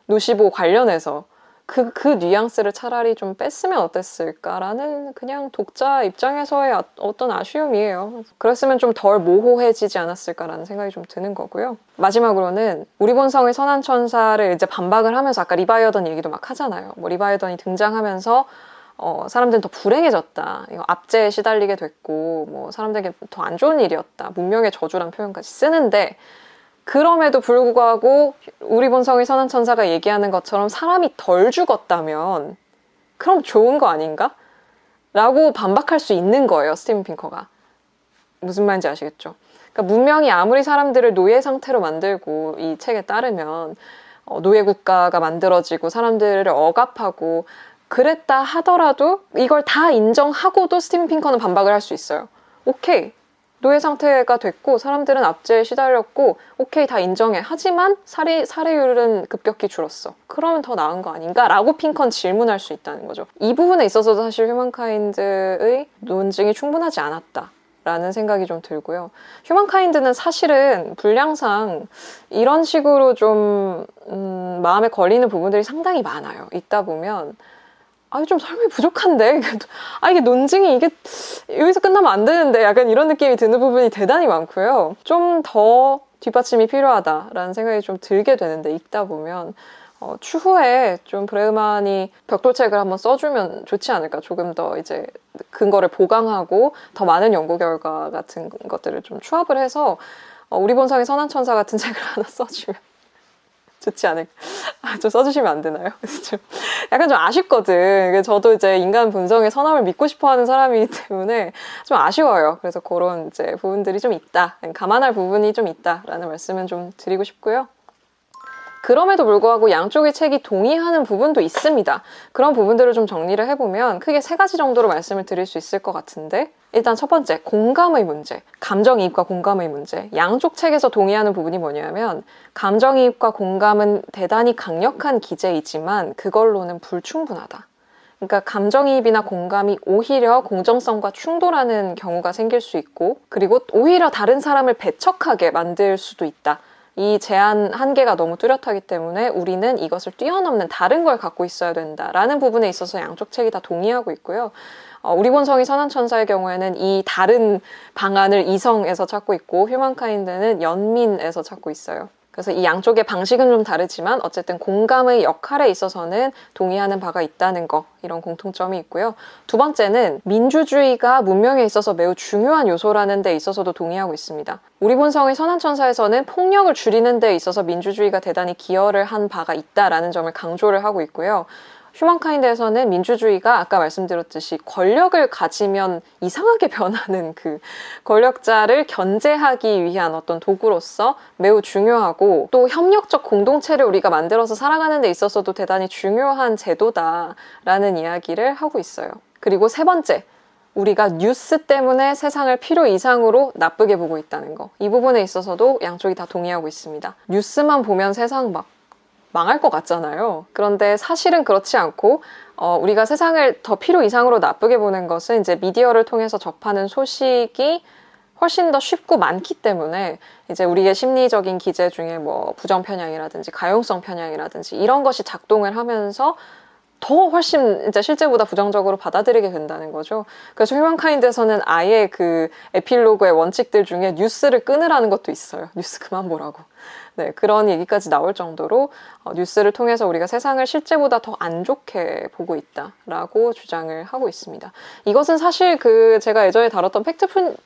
노시보 관련해서 그 뉘앙스를 차라리 좀 뺐으면 어땠을까라는 그냥 독자 입장에서의 어떤 아쉬움이에요. 그랬으면 좀 덜 모호해지지 않았을까라는 생각이 좀 드는 거고요. 마지막으로는 우리 본성의 선한 천사를 이제 반박을 하면서 아까 리바이어던 얘기도 막 하잖아요. 뭐 리바이어던이 등장하면서 사람들은 더 불행해졌다. 이거 압제에 시달리게 됐고 뭐 사람들에게 더 안 좋은 일이었다. 문명의 저주란 표현까지 쓰는데 그럼에도 불구하고 우리 본성의 선한 천사가 얘기하는 것처럼 사람이 덜 죽었다면 그럼 좋은 거 아닌가? 라고 반박할 수 있는 거예요. 스티븐 핑커가. 무슨 말인지 아시겠죠? 그러니까 문명이 아무리 사람들을 노예 상태로 만들고 이 책에 따르면 노예 국가가 만들어지고 사람들을 억압하고 그랬다 하더라도 이걸 다 인정하고도 스티븐 핑커는 반박을 할 수 있어요. 오케이. 노예 상태가 됐고 사람들은 압제에 시달렸고 오케이 다 인정해. 하지만 살해율은 급격히 줄었어. 그러면 더 나은 거 아닌가? 라고 핑컨 질문할 수 있다는 거죠. 이 부분에 있어서도 사실 휴먼카인드의 논증이 충분하지 않았다. 라는 생각이 좀 들고요. 휴먼카인드는 사실은 분량상 이런 식으로 좀 마음에 걸리는 부분들이 상당히 많아요. 읽다 보면 좀 설명이 부족한데? 이게 논증이 이게 여기서 끝나면 안 되는데 약간 이런 느낌이 드는 부분이 대단히 많고요. 좀 더 뒷받침이 필요하다라는 생각이 좀 들게 되는데 읽다 보면 추후에 좀 브레우만이 벽돌책을 한번 써주면 좋지 않을까. 조금 더 이제 근거를 보강하고 더 많은 연구 결과 같은 것들을 좀 추합을 해서 우리 본성의 선한 천사 같은 책을 하나 써주면 좋지 않을까. 좀 써주시면 안 되나요? 좀 약간 좀 아쉽거든. 저도 이제 인간 본성의 선함을 믿고 싶어 하는 사람이기 때문에 좀 아쉬워요. 그래서 그런 이제 부분들이 좀 있다. 감안할 부분이 좀 있다라는 말씀은 좀 드리고 싶고요. 그럼에도 불구하고 양쪽의 책이 동의하는 부분도 있습니다. 그런 부분들을 좀 정리를 해보면 크게 3가지 정도로 말씀을 드릴 수 있을 것 같은데 일단 첫 번째, 공감의 문제. 감정이입과 공감의 문제. 양쪽 책에서 동의하는 부분이 뭐냐면 감정이입과 공감은 대단히 강력한 기제이지만 그걸로는 불충분하다. 그러니까 감정이입이나 공감이 오히려 공정성과 충돌하는 경우가 생길 수 있고 그리고 오히려 다른 사람을 배척하게 만들 수도 있다. 이 제한 한계가 너무 뚜렷하기 때문에 우리는 이것을 뛰어넘는 다른 걸 갖고 있어야 된다라는 부분에 있어서 양쪽 책이 다 동의하고 있고요. 우리 본성이 선한 천사의 경우에는 이 다른 방안을 이성에서 찾고 있고 휴먼카인드는 연민에서 찾고 있어요. 그래서 이 양쪽의 방식은 좀 다르지만 어쨌든 공감의 역할에 있어서는 동의하는 바가 있다는 거, 이런 공통점이 있고요. 두 번째는 민주주의가 문명에 있어서 매우 중요한 요소라는 데 있어서도 동의하고 있습니다. 우리 본성의 선한 천사에서는 폭력을 줄이는 데 있어서 민주주의가 대단히 기여를 한 바가 있다라는 점을 강조를 하고 있고요. 휴먼카인드에서는 민주주의가 아까 말씀드렸듯이 권력을 가지면 이상하게 변하는 그 권력자를 견제하기 위한 어떤 도구로서 매우 중요하고 또 협력적 공동체를 우리가 만들어서 살아가는 데 있어서도 대단히 중요한 제도다라는 이야기를 하고 있어요. 그리고 세 번째, 우리가 뉴스 때문에 세상을 필요 이상으로 나쁘게 보고 있다는 거. 이 부분에 있어서도 양쪽이 다 동의하고 있습니다. 뉴스만 보면 세상 막 망할 것 같잖아요. 그런데 사실은 그렇지 않고 우리가 세상을 더 필요 이상으로 나쁘게 보는 것은 이제 미디어를 통해서 접하는 소식이 훨씬 더 쉽고 많기 때문에 이제 우리의 심리적인 기제 중에 뭐 부정 편향이라든지 가용성 편향이라든지 이런 것이 작동을 하면서 더 훨씬 이제 실제보다 부정적으로 받아들이게 된다는 거죠. 그래서 휴먼카인드에서는 아예 그 에필로그의 원칙들 중에 뉴스를 끊으라는 것도 있어요. 뉴스 그만 보라고. 네, 그런 얘기까지 나올 정도로 뉴스를 통해서 우리가 세상을 실제보다 더 안 좋게 보고 있다라고 주장을 하고 있습니다. 이것은 사실 제가 예전에 다뤘던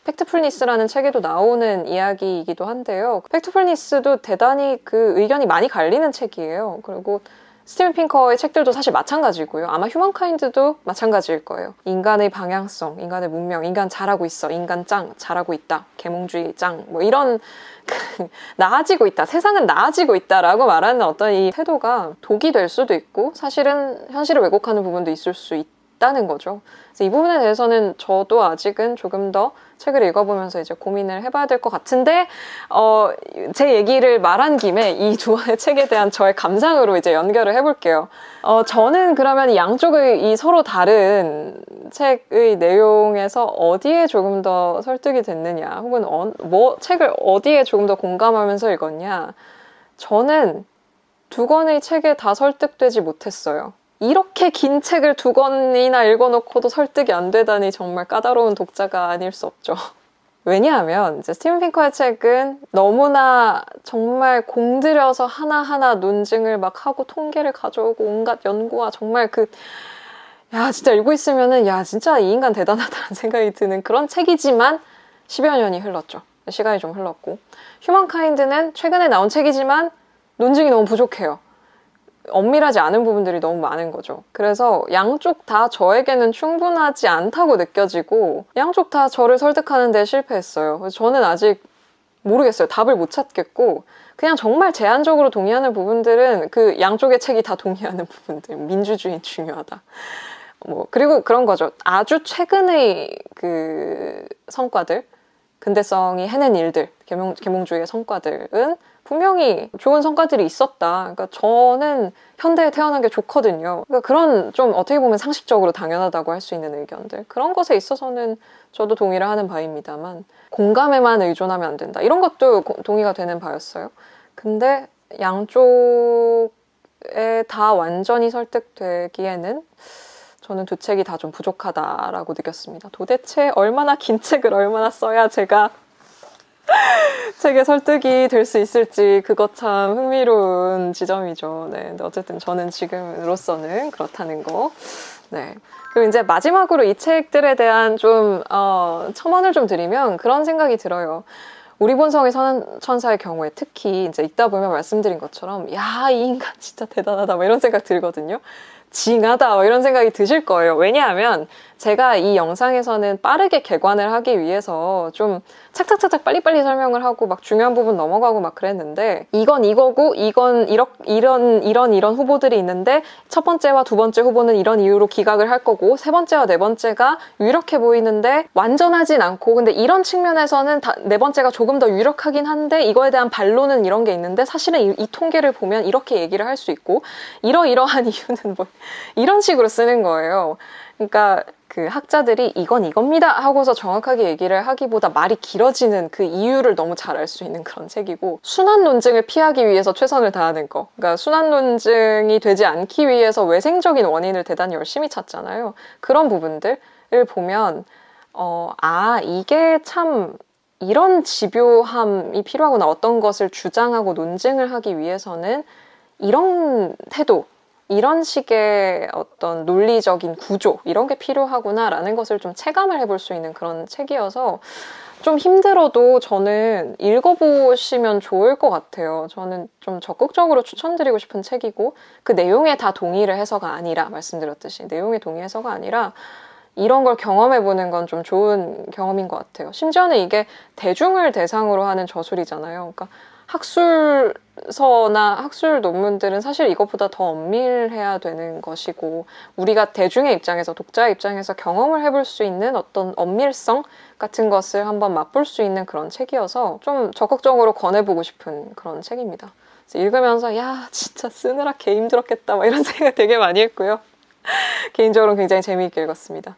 팩트풀니스라는 책에도 나오는 이야기이기도 한데요. 팩트풀니스도 대단히 그 의견이 많이 갈리는 책이에요. 그리고 스티븐 핑커의 책들도 사실 마찬가지고요. 아마 휴먼카인드도 마찬가지일 거예요. 인간의 방향성, 인간의 문명, 인간 잘하고 있어, 인간 짱, 잘하고 있다, 계몽주의 짱, 뭐 이런 나아지고 있다, 세상은 나아지고 있다라고 말하는 어떤 이 태도가 독이 될 수도 있고 사실은 현실을 왜곡하는 부분도 있을 수 있다는 거죠. 그래서 이 부분에 대해서는 저도 아직은 조금 더 책을 읽어보면서 이제 고민을 해봐야 될 것 같은데 제 얘기를 말한 김에 이 두 권의 책에 대한 저의 감상으로 이제 연결을 해볼게요. 저는 그러면 양쪽의 이 서로 다른 책의 내용에서 어디에 조금 더 설득이 됐느냐 혹은 책을 어디에 조금 더 공감하면서 읽었냐, 저는 두 권의 책에 다 설득되지 못했어요. 이렇게 긴 책을 2권이나 읽어놓고도 설득이 안 되다니 정말 까다로운 독자가 아닐 수 없죠. 왜냐하면 이제 스티븐 핑커의 책은 너무나 정말 공들여서 하나하나 논증을 막 하고 통계를 가져오고 온갖 연구와 정말 야, 진짜 읽고 있으면은, 야, 진짜 이 인간 대단하다는 생각이 드는 그런 책이지만 10여 년이 흘렀죠. 시간이 좀 흘렀고. 휴먼카인드는 최근에 나온 책이지만 논증이 너무 부족해요. 엄밀하지 않은 부분들이 너무 많은 거죠. 그래서 양쪽 다 저에게는 충분하지 않다고 느껴지고 양쪽 다 저를 설득하는 데 실패했어요. 그래서 저는 아직 모르겠어요. 답을 못 찾겠고 그냥 정말 제한적으로 동의하는 부분들은 그 양쪽의 책이 다 동의하는 부분들. 민주주의 중요하다. 그리고 그런 거죠. 아주 최근의 그 성과들, 근대성이 해낸 일들, 계몽주의의 성과들은 분명히 좋은 성과들이 있었다. 그러니까 저는 현대에 태어난 게 좋거든요. 그러니까 그런 좀 어떻게 보면 상식적으로 당연하다고 할 수 있는 의견들, 그런 것에 있어서는 저도 동의를 하는 바입니다만 공감에만 의존하면 안 된다. 이런 것도 동의가 되는 바였어요. 근데 양쪽에 다 완전히 설득되기에는 저는 두 책이 다 좀 부족하다라고 느꼈습니다. 도대체 얼마나 긴 책을 얼마나 써야 제가 책에 설득이 될 수 있을지 그것 참 흥미로운 지점이죠. 네, 근데 어쨌든 저는 지금으로서는 그렇다는 거. 네. 그리고 이제 마지막으로 이 책들에 대한 좀 첨언을 좀 드리면 그런 생각이 들어요. 우리 본성의 선한 천사의 경우에 특히 이제 읽다 보면 말씀드린 것처럼 야, 이 인간 진짜 대단하다 뭐 이런 생각 들거든요. 징하다 뭐 이런 생각이 드실 거예요. 왜냐하면 제가 이 영상에서는 빠르게 개관을 하기 위해서 좀 착착착착 빨리빨리 설명을 하고 막 중요한 부분 넘어가고 막 그랬는데 이건 이거고 이건 이런 후보들이 있는데 첫 번째와 두 번째 후보는 이런 이유로 기각을 할 거고 세 번째와 네 번째가 유력해 보이는데 완전하진 않고 근데 이런 측면에서는 네 번째가 조금 더 유력하긴 한데 이거에 대한 반론은 이런 게 있는데 사실은 이 통계를 보면 이렇게 얘기를 할 수 있고 이러이러한 이유는 뭐 이런 식으로 쓰는 거예요. 그러니까 그 학자들이 이건 이겁니다 하고서 정확하게 얘기를 하기보다 말이 길어지는 그 이유를 너무 잘 알 수 있는 그런 책이고 순환 논증을 피하기 위해서 최선을 다하는 거, 그러니까 순환 논증이 되지 않기 위해서 외생적인 원인을 대단히 열심히 찾잖아요. 그런 부분들을 보면 이게 참 이런 집요함이 필요하구나. 어떤 것을 주장하고 논증을 하기 위해서는 이런 태도, 이런 식의 어떤 논리적인 구조 이런 게 필요하구나라는 것을 좀 체감을 해볼 수 있는 그런 책이어서 좀 힘들어도 저는 읽어보시면 좋을 것 같아요. 저는 좀 적극적으로 추천드리고 싶은 책이고 그 내용에 다 동의를 해서가 아니라 말씀드렸듯이 내용에 동의해서가 아니라 이런 걸 경험해보는 건 좀 좋은 경험인 것 같아요. 심지어는 이게 대중을 대상으로 하는 저술이잖아요. 그러니까 학술서나 학술 논문들은 사실 이것보다 더 엄밀해야 되는 것이고 우리가 대중의 입장에서 독자의 입장에서 경험을 해볼 수 있는 어떤 엄밀성 같은 것을 한번 맛볼 수 있는 그런 책이어서 좀 적극적으로 권해보고 싶은 그런 책입니다. 그래서 읽으면서 야 진짜 쓰느라 개 힘들었겠다 막 이런 생각 되게 많이 했고요. 개인적으로는 굉장히 재미있게 읽었습니다.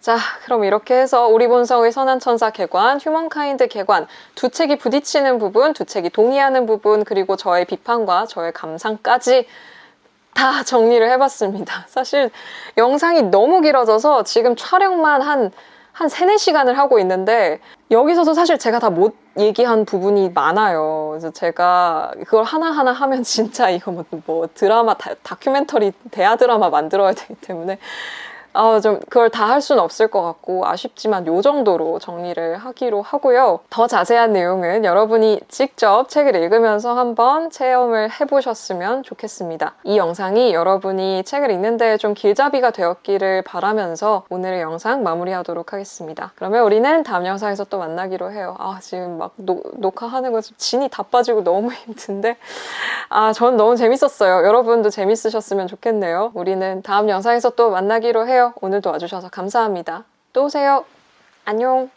자, 그럼 이렇게 해서 우리 본성의 선한 천사 개관, 휴먼카인드 개관 두 책이 부딪히는 부분, 두 책이 동의하는 부분, 그리고 저의 비판과 저의 감상까지 다 정리를 해봤습니다. 사실 영상이 너무 길어져서 지금 촬영만 한 3, 4시간을 하고 있는데 여기서도 사실 제가 다 못 얘기한 부분이 많아요. 그래서 제가 그걸 하나하나 하면 진짜 이거 뭐 드라마, 다큐멘터리, 대하 드라마 만들어야 되기 때문에 좀 그걸 다 할 수는 없을 것 같고 아쉽지만 요 정도로 정리를 하기로 하고요. 더 자세한 내용은 여러분이 직접 책을 읽으면서 한번 체험을 해보셨으면 좋겠습니다. 이 영상이 여러분이 책을 읽는데 좀 길잡이가 되었기를 바라면서 오늘의 영상 마무리하도록 하겠습니다. 그러면 우리는 다음 영상에서 또 만나기로 해요. 지금 막 녹화하는 거 진이 다 빠지고 너무 힘든데 전 너무 재밌었어요. 여러분도 재밌으셨으면 좋겠네요. 우리는 다음 영상에서 또 만나기로 해요. 오늘도 와주셔서 감사합니다. 또 오세요. 안녕.